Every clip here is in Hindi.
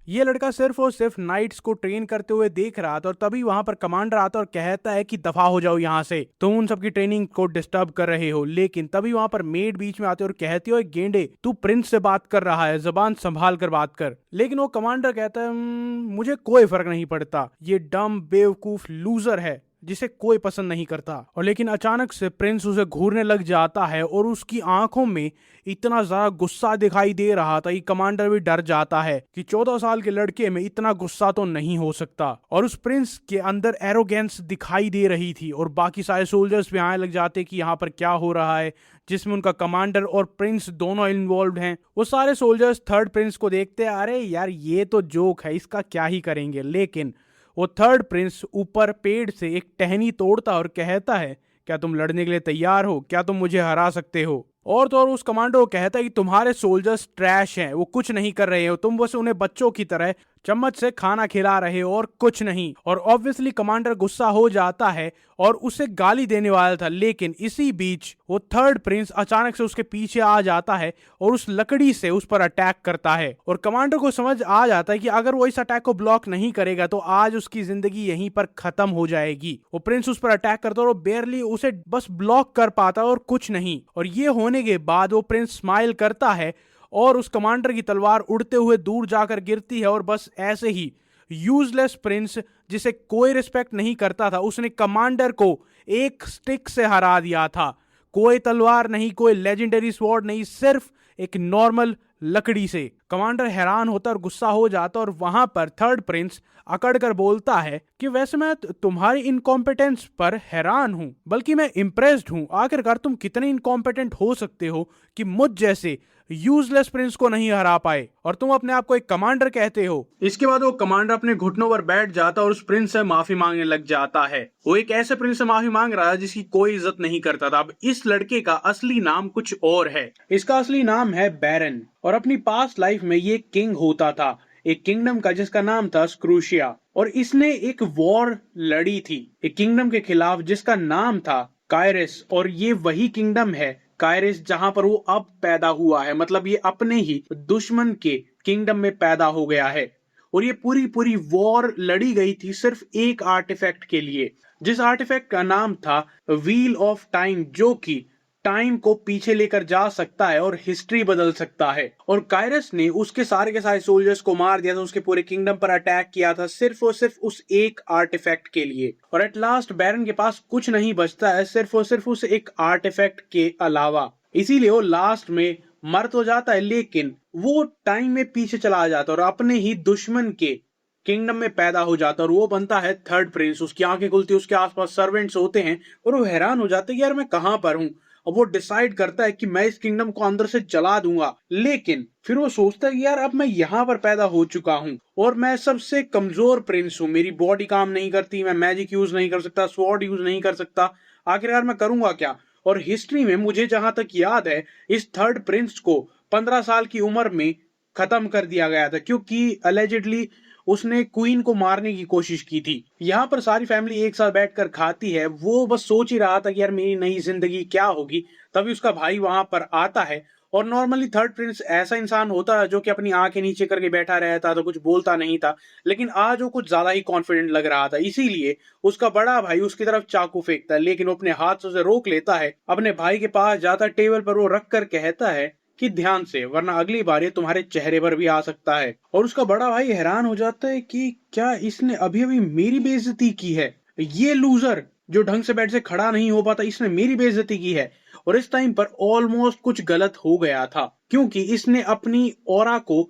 ये लड़का सिर्फ और सिर्फ नाइट्स को ट्रेन करते हुए देख रहा था और तभी वहां पर कमांडर आता और कहता है कि दफा हो जाओ यहाँ से, तुम उन सबकी ट्रेनिंग को डिस्टर्ब कर रहे हो। लेकिन तभी वहां पर मेड बीच में आते और कहती हो, गेंडे तू प्रिंस से बात कर रहा है, जबान संभाल कर बात कर। लेकिन वो कमांडर कहता है, मुझे कोई फर्क नहीं पड़ता, ये डम बेवकूफ लूजर है जिसे कोई पसंद नहीं करता। और लेकिन अचानक से प्रिंस उसे घूरने लग जाता है और उसकी आंखों में इतना ज्यादा गुस्सा दिखाई दे रहा था कि कमांडर भी डर जाता है कि 14 साल के लड़के में इतना गुस्सा तो नहीं हो सकता। और उस प्रिंस के अंदर एरोगेंस दिखाई दे रही थी और बाकी सारे सोल्जर्स भी आने लग जाते कि यहाँ पर क्या हो रहा है, जिसमें उनका कमांडर और प्रिंस दोनों इन्वॉल्व हैं। वो सारे सोल्जर्स थर्ड प्रिंस को देखते हैं, अरे यार ये तो जोक है, इसका क्या ही करेंगे। लेकिन वो थर्ड प्रिंस ऊपर पेड़ से एक टहनी तोड़ता और कहता है, क्या तुम लड़ने के लिए तैयार हो? क्या तुम मुझे हरा सकते हो? और तो और उस कमांडो को कहता है कि तुम्हारे सोल्जर्स ट्रैश हैं, वो कुछ नहीं कर रहे हो, तुम बस उन्हें बच्चों की तरह चम्मच से खाना खिला रहे हो और कुछ नहीं। और ऑब्वियसली कमांडर गुस्सा हो जाता है और उसे गाली देने वाला था। लेकिन इसी बीच वो थर्ड प्रिंस अचानक से उसके पीछे आ जाता है और उस लकड़ी से उस पर अटैक करता है। और कमांडर को समझ आ जाता है कि अगर वो इस अटैक को ब्लॉक नहीं करेगा तो आज उसकी जिंदगी यहीं पर खत्म हो जाएगी। वो प्रिंस उस पर अटैक करता है और बेयरली उसे बस ब्लॉक कर पाता और कुछ नहीं। और ये होने के बाद वो प्रिंस स्माइल करता है और उस कमांडर की तलवार उड़ते हुए दूर जाकर गिरती है। और बस ऐसे ही यूजलेस प्रिंस जिसे कोई रिस्पेक्ट नहीं करता था, उसने कमांडर को एक स्टिक से हरा दिया था। कोई तलवार नहीं, कोई लेजेंडरी स्वॉर्ड नहीं, सिर्फ एक नॉर्मल लकड़ी से। कमांडर हैरान होता और गुस्सा हो जाता और वहां पर थर्ड प्रिंस अकड़ कर बोलता है कि वैसे मैं तुम्हारी इनकॉम्पिटेंस पर हैरान हूं, बल्कि मैं इम्प्रेस्ड हूं। आखिरकार तुम कितने इनकॉम्पिटेंट हो सकते हो कि मुझ जैसे यूजलेस प्रिंस को नहीं हरा पाए, और तुम अपने आप को एक कमांडर कहते हो। इसके बाद वो कमांडर अपने घुटनों पर बैठ जाता और उस प्रिंस से माफी मांगने लग जाता है। वो एक ऐसे प्रिंस से माफी मांग रहा है जिसकी कोई इज्जत नहीं करता था। अब इस लड़के का असली नाम कुछ और है। इसका असली नाम है बैरन और अपनी पास्ट लाइफ में ये किंग होता था एक किंगडम का जिसका नाम था स्क्रूशिया। और इसने एक वॉर लड़ी थी एक किंगडम के खिलाफ जिसका नाम था कायरस। और ये वही किंगडम है कायरस जहां पर वो अब पैदा हुआ है, मतलब ये अपने ही दुश्मन के किंगडम में पैदा हो गया है। और ये पूरी पूरी वॉर लड़ी गई थी सिर्फ एक आर्टिफैक्ट के लिए, जिस आर्टिफैक्ट का नाम था व्हील ऑफ टाइम, जो कि टाइम को पीछे लेकर जा सकता है और हिस्ट्री बदल सकता है। और कायरस ने उसके सारे के सारे सोल्जर्स को मार दिया था, उसके पूरे किंगडम पर अटैक किया था सिर्फ और सिर्फ उस एक आर्टिफैक्ट के लिए। और एट लास्ट बैरन के पास कुछ नहीं बचता है सिर्फ और सिर्फ उस एक आर्टिफैक्ट के अलावा। इसीलिए वो लास्ट में मर तो जाता है, लेकिन वो टाइम में पीछे चला जाता और अपने ही दुश्मन के किंगडम में पैदा हो जाता और वो बनता है थर्ड प्रिंस। उसकी आंखें खुलती है, उसके आसपास सर्वेंट्स होते हैं और वो हैरान हो जाते हैं कि यार मैं कहां पर हूं। और वो डिसाइड करता है कि मैं इस किंगडम को अंदर से जला दूंगा। लेकिन फिर वो सोचता है कि यार अब मैं यहाँ पर पैदा हो चुका हूँ और मैं सबसे कमजोर प्रिंस हूँ, मेरी बॉडी काम नहीं करती, मैं मैजिक यूज नहीं कर सकता, स्वॉर्ड यूज नहीं कर सकता, आखिरकार मैं करूंगा क्या। और हिस्ट्री में मुझे जहां तक याद है इस थर्ड प्रिंस को 15 साल की उम्र में खत्म कर दिया गया था, क्योंकि अलेजिडली उसने क्वीन को मारने की कोशिश की थी। यहाँ पर सारी फैमिली एक साथ बैठकर खाती है। वो बस सोच ही रहा था कि यार मेरी नई जिंदगी क्या होगी। तभी उसका भाई वहां पर आता है। और नॉर्मली थर्ड प्रिंस ऐसा इंसान होता है जो कि अपनी आंखें नीचे करके बैठा रहता, तो कुछ बोलता नहीं था। लेकिन आज वो कुछ ज्यादा ही कॉन्फिडेंट लग रहा था, इसीलिए उसका बड़ा भाई उसकी तरफ चाकू फेंकता है, लेकिन वो अपने हाथ से उसे रोक लेता है। अपने भाई के पास जाता, टेबल पर वो रख कर कहता है कि ध्यान से, वरना अगली बार ये तुम्हारे चेहरे पर भी आ सकता है। और उसका बड़ा भाई हैरान हो जाता है कि क्या इसने अभी अभी मेरी बेइज्जती की है, ये लूजर जो ढंग से बेड से खड़ा नहीं हो पाता, इसने मेरी बेइज्जती की है। और इस टाइम पर ऑलमोस्ट कुछ गलत हो गया था, क्योंकि इसने अपनी ऑरा को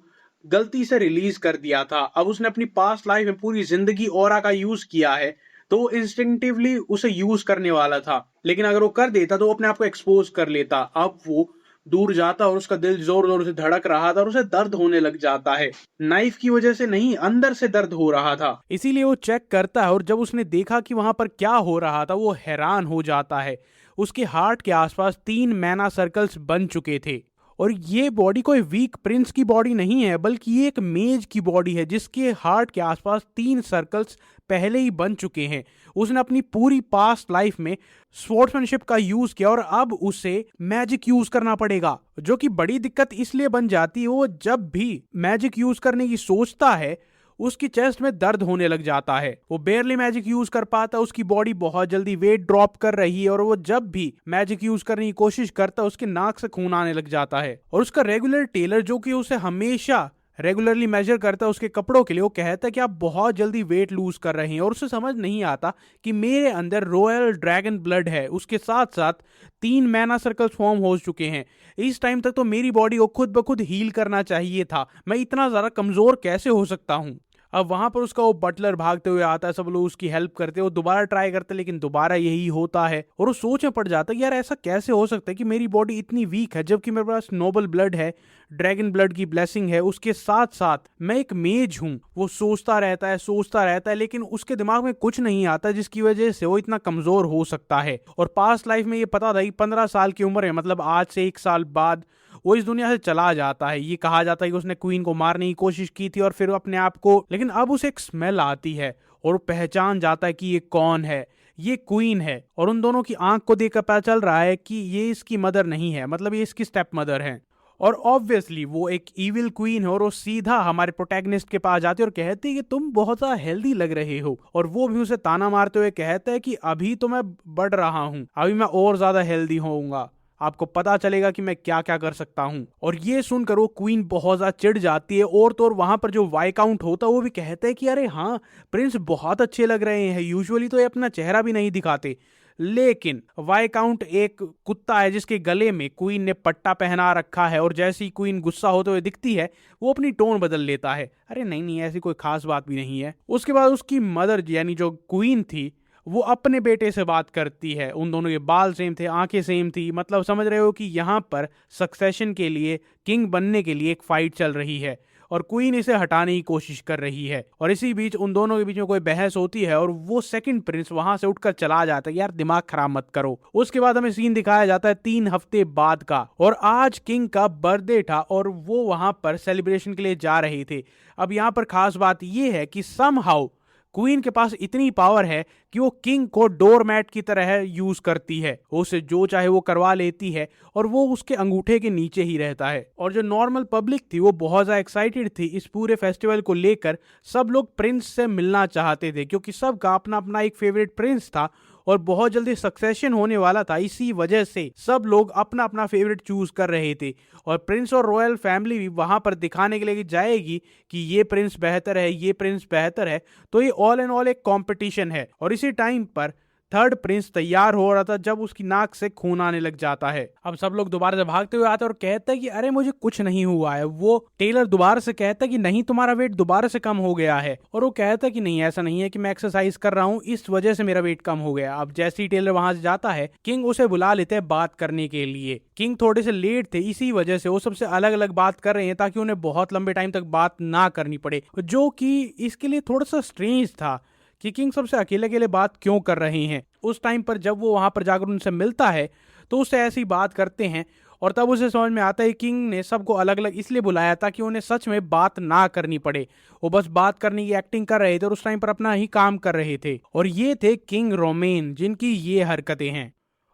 गलती से रिलीज कर दिया था। अब उसने अपनी पास्ट लाइफ में पूरी जिंदगी ऑरा का यूज किया है, तो इंस्टिंक्टिवली उसे यूज करने वाला था। लेकिन अगर वो कर देता तो वो अपने आप को एक्सपोज कर लेता। अब वो दूर जाता और उसका दिल जोर जोर से धड़क रहा था और उसे दर्द होने लग जाता है। नाइफ की वजह से नहीं, अंदर से दर्द हो रहा था। इसीलिए वो चेक करता है और जब उसने देखा कि वहां पर क्या हो रहा था वो हैरान हो जाता है। उसके हार्ट के आसपास 3 मैना सर्कल्स बन चुके थे और ये बॉडी कोई वीक प्रिंस की बॉडी नहीं है, बल्कि ये एक मेज की बॉडी है जिसके हार्ट के आसपास 3 सर्कल्स पहले ही बन चुके हैं। उसने अपनी पूरी पास्ट लाइफ में स्पोर्ट्समैनशिप का यूज किया और अब उसे मैजिक यूज करना पड़ेगा, जो कि बड़ी दिक्कत इसलिए बन जाती है वो जब भी मैजिक यूज करने की सोचता है उसकी चेस्ट में दर्द होने लग जाता है। वो बेयरली मैजिक यूज कर पाता, उसकी बॉडी बहुत जल्दी वेट ड्रॉप कर रही है और वो जब भी मैजिक यूज करने की कोशिश करता है उसके नाक से खून आने लग जाता है। और उसका रेगुलर टेलर जो कि उसे हमेशा रेगुलरली मेजर करता है उसके कपड़ों के लिए, वो कहता है कि आप बहुत जल्दी वेट लूज कर रहे हैं। और उसे समझ नहीं आता कि मेरे अंदर रॉयल ड्रैगन ब्लड है, उसके साथ साथ 3 मैना सर्कल्स फॉर्म हो चुके हैं। इस टाइम तक तो मेरी बॉडी को खुद ब खुद हील करना चाहिए था, मैं इतना ज्यादा कमजोर कैसे हो सकता हूं। अब वहां पर उसका वो बटलर भागते हुए आता है, सब लोग उसकी हेल्प करते हैं, वो दोबारा ट्राई करते हैं लेकिन दोबारा यही होता है। और वो सोच में पड़ जाता है कि यार ऐसा कैसे हो सकता है कि मेरी बॉडी इतनी वीक है जबकि मेरे पास नोबल ब्लड है, ड्रैगन ब्लड की ब्लेसिंग है, उसके साथ साथ मैं एक मेज हूं। वो सोचता रहता है लेकिन उसके दिमाग में कुछ नहीं आता जिसकी वजह से वो इतना कमजोर हो सकता है। और पास्ट लाइफ में ये पता था कि 15 साल की उम्र है, मतलब आज से 1 साल बाद वो इस दुनिया से चला जाता है। ये कहा जाता है कि उसने क्वीन को मारने की कोशिश की थी और फिर अपने आप को, लेकिन अब उसे एक स्मेल आती है और वो पहचान जाता है कि ये कौन है, ये क्वीन है। और उन दोनों की आंख को देखकर पता चल रहा है कि ये इसकी मदर नहीं है, मतलब ये इसकी स्टेप मदर है। और ऑब्वियसली वो एक इविल क्वीन है और वो सीधा हमारे प्रोटैगनिस्ट के पास जाती है और कहती है कि तुम बहुत ज्यादा हेल्दी लग रहे हो। और वो भी उसे ताना मारते हुए कहता है कि अभी तो मैं बढ़ रहा हूं, अभी मैं और ज्यादा हेल्दी होऊंगा, आपको पता चलेगा कि मैं क्या क्या कर सकता हूं। और ये सुनकर वो क्वीन बहुत ज्यादा चिढ़ जाती है। और तो और वहां पर जो वाइकाउंट होता है वो भी कहता है कि अरे हाँ, प्रिंस बहुत अच्छे लग रहे हैं, यूजुअली तो ये अपना चेहरा भी नहीं दिखाते। लेकिन वाइकाउंट एक कुत्ता है जिसके गले में क्वीन ने पट्टा पहना रखा है और जैसे ही क्वीन गुस्सा होते हुए दिखती है वो अपनी टोन बदल लेता है। अरे नहीं नहीं, ऐसी कोई खास बात भी नहीं है। उसके बाद उसकी मदर यानी जो क्वीन थी वो अपने बेटे से बात करती है। उन दोनों के बाल सेम थे, आंखें सेम थी, मतलब समझ रहे हो कि यहाँ पर सक्सेशन के लिए, किंग बनने के लिए एक फाइट चल रही है और क्वीन इसे हटाने की कोशिश कर रही है। और इसी बीच उन दोनों के बीच में कोई बहस होती है और वो सेकंड प्रिंस वहां से उठकर चला जाता है। यार दिमाग खराब मत करो। उसके बाद हमें सीन दिखाया जाता है 3 हफ्ते बाद का, और आज किंग का बर्थडे था और वो वहां पर सेलिब्रेशन के लिए जा रहे थे। अब यहाँ पर खास बात यह है कि समहाउ क्वीन के पास इतनी पावर है कि वो किंग को डोरमैट की तरह यूज करती है, उसे जो चाहे वो करवा लेती है और वो उसके अंगूठे के नीचे ही रहता है। और जो नॉर्मल पब्लिक थी वो बहुत ज्यादा एक्साइटेड थी इस पूरे फेस्टिवल को लेकर। सब लोग प्रिंस से मिलना चाहते थे क्योंकि सबका अपना अपना एक फेवरेट प्रिंस था और बहुत जल्दी सक्सेशन होने वाला था। इसी वजह से सब लोग अपना अपना फेवरेट चूज कर रहे थे और प्रिंस और रॉयल फैमिली भी वहां पर दिखाने के लिए जाएगी कि ये प्रिंस बेहतर है, ये प्रिंस बेहतर है। तो ये ऑल एंड ऑल एक कंपटीशन है। और इसी टाइम पर थर्ड प्रिंस तैयार हो रहा था जब उसकी नाक से खून आने लग जाता है। अब सब लोग दोबारा से भागते हुए आते हैं और कहते हैं कि अरे मुझे कुछ नहीं हुआ है। वो टेलर दोबारा से कहता है कि नहीं, तुम्हारा वेट दोबारा से कम हो गया है। और वो कहता है कि नहीं, ऐसा नहीं है कि मैं एक्सरसाइज कर रहा हूँ इस वजह से मेरा वेट कम हो गया। अब जैसे ही टेलर वहां से जाता है किंग उसे बुला लेते हैं बात करने के लिए। किंग थोड़े से लेट थे, इसी वजह से वो सबसे अलग अलग बात कर रहे हैं ताकि उन्हें बहुत लंबे टाइम तक बात ना करनी पड़े, जो कि इसके लिए थोड़ा सा स्ट्रेंज था कि किंग सबसे अकेले अकेले बात क्यों कर रहे हैं। उस टाइम पर जब वो वहां पर जाकर उनसे मिलता है तो उससे ऐसी बात करते हैं और तब उसे समझ में आता है किंग ने सबको अलग अलग इसलिए बुलाया था कि उन्हें सच में बात ना करनी पड़े। वो बस बात करने की एक्टिंग कर रहे थे और उस टाइम पर अपना ही काम कर रहे थे। और ये थे किंग रोमेन जिनकी ये हरकतें हैं।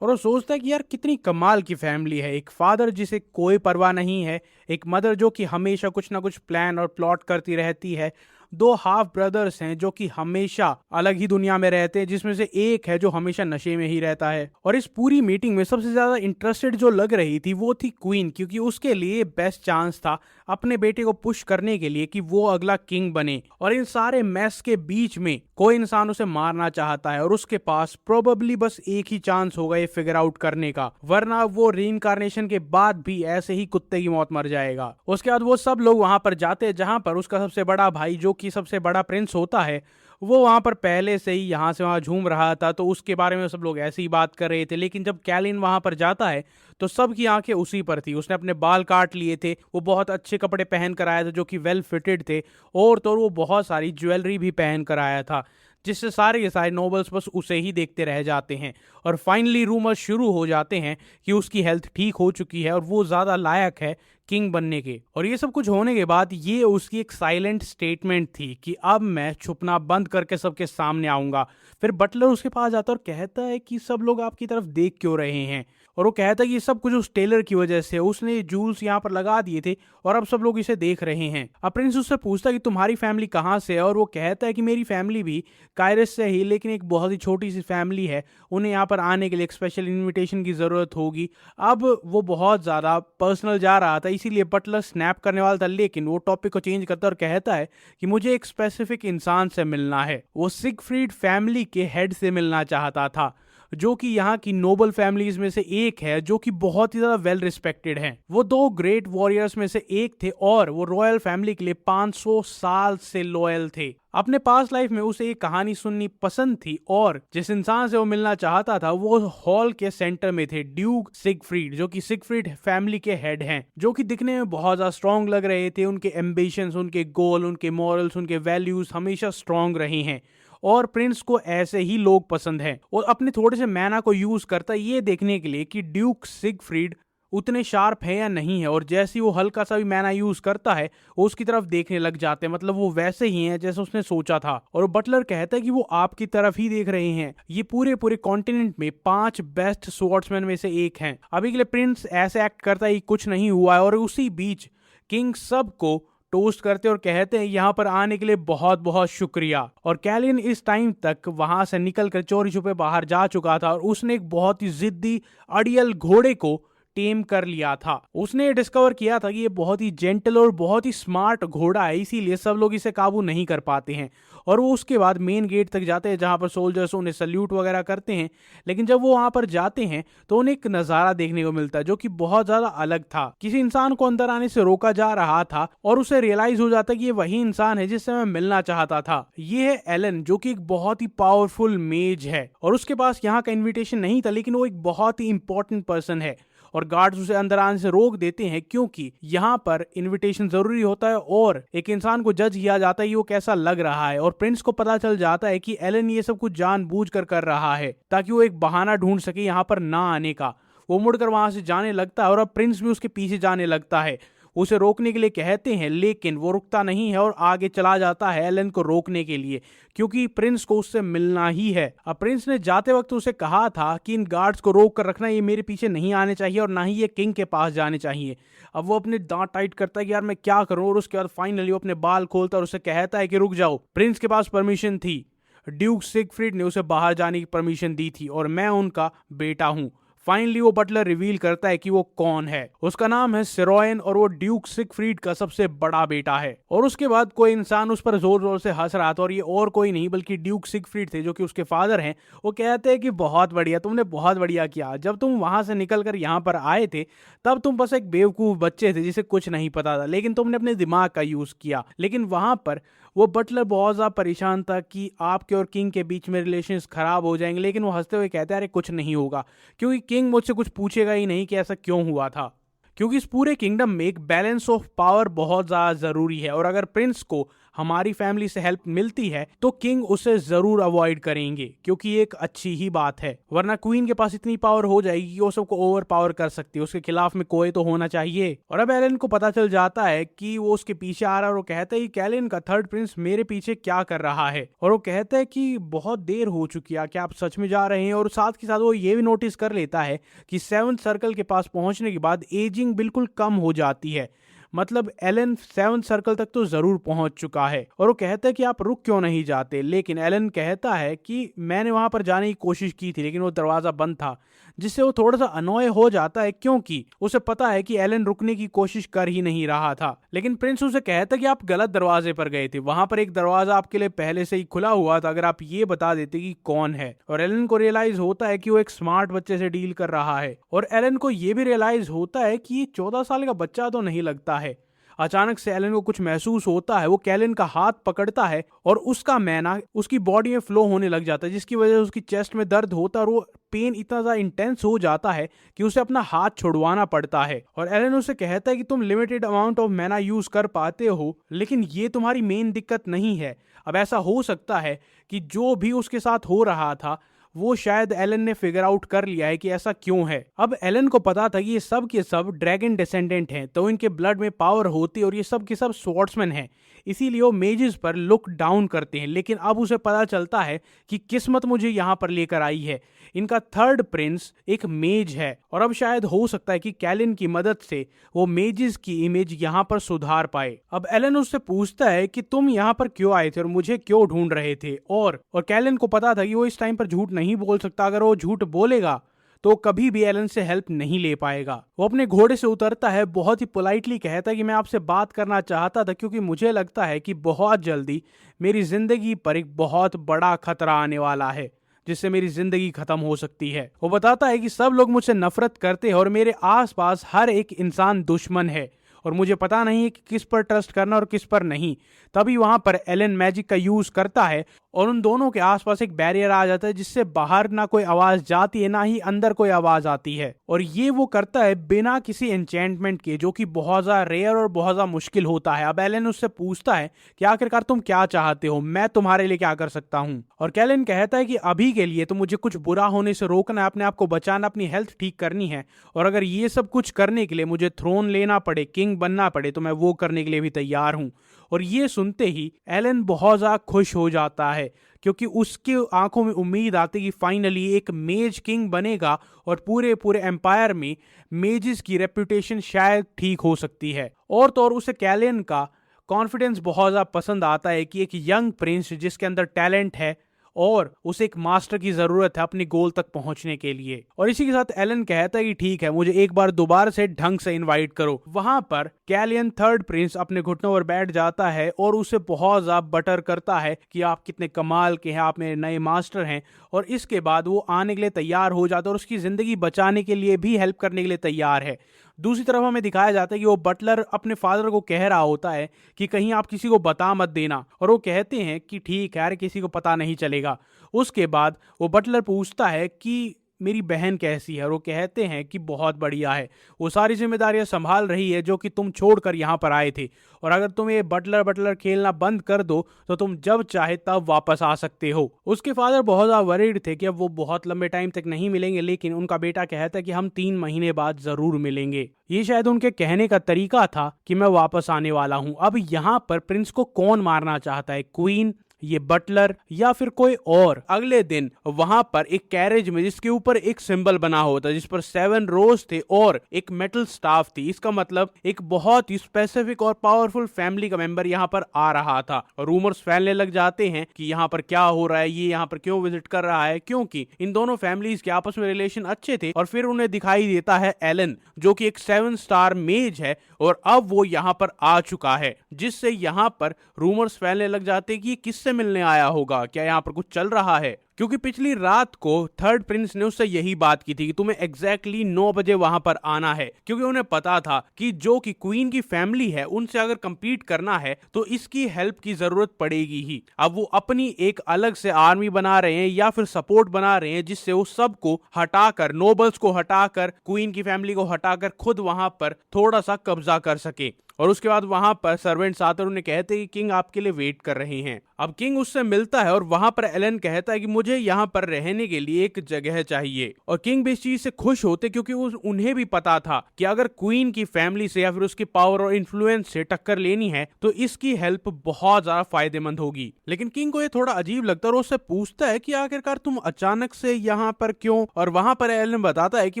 और वो सोचता है कि यार कितनी कमाल की फैमिली है। एक फादर जिसे कोई परवाह नहीं है, एक मदर जो कि हमेशा कुछ ना कुछ प्लान और प्लॉट करती रहती है, 2 हाफ ब्रदर्स हैं जो कि हमेशा अलग ही दुनिया में रहते हैं, जिसमें से एक है जो हमेशा नशे में ही रहता है। और इस पूरी मीटिंग में सबसे ज्यादा इंटरेस्टेड जो लग रही थी वो थी क्वीन, क्योंकि उसके लिए बेस्ट चांस था अपने बेटे को पुश करने के लिए कि वो अगला किंग बने। और इन सारे मैस के बीच में कोई इंसान उसे मारना चाहता है और उसके पास प्रोबेबली बस एक ही चांस होगा ये फिगर आउट करने का, वरना वो रीइंकार्नेशन के बाद भी ऐसे ही कुत्ते की मौत मर जाएगा। उसके बाद वो सब लोग वहां पर जाते हैं जहां पर उसका सबसे बड़ा भाई जो कि सबसे बड़ा प्रिंस होता है वो वहां पर पहले से ही यहाँ से वहां झूम रहा था, तो उसके बारे में सब लोग ऐसे ही बात कर रहे थे। लेकिन जब कैलिन वहां पर जाता है तो सबकी आंखें उसी पर थी। उसने अपने बाल काट लिए थे, वो बहुत अच्छे कपड़े पहन कर आया था जो कि वेल फिटेड थे, और तो वो बहुत सारी ज्वेलरी भी पहन कर आया था। जिससे सारे के सारे नोबल्स बस उसे ही देखते रह जाते हैं। और फाइनली रूमर्स शुरू हो जाते हैं कि उसकी हेल्थ ठीक हो चुकी है और वो ज्यादा लायक है किंग बनने के। और ये सब कुछ होने के बाद ये उसकी एक साइलेंट स्टेटमेंट थी कि अब मैं छुपना बंद करके सबके सामने आऊंगा। फिर बटलर उसके पास जाता है और कहता है कि सब लोग आपकी तरफ देख क्यों रहे हैं, और वो कहता है कि ये सब कुछ उस टेलर की वजह से, उसने जूल्स यहाँ पर लगा दिए थे और अब सब लोग इसे देख रहे हैं। अब प्रिंस उससे पूछता है कि तुम्हारी फैमिली कहाँ से है, और वो कहता है कि मेरी फैमिली भी कायरस से ही, लेकिन एक बहुत ही छोटी सी फैमिली है, उन्हें यहाँ पर आने के लिए एक स्पेशल इन्विटेशन की जरूरत होगी। अब वो बहुत ज्यादा पर्सनल जा रहा था, इसीलिए बटलर स्नैप करने वाला था, लेकिन वो टॉपिक को चेंज करता है और कहता है कि मुझे एक स्पेसिफिक इंसान से मिलना है। वो सिगफ्रीड फैमिली के हेड से मिलना चाहता था, जो कि यहाँ की नोबल फैमिलीज में से एक है, जो कि बहुत ही ज्यादा वेल रिस्पेक्टेड है। वो दो ग्रेट वॉरियर्स में से एक थे और वो रॉयल फैमिली के लिए 500 साल से लॉयल थे। अपने पास लाइफ में उसे एक कहानी सुननी पसंद थी और जिस इंसान से वो मिलना चाहता था वो हॉल के सेंटर में थे ड्यूक सिगफ्रीड, जो कि सिगफ्रीड फैमिली के हेड हैं, जो कि दिखने में बहुत ज्यादा स्ट्रांग लग रहे थे। उनके एम्बिशंस, उनके गोल, उनके मॉरल्स, उनके वैल्यूज हमेशा स्ट्रांग रहे हैं और प्रिंस को ऐसे ही लोग पसंद हैं। और अपने थोड़े से मैना को यूज करता है ये देखने के लिए कि ड्यूक सिगफ्रीड उतने शार्प है या नहीं है, और जैसे ही वो हल्का सा भी मैना यूज करता है वो उसकी तरफ देखने लग जाते हैं, मतलब वो वैसे ही हैं जैसे उसने सोचा था। और बटलर कहता है कि वो आपकी तरफ ही देख रहे हैं, ये पूरे पूरे कॉन्टिनेंट में 5 बेस्ट स्वॉर्ड्समैन में से एक हैं। अभी के लिए प्रिंस ऐसे एक्ट करता है कुछ नहीं हुआ है, और उसी बीच किंग सबको टोस्ट करते और कहते हैं यहाँ पर आने के लिए बहुत बहुत शुक्रिया। और कैलिन इस टाइम तक वहां से निकलकर चोरी छुपे बाहर जा चुका था और उसने एक बहुत ही जिद्दी अड़ियल घोड़े को टेम कर लिया था। उसने ये डिस्कवर किया था कि ये बहुत ही जेंटल और बहुत ही स्मार्ट घोड़ा है, इसीलिए सब लोग इसे काबू नहीं कर पाते हैं। और वो उसके बाद मेन गेट तक जाते हैं जहां पर सोल्जर्स उन्हें सल्यूट वगैरह करते हैं। लेकिन जब वो वहां पर जाते हैं तो उन्हें एक नजारा देखने को मिलता है जो कि बहुत ज्यादा अलग था। किसी इंसान को अंदर आने से रोका जा रहा था और उसे रियलाइज हो जाता है कि ये वही इंसान है जिससे मैं मिलना चाहता था। ये है एलन, जो कि एक बहुत ही पावरफुल मेज है और उसके पास यहाँ का इन्विटेशन नहीं था, लेकिन वो एक बहुत ही इंपॉर्टेंट पर्सन है। और गार्ड्स उसे अंदर आने से रोक देते हैं क्योंकि यहाँ पर इनविटेशन जरूरी होता है और एक इंसान को जज किया जाता है कि वो कैसा लग रहा है। और प्रिंस को पता चल जाता है कि एलन ये सब कुछ जानबूझकर कर रहा है ताकि वो एक बहाना ढूंढ सके यहाँ पर ना आने का। वो मुड़कर वहां से जाने लगता है और अब प्रिंस भी उसके पीछे जाने लगता है। उसे रोकने के लिए कहते हैं लेकिन वो रुकता नहीं है और आगे चला जाता है एलन को रोकने के लिए, क्योंकि प्रिंस को उससे मिलना ही है। अब प्रिंस ने जाते वक्त उसे कहा था कि इन गार्ड्स को रोक कर रखना, ये मेरे पीछे नहीं आने चाहिए और ना ही ये किंग के पास जाने चाहिए। अब वो अपने दांत टाइट करता है कि यार मैं क्या करूं, और उसके बाद फाइनली वो अपने बाल खोलता है और उसे कहता है कि रुक जाओ, प्रिंस के पास परमिशन थी, ड्यूक सिगफ्रीड ने उसे बाहर जाने की परमिशन दी थी और मैं उनका बेटा हूं। फाइनली वो बटलर रिवील करता है कि वो कौन है। उसका नाम है सिरोयन और वो ड्यूक सिगफ्रीड का सबसे बड़ा बेटा है। और उसके बाद कोई इंसान उस पर जोर जोर से हंस रहा था और ये और कोई नहीं बल्कि ड्यूक सिगफ्रीड थे, जो कि उसके फादर हैं। वो कहते हैं कि बहुत बढ़िया, तुमने बहुत बढ़िया किया। जब तुम वहां से निकलकर यहाँ पर आए थे तब तुम बस एक बेवकूफ बच्चे थे जिसे कुछ नहीं पता था, लेकिन तुमने अपने दिमाग का यूज किया। लेकिन वहां पर वो बटलर बहुत ज्यादा परेशान था कि आपके और किंग के बीच में रिलेशंस खराब हो जाएंगे, लेकिन वो हंसते हुए कहते हैं अरे कुछ नहीं होगा, क्योंकि किंग मुझसे कुछ पूछेगा ही नहीं कि ऐसा क्यों हुआ था। क्योंकि इस पूरे किंगडम में एक बैलेंस ऑफ पावर बहुत ज्यादा जरूरी है और अगर प्रिंस को हमारी फैमिली से हेल्प मिलती है तो किंग उसे जरूर अवॉइड करेंगे, क्योंकि ये एक अच्छी ही बात है। वरना क्वीन के पास इतनी पावर हो जाएगी कि वो सबको ओवर पावर कर सकती है, उसके खिलाफ में कोई तो होना चाहिए। और अब एलन को पता चल जाता है कि वो उसके पीछे आ रहा है और वो कहता है कि कैलिन का थर्ड प्रिंस मेरे पीछे क्या कर रहा है। और वो कहता है कि बहुत देर हो चुकी है, क्या आप सच में जा रहे हैं। और साथ के साथ वो ये भी नोटिस कर लेता है कि 7th सर्कल के पास पहुंचने के बाद एजिंग बिल्कुल कम हो जाती है, मतलब एलन 7th सर्कल तक तो जरूर पहुंच चुका है। और वो कहता है कि आप रुक क्यों नहीं जाते, लेकिन एलन कहता है कि मैंने वहां पर जाने की कोशिश की थी लेकिन वो दरवाजा बंद था, जिससे वो थोड़ा सा अनॉय हो जाता है क्योंकि उसे पता है कि एलन रुकने की कोशिश कर ही नहीं रहा था। लेकिन प्रिंस उसे कहता है कि आप गलत दरवाजे पर गए थे, वहां पर एक दरवाजा आपके लिए पहले से ही खुला हुआ था, अगर आप ये बता देते कि कौन है। और एलन को रियलाइज होता है कि वो एक स्मार्ट बच्चे से डील कर रहा है और एलन को ये भी रियलाइज होता है कि ये 14 साल का बच्चा तो नहीं लगता है। अचानक से एलन को कुछ महसूस होता है। वो कैलिन का हाथ पकड़ता है और उसका मैना उसकी बॉडी में फ्लो होने लग जाता है, जिसकी वजह से उसकी चेस्ट में दर्द होता है और वो पेन इतना ज्यादा इंटेंस हो जाता है कि उसे अपना हाथ छुड़वाना पड़ता है। और एलन उसे कहता है कि तुम लिमिटेड अमाउंट ऑफ मैना यूज कर पाते हो, लेकिन ये तुम्हारी मेन दिक्कत नहीं है। अब ऐसा हो सकता है कि जो भी उसके साथ हो रहा था वो शायद एलन ने फिगर आउट कर लिया है कि ऐसा क्यों है। अब एलन को पता था कि ये सब के सब ड्रैगन डिसेंडेंट हैं, तो इनके ब्लड में पावर होती है और ये सब के सब स्वॉर्ड्समैन हैं, इसीलिए वो मेजेस पर लुक डाउन करते हैं। लेकिन अब उसे पता चलता है कि किस्मत मुझे यहाँ पर लेकर आई है। इनका थर्ड प्रिंस एक मेज है और अब शायद हो सकता है कि कैलिन की मदद से वो मेजेस की इमेज यहाँ पर सुधार पाए। अब एलन उससे पूछता है कि तुम यहाँ पर क्यों आए थे और मुझे क्यों ढूंढ रहे थे। और कैलिन को पता था कि वो इस टाइम पर झूठ नहीं बोल सकता। अगर वो झूठ बोलेगा तो कभी भी एलन से हेल्प नहीं ले पाएगा। वो अपने घोड़े से उतरता है, बहुत ही पोलाइटली कहता है कि मैं आपसे बात करना चाहता था क्योंकि मुझे लगता है कि बहुत जल्दी मेरी जिंदगी पर एक बहुत बड़ा खतरा आने वाला है जिससे मेरी जिंदगी खत्म हो सकती है। वो बताता है कि सब लोग मुझसे नफरत करते हैं और मेरे आसपास हर एक इंसान दुश्मन है और मुझे पता नहीं है कि किस पर ट्रस्ट करना और किस पर नहीं। तभी वहां पर एलन मैजिक का यूज करता है और उन दोनों के आसपास एक बैरियर आ जाता है जिससे बाहर ना कोई आवाज जाती है ना ही अंदर कोई आवाज आती है। और ये वो करता है बिना किसी एन्चेंटमेंट के, जो कि बहुत ज्यादा रेयर और बहुत ज्यादा मुश्किल होता है। अब एलन उससे पूछता है कि आखिरकार तुम क्या चाहते हो, मैं तुम्हारे लिए क्या कर सकता हूँ। और कैलिन कहता है कि अभी के लिए तो मुझे कुछ बुरा होने से रोकना है, अपने आप को बचाना, अपनी हेल्थ ठीक करनी है, और अगर ये सब कुछ करने के लिए मुझे थ्रोन लेना पड़े, किंग बनना पड़े, तो मैं वो करने के लिए भी तैयार हूं। और ये सुनते ही एलन बहुत ज्यादा खुश हो जाता है क्योंकि उसके आंखों में उम्मीद आती है कि फाइनली एक मेज किंग बनेगा और पूरे पूरे एम्पायर में मेजेस की रेपुटेशन शायद ठीक हो सकती है। और तो और उसे कैलिन का कॉन्फिडेंस बहुत ज्यादा पसंद आता है कि एक यंग प्रिंस जिसके अंदर टैलेंट है और उसे एक मास्टर की जरूरत है अपने गोल तक पहुंचने के लिए। और इसी के साथ एलन कहता है कि ठीक है, मुझे एक बार दोबारा से ढंग से इनवाइट करो। वहां पर कैलियन थर्ड प्रिंस अपने घुटनों पर बैठ जाता है और उसे बहुत ज्यादा बटर करता है कि आप कितने कमाल के हैं, आप मेरे नए मास्टर हैं। और इसके बाद वो आने के लिए तैयार हो जाता है और उसकी जिंदगी बचाने के लिए भी हेल्प करने के लिए तैयार है। दूसरी तरफ हमें दिखाया जाता है कि वो बटलर अपने फादर को कह रहा होता है कि कहीं आप किसी को बता मत देना, और वो कहते हैं कि ठीक है यार, किसी को पता नहीं चलेगा। उसके बाद वो बटलर पूछता है कि मेरी बहन कैसी है, और वो कहते हैं कि बहुत बढ़िया है, वो सारी जिम्मेदारियां संभाल रही है जो कि तुम छोड़कर यहाँ पर आए थे, और अगर तुम ये बटलर बटलर खेलना बंद कर दो तो तुम जब चाहे तब वापस आ सकते हो। उसके फादर बहुत ज्यादा वरीड थे कि अब वो बहुत लंबे टाइम तक नहीं मिलेंगे, लेकिन उनका बेटा कहता है कि हम 3 महीने बाद जरूर मिलेंगे। ये शायद उनके कहने का तरीका था कि मैं वापस आने वाला हूं। अब यहाँ पर प्रिंस को कौन मारना चाहता है, क्वीन, ये बटलर, या फिर कोई और? अगले दिन वहां पर एक कैरेज में जिसके ऊपर एक सिंबल बना होता है जिस पर 7 रोज थे और एक मेटल स्टाफ थी, इसका मतलब एक बहुत ही स्पेसिफिक और पावरफुल फैमिली का मेंबर यहाँ पर आ रहा था। और रूमर्स फैलने लग जाते हैं कि यहाँ पर क्या हो रहा है, ये यहाँ पर क्यों विजिट कर रहा है, क्योंकि इन दोनों फैमिलीज के आपस में रिलेशन अच्छे थे। और फिर उन्हें दिखाई देता है एलन, जो कि एक 7 स्टार मेज है, और अब वो यहाँ पर आ चुका है, जिससे यहाँ पर रूमर्स फैलने लग जाते हैं कि ये किससे मिलने आया होगा, क्या यहाँ पर कुछ चल रहा है। क्योंकि पिछली रात को थर्ड प्रिंस ने उससे यही बात की थी कि तुम्हें एग्जैक्टली 9 बजे वहां पर आना है, क्योंकि उन्हें पता था कि जो कि क्वीन की फैमिली है उनसे अगर कंपीट करना है तो इसकी हेल्प की जरूरत पड़ेगी ही। अब वो अपनी एक अलग से आर्मी बना रहे हैं या फिर सपोर्ट बना रहे हैं जिससे वो सबको हटाकर, नोबल्स को हटाकर, क्वीन की फैमिली को हटाकर खुद वहां पर थोड़ा सा कब्जा कर सके। और उसके बाद वहां पर सर्वेंट्स आते और उन्हें कहते हैं कि किंग आपके लिए वेट कर रहे हैं। अब किंग उससे मिलता है और वहां पर एलन कहता है कि मुझे यहाँ पर रहने के लिए एक जगह चाहिए। और किंग भी इस चीज से खुश होते क्योंकि उन्हें भी पता था कि अगर क्वीन की फैमिली से या फिर उसकी पावर और इन्फ्लुएंस से टक्कर लेनी है तो इसकी हेल्प बहुत ज्यादा फायदेमंद होगी। लेकिन किंग को ये थोड़ा अजीब लगता है और उससे पूछता है कि आखिरकार तुम अचानक से यहाँ पर क्यों। और वहां पर एलन बताता है कि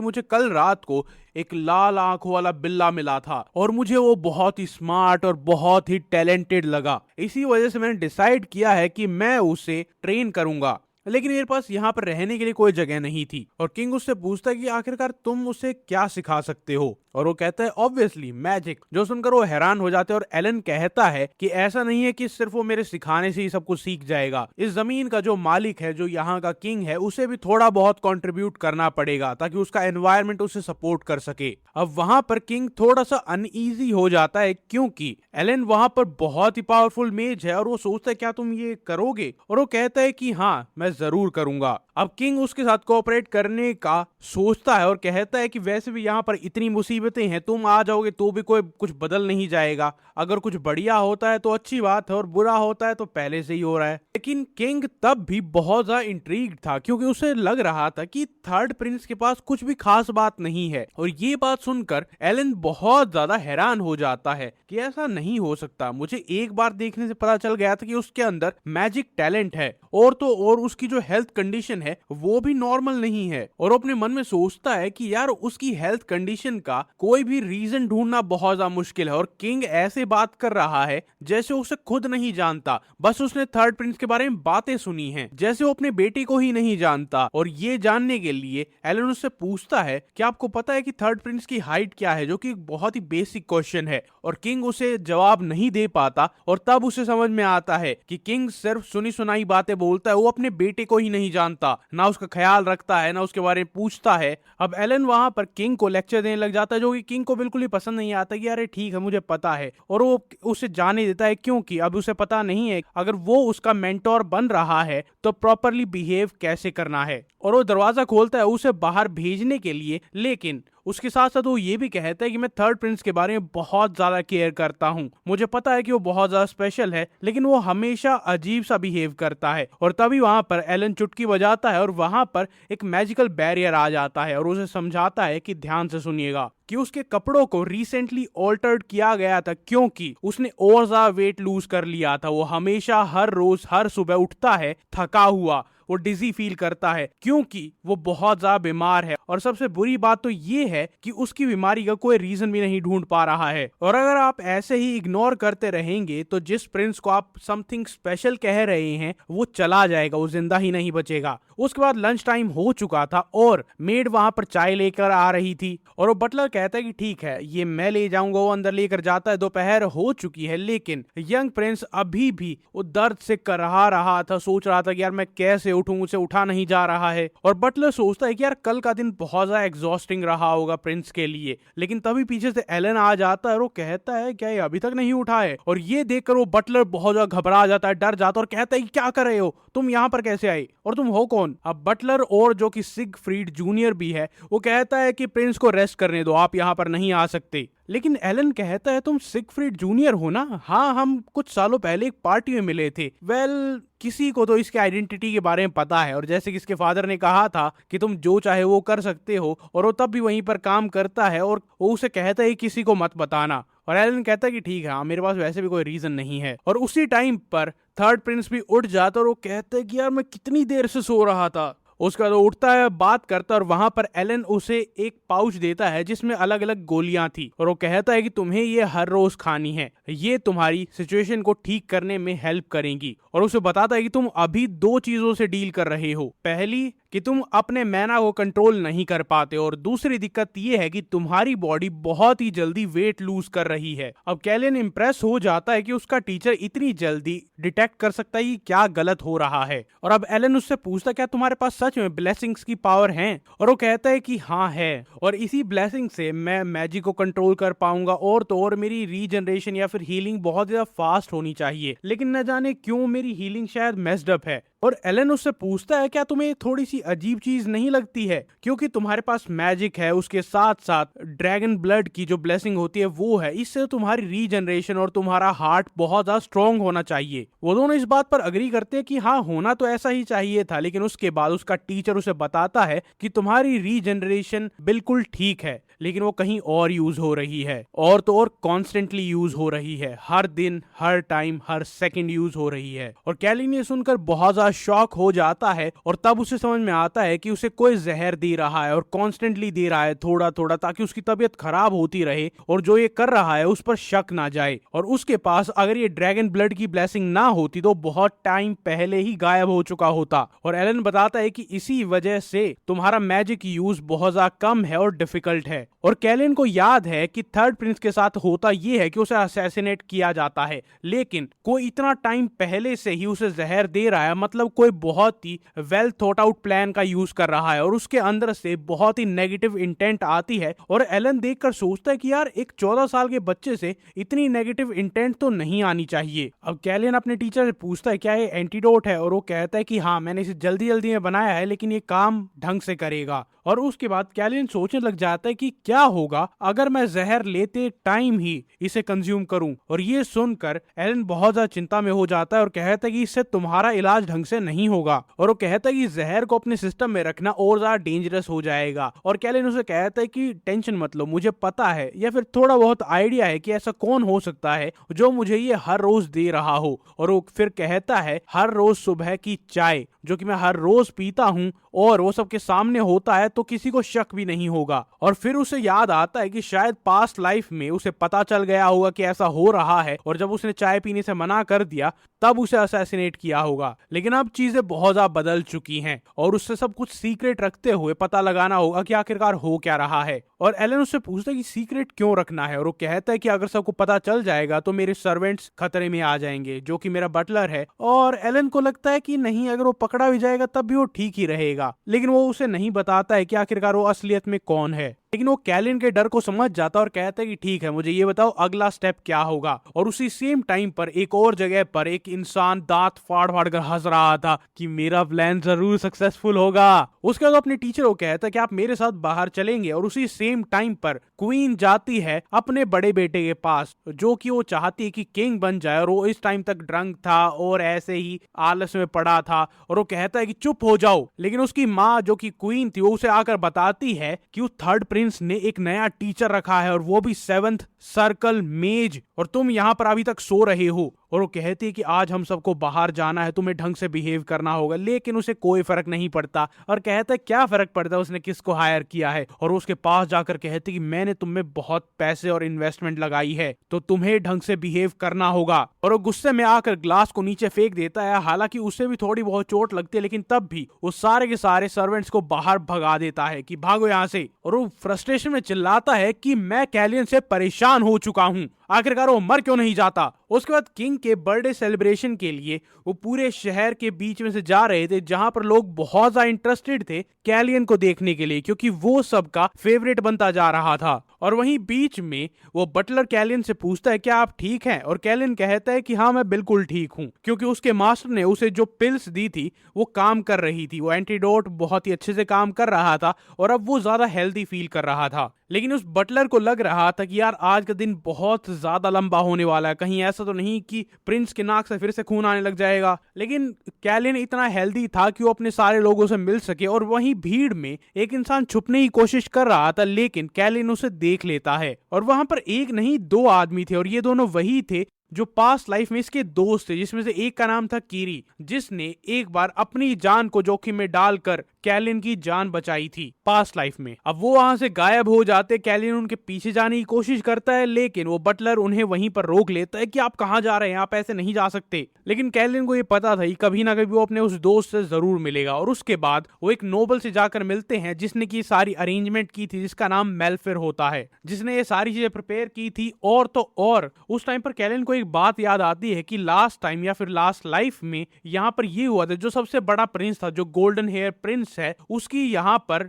मुझे कल रात को एक लाल आंखों वाला बिल्ला मिला था और मुझे वो बहुत ही स्मार्ट और बहुत ही टैलेंटेड लगा, इसी वजह से मैंने डिसाइड किया है कि मैं उसे ट्रेन करूंगा। लेकिन मेरे पास यहाँ पर रहने के लिए कोई जगह नहीं थी। और किंग उससे पूछता है कि आखिरकार तुम उसे क्या सिखा सकते हो, और वो कहता है ऑब्वियसली मैजिक। जो सुनकर वो हैरान हो जाते हैं और एलन कहता है कि ऐसा नहीं है कि सिर्फ वो मेरे सिखाने से ही सब कुछ सीख जाएगा, इस जमीन का जो मालिक है, जो यहाँ का किंग है, उसे भी थोड़ा बहुत कंट्रीब्यूट करना पड़ेगा ताकि उसका एनवायरनमेंट उसे सपोर्ट कर सके। अब वहां पर किंग थोड़ा सा अनईजी हो जाता है क्योंकि एलन वहां पर बहुत ही पावरफुल मेज है और वो सोचता है क्या तुम ये करोगे, और वो कहता है कि हाँ मैं जरूर करूंगा। अब किंग उसके साथ कोऑपरेट करने का सोचता है और कहता है कि वैसे भी यहाँ पर इतनी मुसीबतें हैं, तुम आ जाओगे तो भी कोई कुछ बदल नहीं जाएगा। अगर कुछ बढ़िया होता है तो अच्छी बात है और बुरा होता है तो पहले से ही हो रहा है। लेकिन किंग तब भी बहुत ज्यादा इंट्रीग्ड था क्योंकि उसे लग रहा था कि थर्ड प्रिंस के पास कुछ भी खास बात नहीं है। और ये बात सुनकर एलन बहुत ज्यादा हैरान हो जाता है कि ऐसा नहीं हो सकता, मुझे एक बार देखने से पता चल गया था कि उसके अंदर मैजिक टैलेंट है, और तो और उसकी जो हेल्थ कंडीशन है वो भी नॉर्मल नहीं है। और अपने मन में सोचता है कि यार उसकी हेल्थ कंडीशन का कोई भी रीजन ढूंढना बहुत ज्यादा मुश्किल है। और किंग ऐसे बात कर रहा है जैसे उसे खुद नहीं जानता, बस उसने थर्ड प्रिंस के बारे में बातें सुनी हैं, जैसे वो अपने बेटे को ही नहीं जानता। और ये जानने के लिए एलन उससे पूछता है कि आपको पता है कि थर्ड प्रिंस की हाइट क्या है, जो कि एक बहुत ही बेसिक क्वेश्चन है। और किंग उसे जवाब नहीं दे पाता और तब उसे समझ में आता है कि किंग सिर्फ सुनी सुनाई बातें बोलता है, वो अपने बेटे को ही नहीं जानता, ना उसका ख्याल रखता है, ना उसके बारे में पूछता है। अब एलन वहां पर किंग को लेक्चर देने लग जाता है जो कि किंग को बिल्कुल ही पसंद नहीं आता कि अरे ठीक है मुझे पता है, और वो उसे जाने देता है क्योंकि अब उसे पता नहीं है अगर वो उसका मेंटोर बन रहा है तो प्रॉपरली बिहेव कैसे करना है। और वो दरवाजा खोलता है उसे बाहर भेजने के लिए, लेकिन उसके साथ साथ वो ये भी कहता है कि मैं थर्ड प्रिंस के बारे में बहुत ज्यादा केयर करता हूँ, मुझे पता है कि वो बहुत ज्यादा स्पेशल है, लेकिन वो हमेशा अजीब सा बिहेव करता है। और तभी वहां पर एलन चुटकी बजाता है और वहां पर एक मैजिकल बैरियर आ जाता है और उसे समझाता है कि ध्यान से सुनिएगा कि उसके कपड़ों को रिसेंटली ऑल्टर्ड किया गया था क्योंकि उसने और ज्यादा वेट लूज कर लिया था। वो हमेशा हर रोज हर सुबह उठता है थका हुआ, वो डिजी फील करता है क्योंकि वो बहुत ज्यादा बीमार है। और सबसे बुरी बात तो ये है कि उसकी बीमारी का कोई रीजन भी नहीं ढूंढ पा रहा है। और अगर आप ऐसे ही इग्नोर करते रहेंगे तो जिस प्रिंस को आप समथिंग स्पेशल कह रहे हैं वो चला जाएगा, वो जिंदा ही नहीं बचेगा। उसके बाद लंच टाइम हो चुका था और मेड वहां पर चाय लेकर आ रही थी और वो बटलर कहता है कि ठीक है ये मैं ले जाऊंगा। वो अंदर लेकर जाता है, दोपहर हो चुकी है, लेकिन यंग प्रिंस अभी भी वो दर्द से कराह रहा था, सोच रहा था कि यार मैं कैसे उठूं, उसे उठा नहीं जा रहा है। और बटलर सोचता है कि यार कल का दिन बहुत ज्यादा एग्जॉस्टिंग रहा होगा प्रिंस के लिए, लेकिन तभी पीछे से एलन आ जाता है और वो कहता है क्या ये अभी तक नहीं उठा है। और ये देखकर वो बटलर बहुत ज्यादा घबरा जाता है, डर जाता है और कहता है कि क्या कर रहे हो तुम, यहाँ पर कैसे आए और तुम हो कौन। अब बटलर और जो कि सिगफ्रीड जूनियर भी है वो कहता है कि प्रिंस को रेस्ट करने दो, आप यहाँ पर नहीं आ सकते। लेकिन एलन कहता है तुम सिगफ्रीड जूनियर हो ना, हाँ हम कुछ सालों पहले एक पार्टी में मिले थे। वेल किसी को तो इसके आइडेंटिटी के बारे में पता है, और जैसे कि इसके फादर ने कहा था कि तुम जो चाहे वो कर सकते हो, और वो तब भी वहीं पर काम करता है और वो उसे कहता है किसी को मत बताना। और एलन कहता है कि ठीक है हाँ मेरे पास वैसे भी कोई रीजन नहीं है। और उसी टाइम पर थर्ड प्रिंस भी उठ जाता है और वो कहता है कि यार मैं कितनी देर से सो रहा था। उसका तो उठता है, बात करता है और वहां पर एलन उसे एक पाउच देता है जिसमें अलग अलग गोलियां थी और वो कहता है कि तुम्हें ये हर रोज खानी है, ये तुम्हारी सिचुएशन को ठीक करने में हेल्प करेंगी। और उसे बताता है कि तुम अभी दो चीजों से डील कर रहे हो, पहली कि तुम अपने मैना को कंट्रोल नहीं कर पाते और दूसरी दिक्कत ये है कि तुम्हारी बॉडी बहुत ही जल्दी वेट लूज कर रही है। अब कैलियन इंप्रेस हो जाता है कि उसका टीचर इतनी जल्दी डिटेक्ट कर सकता है कि क्या गलत हो रहा है। और अब एलन उससे पूछता क्या तुम्हारे पास सच में ब्लेसिंग्स की पावर है, और वो कहता है कि हाँ है, और इसी ब्लेसिंग से मैं मैजिक को कंट्रोल कर पाऊंगा, और तो और मेरी रीजनरेशन या फिर हीलिंग बहुत ज्यादा फास्ट होनी चाहिए। लेकिन न जाने क्यों मेरी हीलिंग शायद मेस्ड अप है। और एलन उससे पूछता है क्या तुम्हें थोड़ी सी अजीब चीज नहीं लगती है, क्योंकि तुम्हारे पास मैजिक है उसके साथ साथ ड्रैगन ब्लड की जो ब्लेसिंग होती है वो है, इससे तुम्हारी रीजनरेशन और तुम्हारा हार्ट बहुत ज्यादा स्ट्रॉन्ग होना चाहिए। वो दोनों इस बात पर अग्री करते हैं कि हाँ होना तो ऐसा ही चाहिए था, लेकिन उसके बाद उसका टीचर उसे बताता है कि तुम्हारी रीजनरेशन बिल्कुल ठीक है, लेकिन वो कहीं और यूज हो रही है, और तो और कॉन्स्टेंटली यूज हो रही है, हर दिन हर टाइम हर सेकंड यूज हो रही है। और कैली ने सुनकर बहुत ज्यादा शॉक हो जाता है और तब उसे समझ में आता है कि उसे कोई जहर दे रहा है और कॉन्स्टेंटली दे रहा है थोड़ा थोड़ा, ताकि उसकी तबीयत खराब होती रहे और जो ये कर रहा है उस पर शक ना जाए। और उसके पास अगर ये ड्रैगन ब्लड की ब्लेसिंग ना होती तो बहुत टाइम पहले ही गायब हो चुका होता। और एलन बताता है कि इसी वजह से तुम्हारा मैजिक यूज बहुत ज्यादा कम है और डिफिकल्ट है। और कैलिन को याद है कि थर्ड प्रिंस के साथ होता यह है कि उसे असैसिनेट किया जाता है, लेकिन कोई इतना टाइम पहले से ही उसे जहर दे रहा है, मतलब कोई बहुत ही वेल थॉट आउट प्लान का यूज कर रहा है और उसके अंदर से बहुत ही नेगेटिव इंटेंट आती है। और एलन देखकर सोचता है कि यार एक 14 साल के बच्चे से इतनी नेगेटिव इंटेंट तो नहीं आनी चाहिए। अब कैलिन अपने टीचर से पूछता है क्या ये एंटीडोट है, और वो कहता है कि हाँ मैंने इसे जल्दी जल्दी में बनाया है लेकिन ये काम ढंग से करेगा। और उसके बाद कैलिन सोचने लग जाता है कि क्या होगा अगर मैं जहर लेते टाइम ही इसे कंज्यूम करूं। और ये सुनकर एलन बहुत ज्यादा चिंता में हो जाता है और कहता है कि इससे तुम्हारा इलाज ढंग से नहीं होगा। और वो कहता है कि जहर को अपने सिस्टम में रखना और ज्यादा डेंजरस हो जाएगा। और कैलिन उसे कहता है कि टेंशन मत लो, मुझे पता है या फिर थोड़ा बहुत आइडिया है कि ऐसा कौन हो सकता है जो मुझे ये हर रोज दे रहा हो। और वो फिर कहता है हर रोज सुबह की चाय जो कि मैं हर रोज पीता हूँ और वो सबके सामने होता है तो किसी को शक भी नहीं होगा। और फिर उसे याद आता है कि शायद पास्ट लाइफ में उसे पता चल गया होगा कि ऐसा हो रहा है और जब उसने चाय पीने से मना कर दिया तब उसे असैसिनेट किया होगा। लेकिन अब चीजें बहुत ज्यादा बदल चुकी हैं और उससे सब कुछ सीक्रेट रखते हुए पता लगाना होगा कि आखिरकार हो क्या रहा है। और एलन उससे पूछता है कि सीक्रेट क्यों रखना है, और वो कहता है कि अगर सबको पता चल जाएगा तो मेरे सर्वेंट्स खतरे में आ जाएंगे, जो कि मेरा बटलर है। और एलन को लगता है कि नहीं, अगर वो पकड़ा भी जाएगा तब भी वो ठीक ही रहेगा, लेकिन वो उसे नहीं बताता है कि आखिरकार वो असलियत में कौन है। लेकिन वो कैलिन के डर को समझ जाता है और कहता है कि ठीक है, मुझे ये बताओ अगला स्टेप क्या होगा। और उसी सेम टाइम पर एक और जगह पर एक इंसान दांत फाड़ फाड़ कर हंस रहा था कि मेरा प्लान जरूर सक्सेसफुल होगा। उसके बाद अपने टीचर को कहता है कि आप मेरे साथ बाहर चलेंगे। और उसी सेम टाइम पर क्वीन जाती है अपने बड़े बेटे के पास, जो कि वो चाहती है कि किंग बन जाए, और वो इस टाइम तक ड्रंक था और ऐसे ही आलस में पड़ा था। और वो कहता है कि चुप हो जाओ, लेकिन उसकी माँ जो कि क्वीन थी वो उसे आकर बताती है कि वो थर्ड प्रिंस ने एक नया टीचर रखा है और वो भी 7th सर्कल मेज, और तुम यहाँ पर अभी तक सो रहे हो। और वो कहती है कि आज हम सबको बाहर जाना है, तुम्हें ढंग से बिहेव करना होगा। लेकिन उसे कोई फर्क नहीं पड़ता और कहता है क्या फर्क पड़ता है उसने किसको हायर किया है। और उसके पास जाकर कहती कि मैंने तुम में बहुत पैसे और इन्वेस्टमेंट लगाई है तो तुम्हें ढंग से बिहेव करना होगा। और वो गुस्से में आकर ग्लास को नीचे फेंक देता है। हालांकि उसे भी थोड़ी बहुत चोट लगती है, लेकिन तब भी वो सारे के सारे सर्वेंट्स को बाहर भगा देता है कि भागो यहाँ से। और वो फ्रस्ट्रेशन में चिल्लाता है कि मैं कैलियन से परेशान हो चुका हूँ, आखिरकार वो मर क्यों नहीं जाता। उसके बाद किंग के बर्थडे सेलिब्रेशन के लिए वो पूरे शहर के बीच में से जा रहे थे, जहां पर लोग बहुत ज्यादा इंटरेस्टेड थे कैलियन को देखने के लिए, क्योंकि वो सबका फेवरेट बनता जा रहा था। और वहीं बीच में वो बटलर कैलियन से पूछता है क्या आप ठीक हैं, और कैलियन कहता है कि हाँ मैं बिल्कुल ठीक हूँ, क्योंकि उसके मास्टर ने उसे जो पिल्स दी थी वो काम कर रही थी, वो एंटीडोट बहुत ही अच्छे से काम कर रहा था और अब वो ज्यादा हेल्दी फील कर रहा था। लेकिन उस बटलर को लग रहा था कि यार आज का दिन बहुत ज्यादा लंबा होने वाला है, कहीं ऐसा तो नहीं कि प्रिंस के नाक से फिर से खून आने लग जाएगा। लेकिन कैलियन इतना हेल्दी था कि वो अपने सारे लोगों से मिल सके। और वहीं भीड़ में एक इंसान छुपने की कोशिश कर रहा था, लेकिन कैलियन उसे देख लेता है। और वहां पर एक नहीं 2 आदमी थे, और ये दोनों वही थे जो पास्ट लाइफ में इसके दोस्त थे, जिसमें से एक का नाम था कीरी, जिसने एक बार अपनी जान को जोखिम में डालकर कैलियन की जान बचाई थी पास्ट लाइफ में। अब वो वहां से गायब हो जाते, कैलियन उनके पीछे जाने की कोशिश करता है, लेकिन वो बटलर उन्हें वहीं पर रोक लेता है कि आप कहां जा रहे हैं, आप ऐसे नहीं जा सकते। लेकिन कैलियन को ये पता था कि कभी ना कभी वो अपने उस दोस्त से जरूर मिलेगा। और उसके बाद वो एक नोबल से जाकर मिलते हैं जिसने की सारी अरेंजमेंट की थी, जिसका नाम मेल्फिर होता है, जिसने ये सारी चीजें प्रिपेयर की थी। और तो और उस टाइम पर कैलियन को एक बात याद आती है कि लास्ट टाइम या फिर लास्ट लाइफ में यहाँ पर ये हुआ था, जो सबसे बड़ा प्रिंस था, जो गोल्डन हेयर प्रिंस है, उसकी यहाँ पर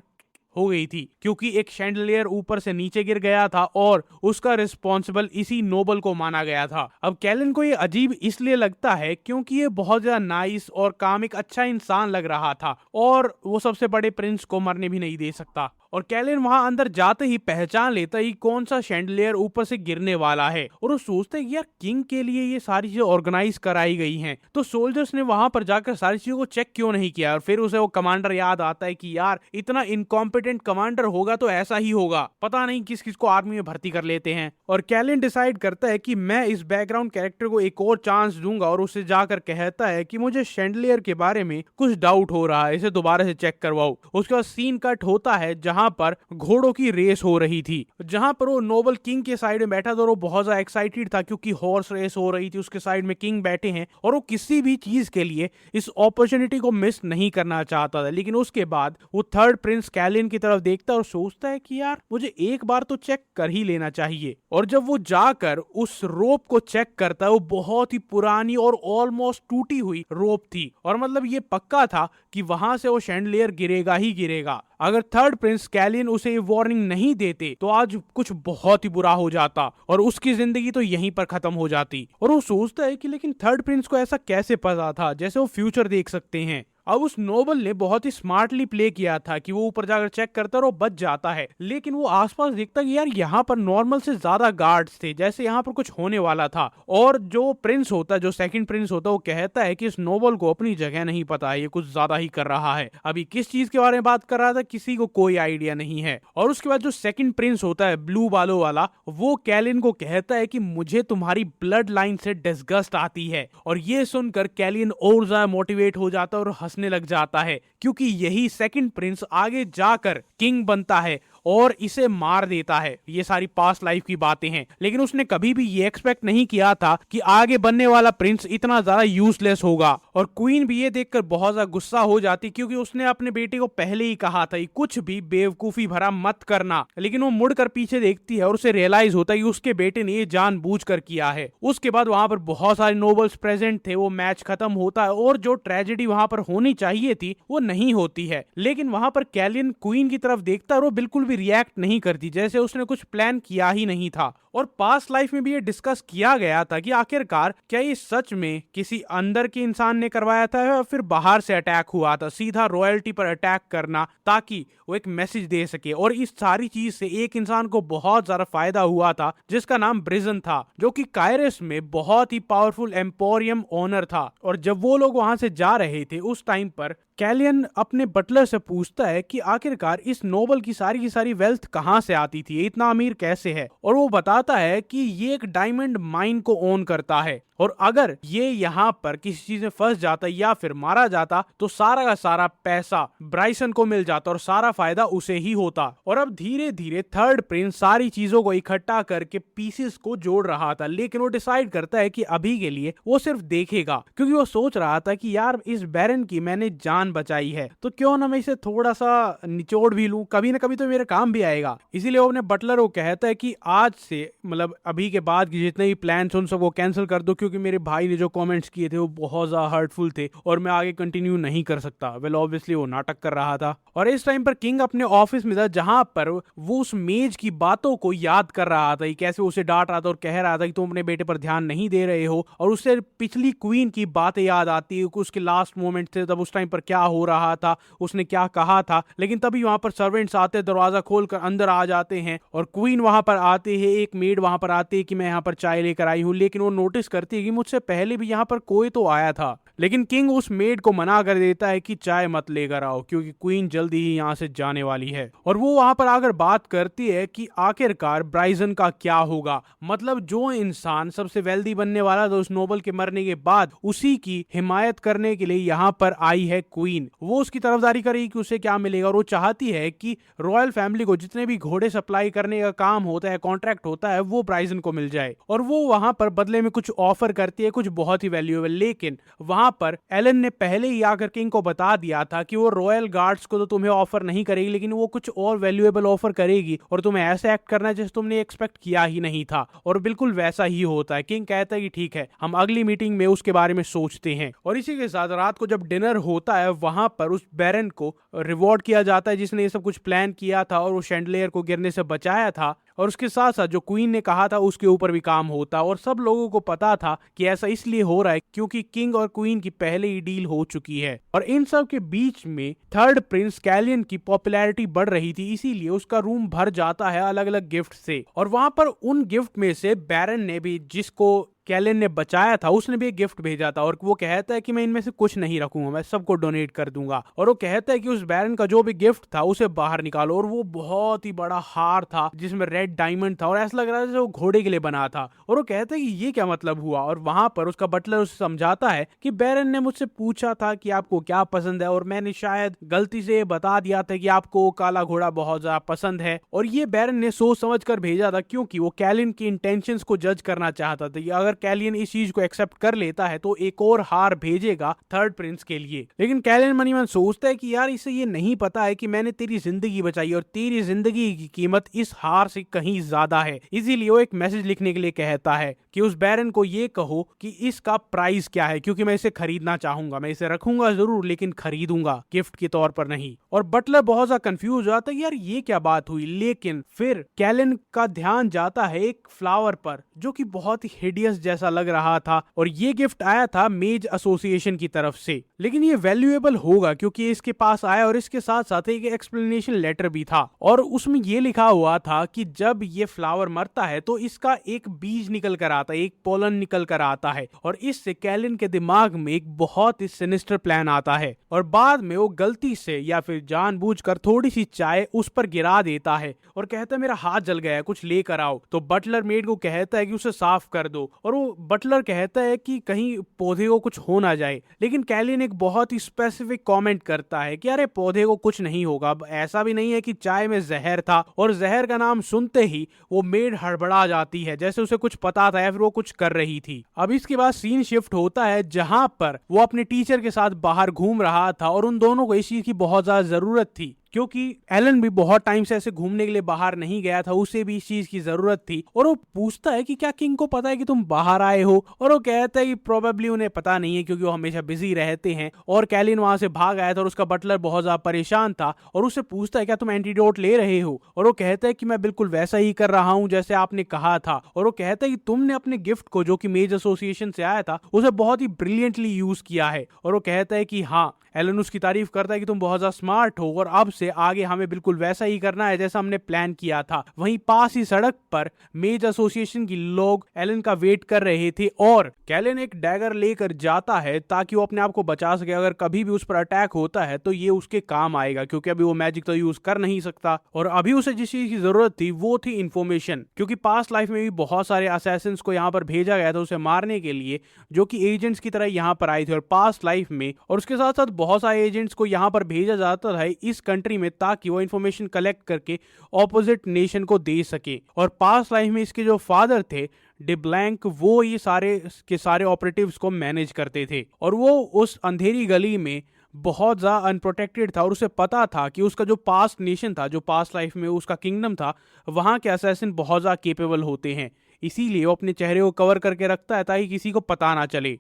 हो गई थी, क्योंकि एक शैंडलियर ऊपर से नीचे गिर गया था और उसका रिस्पॉन्सिबल इसी नोबल को माना गया था। अब कैलियन को ये अजीब इसलिए लगता है क्योंकि ये बहुत ज्यादा नाइस और काम एक अच्छा इंसान लग रहा था, और वो सबसे बड़े प्रिंस को मरने भी नहीं दे सकता। और कैलियन वहां अंदर जाते ही पहचान लेता ही कौन सा शैंडलियर ऊपर से गिरने वाला है और वो सोचता है कि यार किंग के लिए ये सारी चीजें ऑर्गेनाइज कराई गई हैं, तो सोल्जर्स ने वहां पर जाकर सारी चीजों को चेक क्यों नहीं किया। और फिर उसे वो कमांडर याद आता है कि यार इतना इनकॉम्पिटेंट कमांडर होगा तो ऐसा ही होगा, पता नहीं किस किस को आर्मी में भर्ती कर लेते हैं। और कैलियन डिसाइड करता है कि मैं इस बैकग्राउंड कैरेक्टर को एक और चांस दूंगा और उसे जाकर कहता है कि मुझे शैंडलियर के बारे में कुछ डाउट हो रहा है, इसे दोबारा से चेक करवाओ। उसके बाद सीन कट होता है जहां पर घोड़ों की रेस हो रही थी, जहां पर वो नोबल किंग के साइड में बैठा था और वो बहुत ज्यादा एक्साइटेड था क्योंकि हॉर्स रेस हो रही थी, उसके साइड में किंग बैठे हैं और वो किसी भी चीज के लिए इस अपॉर्चुनिटी को मिस नहीं करना चाहता था। लेकिन उसके बाद वो थर्ड प्रिंस कैलियन की तरफ देखता है और सोचता है कि यार मुझे एक बार तो चेक कर ही लेना चाहिए। और जब वो जाकर उस रोप को चेक करता है, वो बहुत ही पुरानी और ऑलमोस्ट टूटी हुई रोप थी और मतलब ये पक्का था कि वहां से वो शैंडलियर गिरेगा ही गिरेगा। अगर थर्ड प्रिंस कैलियन उसे ये वार्निंग नहीं देते तो आज कुछ बहुत ही बुरा हो जाता और उसकी जिंदगी तो यहीं पर खत्म हो जाती। और वो सोचता है कि लेकिन थर्ड प्रिंस को ऐसा कैसे पता था, जैसे वो फ्यूचर देख सकते हैं। अब उस नोबल ने बहुत ही स्मार्टली प्ले किया था कि वो ऊपर जाकर चेक करता और वो बच जाता है, लेकिन वो आसपास देखता कि यार यहाँ पर नॉर्मल से ज्यादा गार्ड्स थे, जैसे यहाँ पर कुछ होने वाला था। और जो प्रिंस होता, जो सेकंड प्रिंस होता, वो कहता है कि इस नोबल को अपनी जगह नहीं पता है, ये कुछ ज्यादा ही कर रहा है। अभी किस चीज के बारे में बात कर रहा था किसी को कोई आइडिया नहीं है। और उसके बाद जो सेकंड प्रिंस होता है ब्लू बालों वाला, वो कैलियन को कहता है कि मुझे तुम्हारी ब्लड लाइन से डिस्गस्ट आती है। और ये सुनकर कैलियन और ज्यादा मोटिवेट हो जाता है और हंसने लग जाता है, क्योंकि यही सेकंड प्रिंस आगे जाकर किंग बनता है और इसे मार देता है। ये सारी पास्ट लाइफ की बातें हैं, लेकिन उसने कभी भी ये एक्सपेक्ट नहीं किया था कि आगे बनने वाला प्रिंस इतना ज्यादा यूजलेस होगा। और क्वीन भी ये देखकर बहुत ज्यादा गुस्सा हो जाती, क्योंकि उसने अपने बेटे को पहले ही कहा था कुछ भी बेवकूफी भरा मत करना। लेकिन वो मुड़कर पीछे देखती है और उसे रियलाइज होता है कि उसके बेटे ने ये जानबूझकर किया है। उसके बाद वहां पर बहुत सारे नोबल्स प्रेजेंट थे, वो मैच खत्म होता है और जो ट्रेजेडी वहां पर होनी चाहिए थी वो नहीं होती है। लेकिन वहां पर कैलियन क्वीन की तरफ देखता है और वो बिल्कुल भी रिएक्ट नहीं करती, जैसे उसने कुछ प्लान किया ही नहीं था। और पास्ट लाइफ में भी ये डिस्कस किया गया था कि आखिरकार क्या ये सच में किसी अंदर के इंसान ने करवाया था या फिर बाहर से अटैक हुआ था, सीधा रॉयल्टी पर अटैक करना ताकि वो एक मैसेज दे सके। और इस सारी चीज से एक इंसान को बहुत ज्यादा फायदा हुआ था जिसका नाम ब्रिजन था, जो कि कायरस में बहुत ही पावरफुल एम्पोरियम ओनर था। और जब वो लोग वहां से जा रहे थे उस टाइम पर कैलियन अपने बटलर से पूछता है कि आखिरकार इस नोबल की सारी वेल्थ कहां से आती थी, इतना अमीर कैसे है। और वो बताता है कि ये एक डायमंड माइन को ओन करता है और अगर ये यहाँ पर किसी चीज में फंस जाता या फिर मारा जाता तो सारा का सारा पैसा ब्राइसन को मिल जाता और सारा फायदा उसे ही होता। और अब धीरे धीरे थर्ड प्रिंस सारी चीजों को इकट्ठा करके पीसेस को जोड़ रहा था, लेकिन वो डिसाइड करता है कि अभी के लिए वो सिर्फ देखेगा, क्योंकि वो सोच रहा था कि यार इस बैरन की मैंने जान बचाई है तो क्यों ना मैं इसे थोड़ा सा निचोड़ भी लूं, कभी ना कभी तो मेरे काम भी आएगा। इसीलिए वो अपने बटलर को कहता है कि आज से मतलब अभी के बाद की जितने भी प्लान उन सबको कैंसिल कर दो, क्योंकि मेरे भाई ने जो कमेंट्स किए थे वो बहुत ज्यादा हर्टफुल थे और मैं आगे कंटिन्यू नहीं कर सकता। वेल ऑब्वियसली वो नाटक कर रहा था। और इस टाइम पर किंग अपने ऑफिस में था, जहां पर वो उस मेज की बातों को याद कर रहा था, कैसे उसे डांट रहा था और कह रहा था कि तुम अपने बेटे पर ध्यान नहीं दे रहे हो। और उससे पिछली क्वीन की बातें याद आती है, उसके लास्ट मोमेंट थे, तब उस टाइम पर क्या हो रहा था, उसने क्या कहा था। लेकिन तभी वहां पर सर्वेंट्स आते, दरवाजा खोलकर अंदर आ जाते हैं और क्वीन वहां पर आते हैं, एक मेड वहां पर आती है कि मैं यहाँ पर चाय लेकर आई हूँ। लेकिन वो नोटिस करती है कि मुझसे पहले भी यहाँ पर कोई तो आया था। लेकिन किंग उस मेड को मना कर देता है कि चाय मत लेकर आओ, क्योंकि क्वीन जल्दी ही यहाँ से जाने वाली है। और वो वहां पर आकर बात करती है कि आखिरकार ब्राइजन का क्या होगा। मतलब जो इंसान सबसे वेल्दी बनने वाला था उस नोबल के मरने के बाद, उसी की हिमायत करने के लिए यहाँ पर आई है क्वीन। वो उसकी तरफदारी करेगी कि उसे क्या मिलेगा और वो चाहती है कि रॉयल फैमिली को जितने भी घोड़े सप्लाई करने का काम होता है, कॉन्ट्रैक्ट होता है, वो ब्राइजन को मिल जाए। और वो वहां पर बदले में कुछ ऑफर करती है, कुछ बहुत ही वैल्यूएबल। लेकिन वहां पर एलन ने पहले ही आकर किंग को बता दिया था कि वो रॉयल गार्ड्स को तो तुम्हें ऑफर नहीं करेगी, लेकिन वो कुछ और वैल्यूएबल ऑफर करेगी और तुम्हें ऐसे एक्ट करना है जैसे तुमने एक्सपेक्ट किया ही नहीं था। और बिल्कुल वैसा ही होता है। किंग कहता है कि ठीक है, हम अगली मीटिंग में उसके बारे में सोचते हैं। और इसी के साथ रात को जब डिनर होता है, वहां पर उस बैरन को रिवॉर्ड किया जाता है जिसने ये सब कुछ प्लान किया था और वो शैंडलियर को गिरने से बचाया था। और उसके साथ साथ जो क्वीन ने कहा था उसके ऊपर भी काम होता, और सब लोगों को पता था कि ऐसा इसलिए हो रहा है क्योंकि किंग और क्वीन की पहले ही डील हो चुकी है। और इन सब के बीच में थर्ड प्रिंस कैलियन की पॉपुलैरिटी बढ़ रही थी, इसीलिए उसका रूम भर जाता है अलग अलग गिफ्ट से। और वहां पर उन गिफ्ट में से बैरन ने भी, जिसको कैलियन ने बचाया था, उसने भी एक गिफ्ट भेजा था, और वो कहता है कि मैं इनमें से कुछ नहीं रखूंगा, मैं सबको डोनेट कर दूंगा। और वो कहता है कि उस बैरन का जो भी गिफ्ट था उसे बाहर निकालो, और वो बहुत ही बड़ा हार था जिसमें रेड डायमंड था और ऐसा लग रहा था जैसे वो घोड़े के लिए बना था। और वो कहता है कि ये क्या मतलब हुआ। और वहां पर उसका बटलर उसे समझाता है कि बैरन ने मुझसे पूछा था कि आपको क्या पसंद है, और मैंने शायद गलती से बता दिया था कि आपको काला घोड़ा बहुत ज्यादा पसंद है। और ये बैरन ने सोच समझ कर भेजा था, क्योंकि वो कैलियन की इंटेंशंस को जज करना चाहता था। अगर कैलियन इस चीज को एक्सेप्ट कर लेता है तो एक और हार भेजेगा थर्ड प्रिंस के लिए। लेकिन कैलियन मनी मन सोचता है कि यार इसे ये नहीं पता है कि मैंने तेरी जिंदगी बचाई, और तेरी जिंदगी की कीमत इस हार से कहीं ज्यादा है। इसीलिए वो एक मैसेज लिखने के लिए कहता है कि उस बैरन को ये कहो कि इसका प्राइस क्या है, क्योंकि मैं इसे खरीदना चाहूंगा, मैं इसे रखूंगा जरूर लेकिन खरीदूंगा, गिफ्ट के तौर पर नहीं। और बटलर बहुत ज्यादा कंफ्यूज हो जाता है यार ये क्या बात हुई। लेकिन फिर कैलियन का ध्यान जाता है एक फ्लावर पर जो कि बहुत ही हिडियस जैसा लग रहा था, और ये गिफ्ट आया था मेज एसोसिएशन की तरफ से। लेकिन ये वैल्यूएबल होगा क्योंकि इसके पास आया, और इसके साथ साथ एक एक्सप्लेनेशन लेटर भी था, और उसमें ये लिखा हुआ था कि जब ये फ्लावर मरता है तो इसका एक बीज निकल कर आता है, एक पोलन निकल कर आता है, और इससे कैलियन के दिमाग में एक बहुत ही सिनिस्टर प्लान आता है। और बाद में वो गलती से या फिर जानबूझकर थोड़ी सी चाय उस पर गिरा देता है और कहता है मेरा हाथ जल गया है, कुछ लेकर आओ। तो बटलर मेड को कहता है कि उसे साफ कर दो, और वो बटलर कहता है कि कहीं पौधे को कुछ हो ना जाए। लेकिन कैलियन एक बहुत ही स्पेसिफिक कमेंट करता है कि अरे पौधे को कुछ नहीं होगा, अब ऐसा भी नहीं है कि चाय में जहर था। और जहर का नाम सुनते ही वो मेड हड़बड़ा जाती है, जैसे उसे कुछ पता था या फिर वो कुछ कर रही थी। अब इसके बाद सीन शिफ्ट होता है जहां पर वो अपने टीचर के साथ बाहर घूम रहा था, और उन दोनों को इस चीज की बहुत ज्यादा जरूरत थी, क्योंकि एलन भी बहुत टाइम से ऐसे घूमने के लिए बाहर नहीं गया था, उसे भी इस चीज की जरूरत थी। और वो पूछता है कि क्या किंग को पता है कि तुम बाहर आए हो, और वो कहता है कि प्रोबेबली उन्हें पता नहीं है क्योंकि वो हमेशा बिजी रहते हैं। और कैलियन वहां से भाग आया था और उसका बटलर बहुत ज्यादा परेशान था, और उससे पूछता है क्या तुम एंटीडोट ले रहे हो, और वो कहता है कि मैं बिल्कुल वैसा ही कर रहा हूं जैसे आपने कहा था। और वो कहता है कि तुमने अपने गिफ्ट को जो कि मेज एसोसिएशन से आया था उसे बहुत ही ब्रिलियंटली यूज किया है। और वो कहता है कि हाँ, एलन उसकी तारीफ करता है कि तुम बहुत ज्यादा स्मार्ट हो, और अब से आगे हमें बिल्कुल वैसा ही करना है जैसा हमने प्लान किया था। वहीं पास ही सड़क पर मेज एसोसिएशन की लोग एलन का वेट कर रहे थे, और कैलियन एक डैगर लेकर जाता है ताकि वो अपने आप को बचा सके। अगर कभी भी उस पर अटैक होता है तो ये उसके काम आएगा, क्योंकि अभी वो मैजिक तो यूज कर नहीं सकता। और अभी उसे जिस चीज की जरूरत थी वो थी इंफॉर्मेशन, क्योंकि पास्ट लाइफ में भी बहुत सारे असैसिन्स को यहाँ पर भेजा गया था उसे मारने के लिए, जो कि एजेंट्स की तरह यहाँ पर आए थे और पास्ट लाइफ में। और उसके साथ साथ बहुत सारे एजेंट्स को यहाँ पर भेजा जाता था इस कंट्री में ताकि वो इन्फॉर्मेशन कलेक्ट करके ऑपोजिट नेशन को दे सके। और पास्ट लाइफ में इसके जो फादर थे डिब्लैंक, वो ये सारे के सारे ऑपरेटिव्स को मैनेज करते थे, और वो उस अंधेरी गली में बहुत ज्यादा अनप्रोटेक्टेड था, और उसे पता था कि उसका जो पास्ट नेशन था, जो पास्ट लाइफ में उसका किंगडम था, वहां के असैसिन बहुत ज्यादा केपेबल होते हैं। इसीलिए वो अपने चेहरे को कवर करके रखता है ताकि किसी को पता ना चले,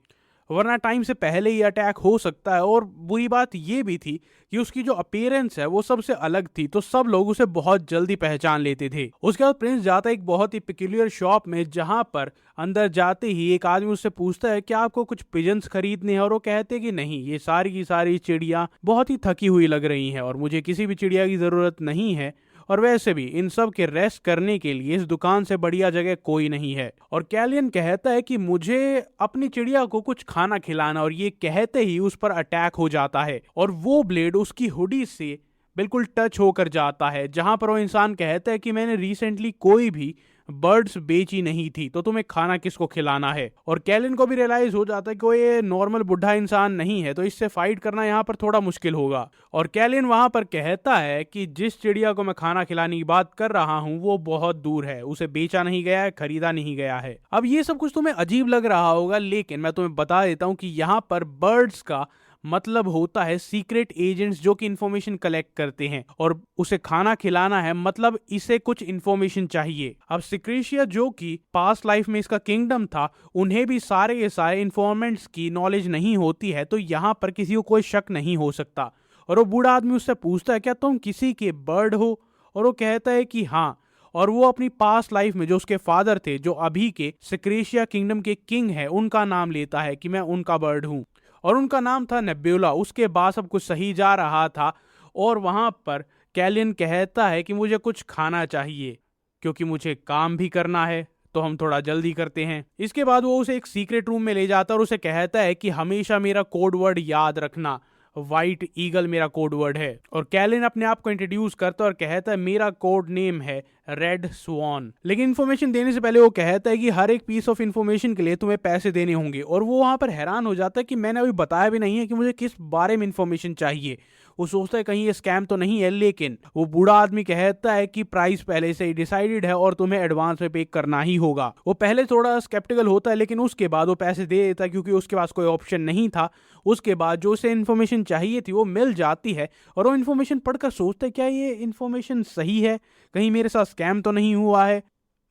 वरना टाइम से पहले ही अटैक हो सकता है। और बुरी बात ये भी थी कि उसकी जो अपीयरेंस है वो सबसे अलग थी, तो सब लोग उसे बहुत जल्दी पहचान लेते थे। उसके बाद प्रिंस जाता है एक बहुत ही पिक्यूलियर शॉप में, जहां पर अंदर जाते ही एक आदमी उससे पूछता है कि आपको कुछ पिजन्स खरीदने हैं, और वो कहते हैं कि नहीं, ये सारी की सारी चिड़िया बहुत ही थकी हुई लग रही हैं और मुझे किसी भी चिड़िया की जरूरत नहीं है, और वैसे भी इन सब के रेस्ट करने के लिए इस दुकान से बढ़िया जगह कोई नहीं है। और कैलियन कहता है कि मुझे अपनी चिड़िया को कुछ खाना खिलाना, और ये कहते ही उस पर अटैक हो जाता है, और वो ब्लेड उसकी हुडी से बिल्कुल टच होकर जाता है, जहां पर वो इंसान कहता है कि मैंने रिसेंटली कोई भी बर्ड्स बेची नहीं थी, तो तुम्हें खाना किसको खिलाना है। और कैलिन को भी रियलाइज हो जाता है कि वो ये नॉर्मल बुढ़ा इंसान नहीं है, तो इससे फाइट करना यहाँ पर थोड़ा मुश्किल होगा। और कैलिन वहां पर कहता है कि जिस चिड़िया को मैं खाना खिलाने की बात कर रहा हूँ वो बहुत दूर है, उसे बेचा नहीं गया है, खरीदा नहीं गया है। अब ये सब कुछ तुम्हें अजीब लग रहा होगा, लेकिन मैं तुम्हें बता देता हूँ कि यहाँ पर बर्ड्स का मतलब होता है सीक्रेट एजेंट्स जो कि इंफॉर्मेशन कलेक्ट करते हैं, और उसे खाना खिलाना है मतलब इसे कुछ इंफॉर्मेशन चाहिए। अब सिक्रेशिया जो कि पास्ट लाइफ में इसका किंगडम था, उन्हें भी सारे के सारे इंफॉर्मेंट्स की नॉलेज नहीं होती है, तो यहाँ पर किसी को कोई शक नहीं हो सकता। और वो बूढ़ा आदमी उससे पूछता है क्या तुम किसी के बर्ड हो, और वो कहता है कि हाँ। और वो अपनी पास्ट लाइफ में जो उसके फादर थे, जो अभी के सिक्रेशिया किंगडम के किंग है, उनका नाम लेता है कि मैं उनका बर्ड हूँ, और उनका नाम था नेब्यूला। उसके बाद सब कुछ सही जा रहा था और वहां पर कैलियन कहता है कि मुझे कुछ खाना चाहिए क्योंकि मुझे काम भी करना है, तो हम थोड़ा जल्दी करते हैं। इसके बाद वो उसे एक सीक्रेट रूम में ले जाता है और उसे कहता है कि हमेशा मेरा कोड वर्ड याद रखना, व्हाइट ईगल मेरा कोड वर्ड है। और कैलिन अपने आप को इंट्रोड्यूस करता है और कहता है मेरा कोड नेम है रेड स्वॉन। लेकिन इन्फॉर्मेशन देने से पहले वो कहता है कि हर एक पीस ऑफ इन्फॉर्मेशन के लिए तुम्हें पैसे देने होंगे। और वो वहां पर हैरान हो जाता है कि मैंने अभी बताया भी नहीं है कि मुझे किस बारे में इन्फॉर्मेशन चाहिए। वो सोचता है कहीं ये स्कैम तो नहीं है, लेकिन वो बूढ़ा आदमी कहता है कि प्राइस पहले से ही डिसाइडेड है और तुम्हें एडवांस में पे करना ही होगा। वो पहले थोड़ा स्केप्टिकल होता है, लेकिन उसके बाद वो पैसे दे देता है क्योंकि उसके पास कोई ऑप्शन नहीं था। उसके बाद जो उसे इन्फॉर्मेशन चाहिए थी वो मिल जाती है और वो इन्फॉर्मेशन पढ़कर सोचता है क्या ये इन्फॉर्मेशन सही है, कहीं मेरे साथ स्कैम तो नहीं हुआ है।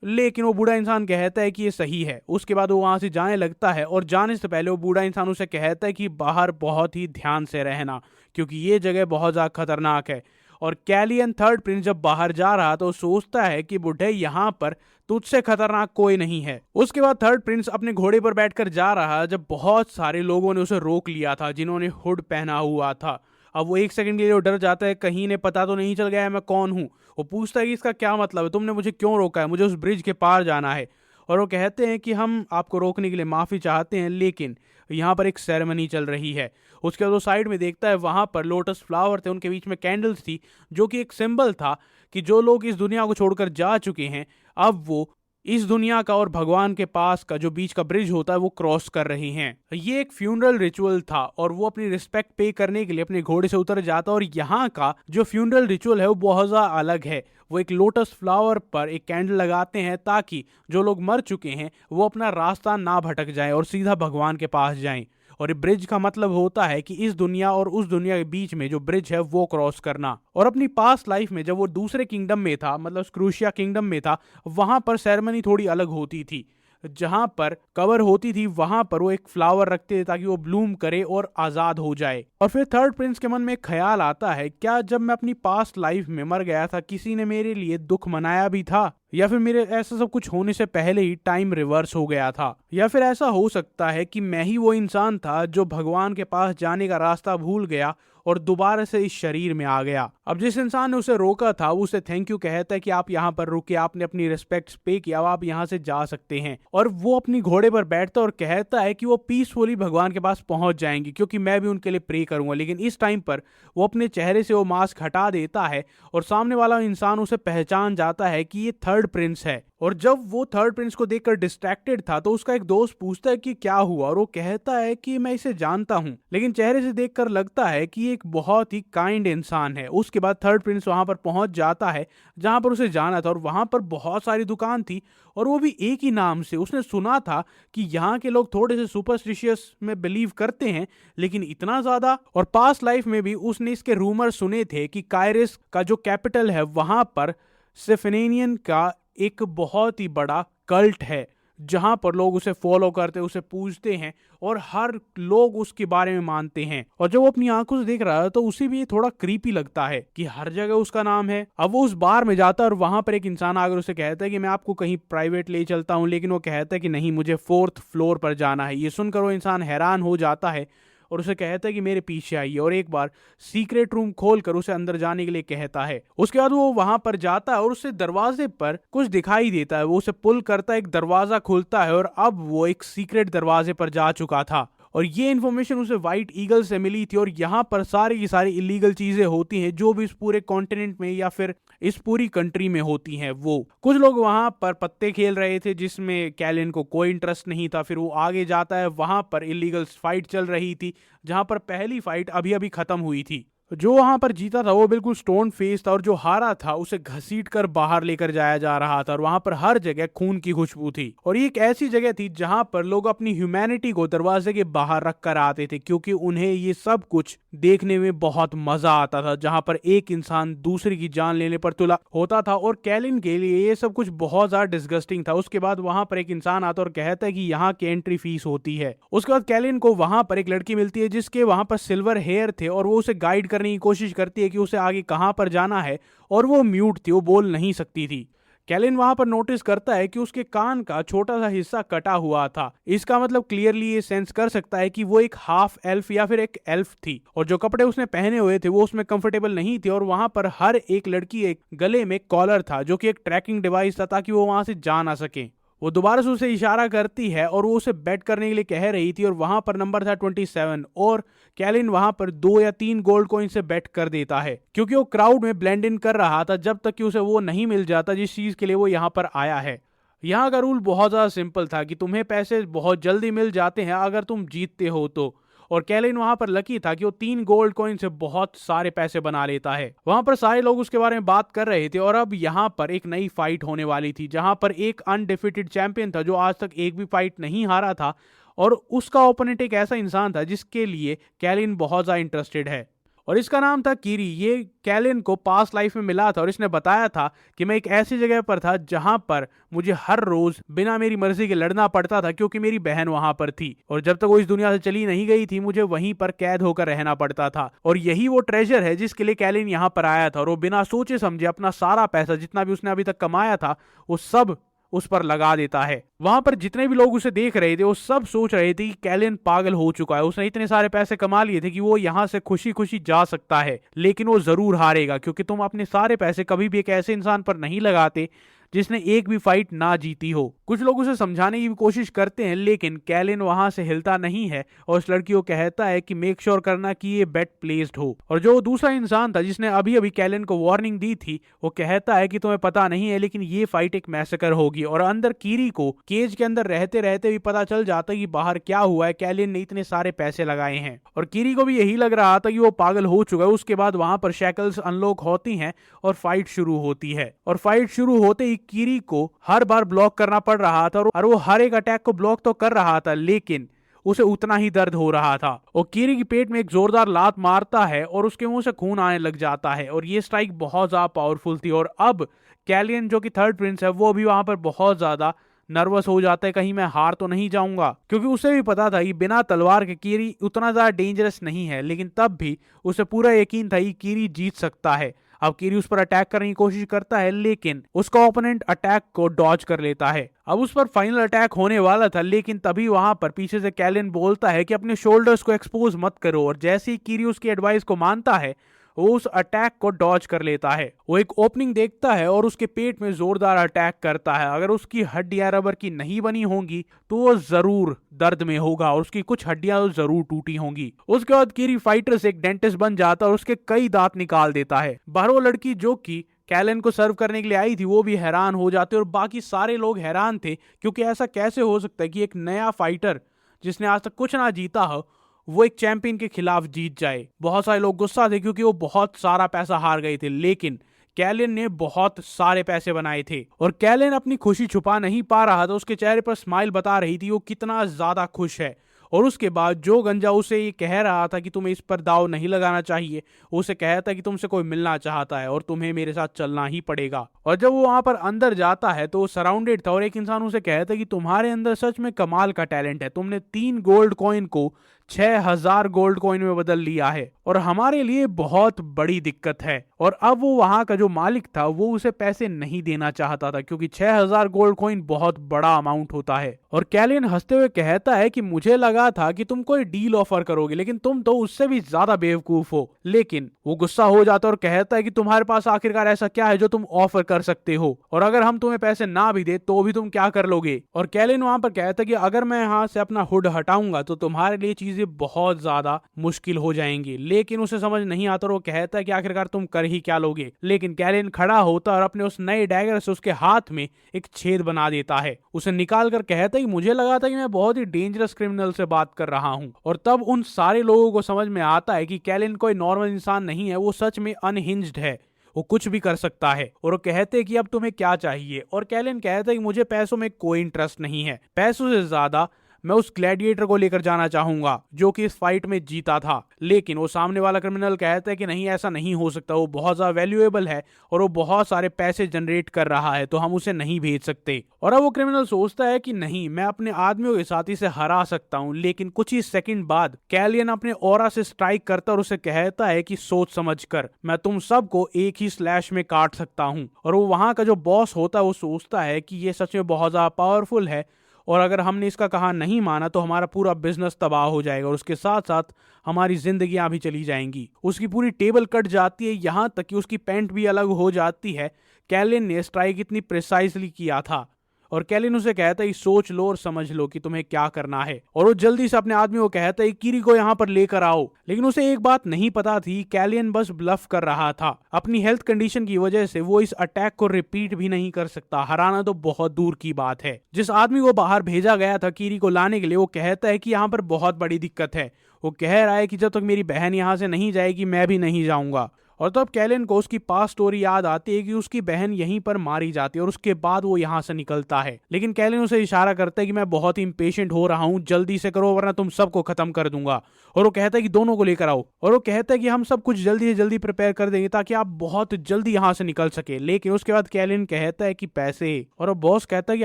लेकिन वो बूढ़ा इंसान कहता है कि ये सही है। उसके बाद वो वहां से जाने लगता है और जाने से पहले वो बूढ़ा इंसान उसे कहता है कि बाहर बहुत ही ध्यान से रहना क्योंकि ये जगह बहुत ज्यादा खतरनाक है। और कैलियन थर्ड प्रिंस जब बाहर जा रहा तो सोचता है कि बुढ़े यहाँ पर तुझसे खतरनाक कोई नहीं है। उसके बाद थर्ड प्रिंस अपने घोड़े पर बैठकर जा रहा जब बहुत सारे लोगों ने उसे रोक लिया था जिन्होंने हुड पहना हुआ था। अब वो एक सेकंड के लिए डर जाता है, कहीं इन्हें पता तो नहीं चल गया है मैं कौन हूँ। वो पूछता है कि इसका क्या मतलब है, तुमने मुझे क्यों रोका है, मुझे उस ब्रिज के पार जाना है। और वो कहते हैं कि हम आपको रोकने के लिए माफी चाहते हैं, लेकिन यहाँ पर एक सेरेमनी चल रही है। उसके बाद वो साइड में देखता है, वहां पर लोटस फ्लावर थे, उनके बीच में कैंडल्स थी जो कि एक सिंबल था कि जो लोग इस दुनिया को छोड़कर जा चुके हैं अब वो इस दुनिया का और भगवान के पास का जो बीच का ब्रिज होता है वो क्रॉस कर रहे हैं। ये एक फ्यूनरल रिचुअल था और वो अपनी रिस्पेक्ट पे करने के लिए अपने घोड़े से उतर जाता है। और यहाँ का जो फ्यूनरल रिचुअल है वो बहुत ज्यादा अलग है। वो एक लोटस फ्लावर पर एक कैंडल लगाते हैं ताकि जो लोग मर चुके हैं वो अपना रास्ता ना भटक जाए और सीधा भगवान के पास जाएं। और ये ब्रिज का मतलब होता है कि इस दुनिया और उस दुनिया के बीच में जो ब्रिज है वो क्रॉस करना। और अपनी पास्ट लाइफ में जब वो दूसरे किंगडम में था, मतलब स्क्रूशिया किंगडम में था, वहां पर सेरेमनी थोड़ी अलग होती थी। जहां पर कवर होती थी वहां पर वो एक फ्लावर रखते थे ताकि वो ब्लूम करे और आजाद हो जाए। और फिर थर्ड प्रिंस के मन में एक ख्याल आता है, क्या जब मैं अपनी पास्ट लाइफ में मर गया था किसी ने मेरे लिए दुख मनाया भी था, या फिर मेरे ऐसा सब कुछ होने से पहले ही टाइम रिवर्स हो गया था, या फिर ऐसा हो सकता है कि मैं ही वो इंसान था जो भगवान के पास जाने का रास्ता भूल गया और दोबारा से इस शरीर में आ गया। अब जिस इंसान ने उसे रोका था वो उसे थैंक यू कहता है कि आप यहाँ पर रुके, आपने अपनी रिस्पेक्ट पे किया, अब आप यहाँ से जा सकते हैं। और वो अपनी घोड़े पर बैठता और कहता है कि वो पीसफुली भगवान के पास पहुंच जाएंगे क्योंकि मैं भी उनके लिए प्रे करूंगा। लेकिन इस टाइम पर वो अपने चेहरे से वो मास्क हटा देता है और सामने वाला इंसान उसे पहचान जाता है कि ये थर्ड प्रिंस है। और जब वो थर्ड प्रिंस को देखकर डिस्ट्रैक्टेड था तो उसका एक दोस्त पूछता है कि क्या हुआ, और वो कहता है कि मैं इसे जानता हूं, लेकिन चेहरे से देखकर लगता है कि एक बहुत ही काइंड इंसान है। उसके बाद थर्ड प्रिंस वहां पर पहुंच जाता है जहां पर उसे जाना था और वहां पर बहुत सारी दुकान थी और वो भी एक ही नाम से। उसने सुना था कि यहाँ के लोग थोड़े से सुपरस्टिशियस में बिलीव करते हैं, लेकिन इतना ज्यादा। और पास्ट लाइफ में भी उसने इसके रूमर सुने थे कि कायरिस का जो कैपिटल है वहां पर सिफनेनियन का एक बहुत ही बड़ा कल्ट है जहां पर लोग उसे फॉलो करते, उसे पूजते हैं और हर लोग उसके बारे में मानते हैं। और जब वो अपनी आंखों से देख रहा है तो उसे भी ये थोड़ा क्रीपी लगता है कि हर जगह उसका नाम है। अब वो उस बार में जाता है और वहां पर एक इंसान आकर उसे कहता है कि मैं आपको कहीं प्राइवेट ले चलता हूं, लेकिन वो कहता है कि नहीं, मुझे 4th फ्लोर पर जाना है। ये सुनकर वो इंसान हैरान हो जाता है और उसे कहता है कि मेरे पीछे आइए, और एक बार सीक्रेट रूम खोलकर उसे अंदर जाने के लिए कहता है। उसके बाद वो वहां पर जाता है और उसे दरवाजे पर कुछ दिखाई देता है। वो उसे पुल करता है, एक दरवाजा खुलता है और अब वो एक सीक्रेट दरवाजे पर जा चुका था। और ये इन्फॉर्मेशन उसे व्हाइट ईगल से मिली थी और यहाँ पर सारी की सारी इलीगल चीजें होती हैं जो भी इस पूरे कॉन्टिनेंट में या फिर इस पूरी कंट्री में होती हैं। वो कुछ लोग वहां पर पत्ते खेल रहे थे जिसमें कैलिन को कोई इंटरेस्ट नहीं था। फिर वो आगे जाता है, वहां पर इलीगल फाइट चल रही थी जहां पर पहली फाइट अभी अभी खत्म हुई थी। जो वहां पर जीता था वो बिल्कुल स्टोन फेस था और जो हारा था उसे घसीट कर बाहर लेकर जाया जा रहा था। और वहां पर हर जगह खून की खुशबू थी और ये एक ऐसी जगह थी जहां पर लोग अपनी ह्यूमैनिटी को दरवाजे के बाहर रख कर आते थे क्योंकि उन्हें ये सब कुछ देखने में बहुत मजा आता था, जहां पर एक इंसान दूसरे की जान लेने पर तुला होता था। और कैलिन के लिए ये सब कुछ बहुत ज्यादा डिस्गस्टिंग था। उसके बाद वहां पर एक इंसान आता और कहता है कि यहाँ की एंट्री फीस होती है। उसके बाद कैलिन को वहां पर एक लड़की मिलती है जिसके वहां पर सिल्वर हेयर थे और वो उसे गाइड करने की कोशिश करती है कि उसे आगे कहां पर जाना है, और वो म्यूट थी, वो बोल नहीं सकती थी। कैलिन वहां पर नोटिस करता है कि उसके कान का छोटा सा हिस्सा कटा हुआ था। इसका मतलब क्लियरली ये सेंस कर सकता है कि वो एक हाफ एल्फ या फिर एक एल्फ थी, और जो कपड़े उसने पहने हुए थे वो उसमें कंफर्टेबल नहीं थे, और वहां पर हर एक लड़की एक गले में कॉलर था जो कि एक ट्रैकिंग डिवाइस था ताकि वो वहां से जा ना सके। वो दोबारा से उसे इशारा करती है और वो उसे बेट करने के लिए कह रही थी, और वहां पर नंबर था 27, और कैलिन वहां पर 2 या 3 गोल्ड कॉइन से बेट कर देता है, क्योंकि वो क्राउड में ब्लेंड इन कर रहा था जब तक कि उसे वो नहीं मिल जाता जिस चीज के लिए वो यहाँ पर आया है। यहाँ का रूल बहुत ज्यादा सिंपल था कि तुम्हें पैसे बहुत जल्दी मिल जाते हैं अगर तुम जीतते हो तो, और कैलिन वहां पर लकी था कि वो 3 गोल्ड कॉइन से बहुत सारे पैसे बना लेता है। वहां पर सारे लोग उसके बारे में बात कर रहे थे, और अब यहाँ पर एक नई फाइट होने वाली थी जहां पर एक अनडिफिटेड चैंपियन था जो आज तक एक भी फाइट नहीं हारा था, और उसका ओपोनेंट एक ऐसा इंसान था जिसके लिए कैलिन बहुत ज्यादा इंटरेस्टेड है, और इसका नाम था कीरी। ये कैलिन को पास्ट लाइफ में मिला था और इसने बताया था कि मैं एक ऐसी जगह पर था जहां पर मुझे हर रोज बिना मेरी मर्जी के लड़ना पड़ता था क्योंकि मेरी बहन वहां पर थी, और जब तक वो इस दुनिया से चली नहीं गई थी मुझे वहीं पर कैद होकर रहना पड़ता था। और यही वो ट्रेजर है जिसके लिए कैलिन यहाँ पर आया था, और वो बिना सोचे समझे अपना सारा पैसा जितना भी उसने अभी तक कमाया था वो सब उस पर लगा देता है। वहां पर जितने भी लोग उसे देख रहे थे वो सब सोच रहे थे कि कैलिन पागल हो चुका है, उसने इतने सारे पैसे कमा लिए थे कि वो यहाँ से खुशी खुशी जा सकता है, लेकिन वो जरूर हारेगा क्योंकि तुम अपने सारे पैसे कभी भी एक ऐसे इंसान पर नहीं लगाते जिसने एक भी फाइट ना जीती हो। कुछ लोग उसे समझाने की भी कोशिश करते हैं, लेकिन कैलिन वहां से हिलता नहीं है और उस लड़की को कहता है कि मेक श्योर करना कि ये बेट प्लेस्ड हो। और जो दूसरा इंसान था जिसने अभी अभी कैलिन को वार्निंग दी थी वो कहता है कि तुम्हें पता नहीं है लेकिन ये फाइट एक मैसेकर होगी, और अंदर कीरी को केज के अंदर रहते रहते भी पता चल जाता है कि बाहर क्या हुआ है, कैलिन ने इतने सारे पैसे लगाए हैं, और कीरी को भी यही लग रहा था कि वो पागल हो चुका है। उसके बाद वहां पर शैकल्स अनलॉक होती हैं और फाइट शुरू होती है, और फाइट शुरू होते ही कीरी को हर बार ब्लॉक करना पड़ रहा था, और वो हर एक अटैक को ब्लॉक तो कर रहा था लेकिन उसे उतना ही दर्द हो रहा था। और कीरी की पेट में एक जोरदार लात मारता है और उसके मुंह से खून आने लग जाता है, और ये स्ट्राइक बहुत ज्यादा पावरफुल थी। और अब कैलियन जो कि थर्ड प्रिंस है वो भी वहां पर बहुत ज्यादा नर्वस हो जाता है, कहीं मैं हार तो नहीं जाऊंगा, क्योंकि उसे भी पता था कि बिना तलवार के कीरी उतना ज्यादा डेंजरस नहीं है, लेकिन तब भी उसे पूरा यकीन था कि कीरी जीत सकता है। अब कीरी उस पर अटैक करने की कोशिश करता है लेकिन उसका ओपोनेंट अटैक को डॉज कर लेता है। अब उस पर फाइनल अटैक होने वाला था, लेकिन तभी वहां पर पीछे से कैलिन बोलता है कि अपने शोल्डर्स को एक्सपोज मत करो, और जैसे ही कीरी उसकी एडवाइस को मानता है वो उस अटैक को डॉज कर लेता है। वो एक ओपनिंग देखता है और उसके पेट में जोरदार अटैक करता है। अगर उसकी हड्डियां रबर की नहीं बनी होंगी तो वो जरूर दर्द में होगा, और उसकी कुछ हड्डियां तो जरूर टूटी होंगी। उसके बाद कीरी फाइटर से एक डेंटिस्ट बन जाता है और उसके कई दांत निकाल देता है। बाहर वो लड़की जो कि कैलिन को सर्व करने के लिए आई थी वो भी हैरान हो जाते, और बाकी सारे लोग हैरान थे क्योंकि ऐसा कैसे हो सकता है कि एक नया फाइटर जिसने आज तक कुछ ना जीता हो वो एक चैंपियन के खिलाफ जीत जाए। बहुत सारे लोग गुस्सा थे क्योंकि वो बहुत सारा पैसा हार गए थे, लेकिन कैलिन ने बहुत सारे पैसे बनाए थे, और कैलिन अपनी खुशी छुपा नहीं पा रहा था। उसके चेहरे पर स्माइल बता रही थी वो कितना ज्यादा खुश है। और उसके बाद जो गंजा उसे ये कह रहा था कि तुम्हें इस पर दाव नहीं लगाना चाहिए, उसे कहता कि तुमसे कोई मिलना चाहता है और तुम्हें मेरे साथ चलना ही पड़ेगा। और जब वो वहां पर अंदर जाता है तो वो सराउंडेड था, और एक इंसान उसे कहता है कि तुम्हारे अंदर सच में कमाल का टैलेंट है, तुमने 3 गोल्ड कॉइन को 6000 गोल्ड कॉइन में बदल लिया है, और हमारे लिए बहुत बड़ी दिक्कत है। और अब वो वहां का जो मालिक था वो उसे पैसे नहीं देना चाहता था क्योंकि 6000 गोल्ड कॉइन बहुत बड़ा अमाउंट होता है। और कैलिन हंसते हुए कहता है कि मुझे लगा था कि तुम कोई डील ऑफर करोगे, लेकिन तुम तो उससे भी ज्यादा बेवकूफ हो। लेकिन वो गुस्सा हो जाता है और कहता है कि तुम्हारे पास आखिरकार ऐसा क्या है जो तुम ऑफर कर सकते हो, और अगर हम तुम्हें पैसे ना भी दे तो भी तुम क्या कर लोगे। और कैलिन वहां पर कहता है कि अगर मैं यहाँ से अपना हुड हटाऊंगा तो तुम्हारे लिए चीजें बहुत ज्यादा मुश्किल हो जाएंगी, लेकिन उसे समझ नहीं आता और वो कहता है कि आखिरकार तुम कर ही क्या लोगे। लेकिन कैलिन खड़ा होता और अपने उस नए डैगर से उसके हाथ में एक छेद बना देता है। उसे निकाल कर कहता है कि मुझे लगा था कि मैं बहुत ही डेंजरस क्रिमिनल से बात कर रहा हूँ। और तब उन सारे लोगों को समझ में आता है कि कैलिन कोई नॉर्मल इंसान नहीं है, वो सच में अनहिंज्ड है, वो कुछ भी कर सकता है। और वो कहते हैं कि अब तुम्हें क्या चाहिए, और कैलिन कहता है कि मुझे पैसों में कोई इंटरेस्ट नहीं है, पैसों से ज्यादा मैं उस ग्लैडिएटर को लेकर जाना चाहूंगा जो कि इस फाइट में जीता था। लेकिन वो सामने वाला क्रिमिनल कहता है कि नहीं, ऐसा नहीं हो सकता, वो बहुत ज्यादा वैल्यूएबल है और वो बहुत सारे पैसे जनरेट कर रहा है, तो हम उसे नहीं भेज सकते। और अब वो क्रिमिनल सोचता है कि नहीं, मैं अपने आदमियों के साथ इसे हरा सकता हूं। लेकिन कुछ ही सेकंड बाद कैलियन अपने ऑरा से स्ट्राइक करता और उसे कहता है कि सोच समझ कर, मैं तुम सबको एक ही स्लैश में काट सकता हूं। और वो वहां का जो बॉस होता है वो सोचता है कि ये सच में बहुत ज्यादा पावरफुल है और अगर हमने इसका कहा नहीं माना तो हमारा पूरा बिजनेस तबाह हो जाएगा और उसके साथ साथ हमारी जिंदगियां भी चली जाएंगी। उसकी पूरी टेबल कट जाती है, यहां तक कि उसकी पैंट भी अलग हो जाती है। कैलिन ने स्ट्राइक इतनी प्रिसाइजली किया था और कैलिन उसे कहता है सोच लो और समझ लो कि तुम्हें क्या करना है। और वो जल्दी से अपने आदमी को कहता है किरी को यहाँ पर लेकर आओ। लेकिन उसे एक बात नहीं पता थी, कैलियन बस ब्लफ कर रहा था। अपनी हेल्थ कंडीशन की वजह से वो इस अटैक को रिपीट भी नहीं कर सकता, हराना तो बहुत दूर की बात है। जिस आदमी को बाहर भेजा गया था किरी को लाने के लिए, वो कहता है कि यहाँ पर बहुत बड़ी दिक्कत है। वो कह रहा है कि जब तक मेरी बहन यहाँ से नहीं जाएगी मैं भी नहीं जाऊंगा। और तब कैलिन को उसकी पास्ट स्टोरी याद आती है कि उसकी बहन यहीं पर मारी जाती है और उसके बाद वो यहाँ से निकलता है। लेकिन कैलिन उसे इशारा करता है कि मैं बहुत ही इंपेशेंट हो रहा हूँ, जल्दी से करो वरना तुम सबको खत्म कर दूंगा। और वो कहता है कि दोनों को लेकर आओ और वो कहता है कि हम सब कुछ जल्दी से जल्दी प्रिपेयर कर देंगे ताकि आप बहुत जल्दी यहाँ से निकल सके। लेकिन उसके बाद कैलिन कहता है कि पैसे, और वो बॉस कहता है कि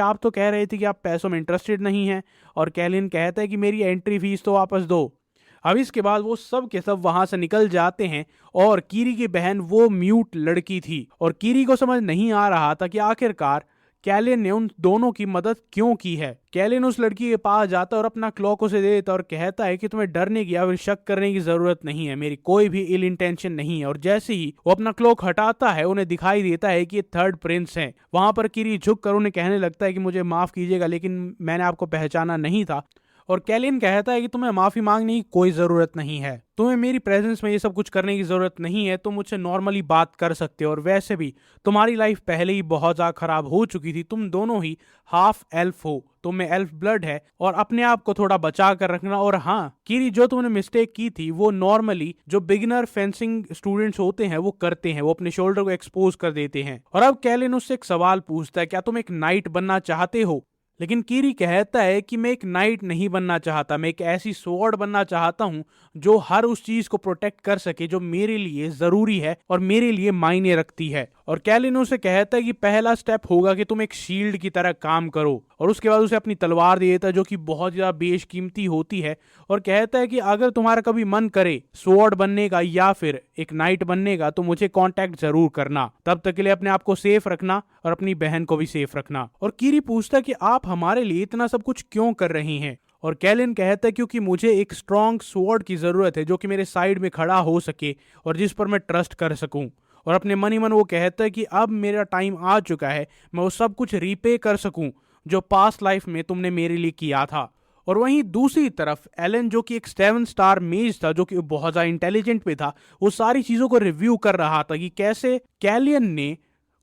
आप तो कह रहे थे कि आप पैसों में इंटरेस्टेड नहीं है। और कैलिन कहता है कि मेरी एंट्री फीस तो वापस दो। अब इसके बाद वो सब के सब वहां से निकल जाते हैं और कीरी की बहन वो म्यूट लड़की थी और कीरी को समझ नहीं आ रहा था कि आखिरकार कैलियन ने उन दोनों की मदद क्यों की है। कैलियन उस लड़की के पास जाता और अपना क्लॉक उसे दे देता और कहता है कि तुम्हें डरने की या फिर शक करने की जरूरत नहीं है, मेरी कोई भी इल इंटेंशन नहीं है। और जैसे ही वो अपना क्लॉक हटाता है उन्हें दिखाई देता है कि ये थर्ड प्रिंस हैं। वहां पर कीरी झुक कर उन्हें कहने लगता है कि मुझे माफ कीजिएगा लेकिन मैंने आपको पहचाना नहीं था। और कैलियन कहता है कि तुम्हें माफी मांगने की कोई जरूरत नहीं है, तुम्हें मेरी प्रेजेंस में ये सब कुछ करने की जरूरत नहीं है, तुम मुझसे नॉर्मली बात कर सकते हो। और वैसे भी तुम्हारी लाइफ पहले ही बहुत ज्यादा खराब हो चुकी थी, तुम दोनों ही हाफ एल्फ हो, तुम में एल्फ ब्लड है और अपने आप को थोड़ा बचा कर रखना। और हाँ कीरी, जो तुमने मिस्टेक की थी वो नॉर्मली जो बिगिनर फेंसिंग स्टूडेंट्स होते हैं वो करते हैं, वो अपने शोल्डर को एक्सपोज कर देते हैं। और अब कैलियन उससे एक सवाल पूछता है, क्या तुम एक नाइट बनना चाहते हो? लेकिन कीरी कहता है कि मैं एक नाइट नहीं बनना चाहता, मैं एक ऐसी स्वॉर्ड बनना चाहता हूं जो हर उस चीज को प्रोटेक्ट कर सके जो मेरे लिए जरूरी है और मेरे लिए मायने रखती है। और कैलिन उसे कहता है कि पहला स्टेप होगा कि तुम एक शील्ड की तरह काम करो। और उसके बाद उसे अपनी तलवार दे देता है जो कि बहुत ज्यादा बेशकीमती होती है और कहता है कि अगर तुम्हारा कभी मन करे स्वॉर्ड बनने का या फिर एक नाइट बनने का तो मुझे कांटेक्ट जरूर करना, तब तक के लिए अपने आप को सेफ रखना और अपनी बहन को भी सेफ रखना। और कीरी पूछता है कि आप हमारे लिए इतना सब कुछ क्यों कर रही हैं? और कैलिन कहता है क्योंकि मुझे एक स्ट्रॉन्ग स्वॉर्ड की जरूरत है जो कि मेरे साइड में खड़ा हो सके और जिस पर मैं ट्रस्ट कर सकूं। और अपने मन ही मन वो कहता है कि अब मेरा टाइम आ चुका है, मैं वो सब कुछ रीपे कर सकूं जो पास्ट लाइफ में तुमने मेरे लिए किया था। और वहीं दूसरी तरफ एलन, जो कि एक 7 स्टार मेज था, जो कि बहुत ज्यादा इंटेलिजेंट पे था, वो सारी चीजों को रिव्यू कर रहा था कि कैसे कैलियन ने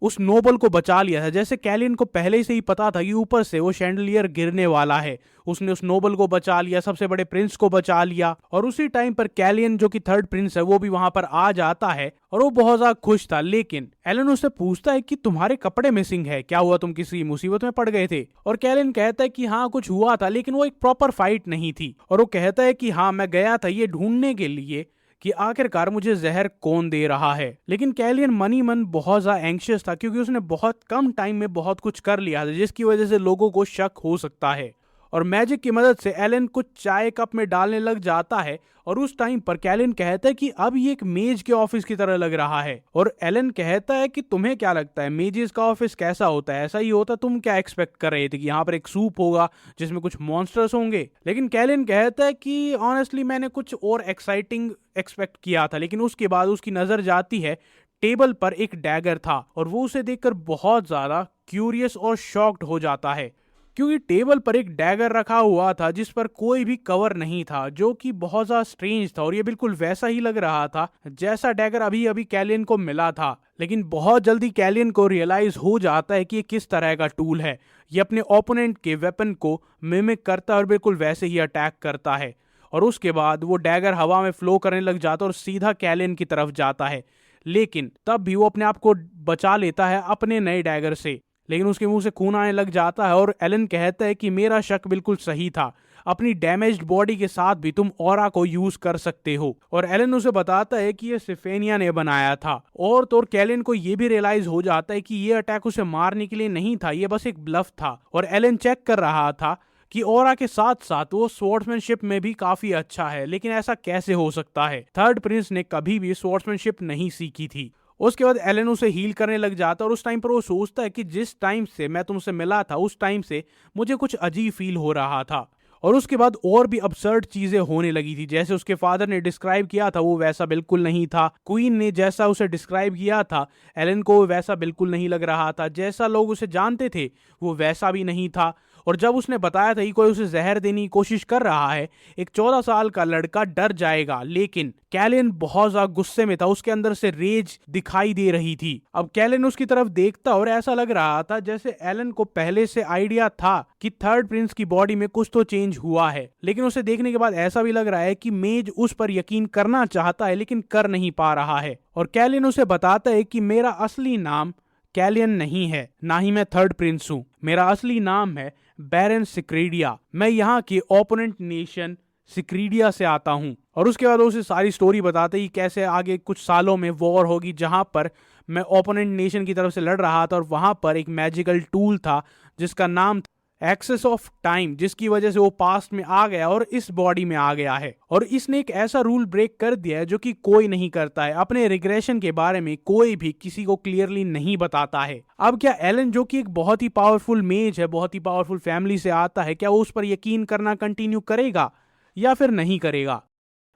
उस नोबल को बचा लिया था। जैसे कैलियन को पहले से ही पता था कि ऊपर से वो शैंडलियर गिरने वाला है, उसने उस नोबल को बचा लिया, सबसे बड़े प्रिंस को बचा लिया। और उसी टाइम पर कैलियन, जो कि थर्ड प्रिंस है, वो भी वहां पर आ जाता है और वो बहुत ज्यादा खुश था। लेकिन एलन उससे पूछता है कि तुम्हारे कपड़े मिसिंग है, क्या हुआ, तुम किसी मुसीबत में पड़ गए थे? और कैलियन कहता है कि हाँ कुछ हुआ था लेकिन वो एक प्रॉपर फाइट नहीं थी। और वो कहता है कि हाँ मैं गया था ये ढूंढने के लिए कि आखिरकार मुझे जहर कौन दे रहा है। लेकिन कैलियन मन ही मन बहुत ज्यादा एंग्शियस था क्योंकि उसने बहुत कम टाइम में बहुत कुछ कर लिया था जिसकी वजह से लोगों को शक हो सकता है। और मैजिक की मदद से एलन कुछ चाय कप में डालने लग जाता है और उस टाइम पर कैलिन कहता है कि अब ये एक मेज के ऑफिस की तरह लग रहा है। और एलन कहता है कि तुम्हें क्या लगता है मेजेस का ऑफिस कैसा होता है? ऐसा ही होता, तुम क्या एक्सपेक्ट कर रहे थे कि यहाँ पर एक सूप होगा जिसमें कुछ मॉन्स्टर्स होंगे? लेकिन कैलिन कहता है कि ऑनेस्टली मैंने कुछ और एक्साइटिंग एक्सपेक्ट किया था। लेकिन उसके बाद उसकी नजर जाती है टेबल पर एक डैगर था और वो उसे देखकर बहुत ज्यादा क्यूरियस और शॉक्ड हो जाता है क्योंकि टेबल पर एक डैगर रखा हुआ था जिस पर कोई भी कवर नहीं था, जो कि बहुत ज्यादा स्ट्रेंज था। और ये बिल्कुल वैसा ही लग रहा था जैसा डैगर अभी अभी कैलियन को मिला था। लेकिन बहुत जल्दी कैलियन को रियलाइज हो जाता है कि ये किस तरह का टूल है। ये अपने ओपोनेंट के वेपन को मिमिक करता है और बिल्कुल वैसे ही अटैक करता है। और उसके बाद वो डैगर हवा में फ्लो करने लग जाता है और सीधा कैलियन की तरफ जाता है। लेकिन तब भी वो अपने आप को बचा लेता है अपने नए डैगर से। लेकिन उसके मुंह से खून आने लग जाता है और एलन कहता है कि मेरा शक बिल्कुल सही था, अपनी डैमेज्ड बॉडी के साथ भी तुम ऑरा को यूज कर सकते हो। और एलन उसे बताता है कि ये सिफेनिया ने बनाया था। और तो कैलिन को ये भी रियलाइज हो जाता है कि ये अटैक उसे मारने के लिए नहीं था, ये बस एक ब्लफ था। और एलन चेक कर रहा था कि ऑरा के साथ साथ वो स्वॉर्ड्समैनशिप में भी काफी अच्छा है, लेकिन ऐसा कैसे हो सकता है? थर्ड प्रिंस ने कभी भी स्वॉर्ड्समैनशिप नहीं सीखी थी। उसके बाद एलन उसे हील करने लग जाता है और उस टाइम पर वो सोचता है कि जिस टाइम से मैं तुमसे मिला था उस टाइम से मुझे कुछ अजीब फील हो रहा था। और उसके बाद और भी अबसर्ड चीजें होने लगी थी। जैसे उसके फादर ने डिस्क्राइब किया था वो वैसा बिल्कुल नहीं था। क्वीन ने जैसा उसे डिस्क्राइब किया था एलन को वैसा बिल्कुल नहीं लग रहा था। जैसा लोग उसे जानते थे वो वैसा भी नहीं था। और जब उसने बताया था कि कोई उसे जहर देने की कोशिश कर रहा है, एक 14 साल का लड़का डर जाएगा। लेकिन कैलिन बहुत ज्यादा गुस्से में था, उसके अंदर से रेज दिखाई दे रही थी। अब कैलिन उसकी तरफ देखता और ऐसा लग रहा था जैसे एलन को पहले से आइडिया था कि थर्ड प्रिंस की बॉडी में कुछ तो चेंज हुआ है। लेकिन उसे देखने के बाद ऐसा भी लग रहा है कि मेज उस पर यकीन करना चाहता है लेकिन कर नहीं पा रहा है। और कैलिन उसे बताता है कि मेरा असली नाम कैलियन नहीं है, ना ही मैं थर्ड प्रिंस हूं। मेरा असली नाम है बैरन सिक्रीडिया। मैं यहाँ के ओपोनेंट नेशन सिक्रीडिया से आता हूँ। और उसके बाद उसे सारी स्टोरी बताते ही कैसे आगे कुछ सालों में वॉर होगी जहां पर मैं ओपोनेंट नेशन की तरफ से लड़ रहा था और वहां पर एक मैजिकल टूल था जिसका नाम एक्सेस ऑफ टाइम, जिसकी वजह से वो पास्ट में आ गया और इस बॉडी में आ गया है। और इसने एक ऐसा रूल ब्रेक कर दिया है जो कि कोई नहीं करता है। अपने रिग्रेशन के बारे में कोई भी किसी को क्लियरली नहीं बताता है। अब क्या एलन जो कि एक बहुत ही पावरफुल मेज है, बहुत ही पावरफुल फैमिली से आता है, क्या वो उस पर यकीन करना कंटिन्यू करेगा या फिर नहीं करेगा?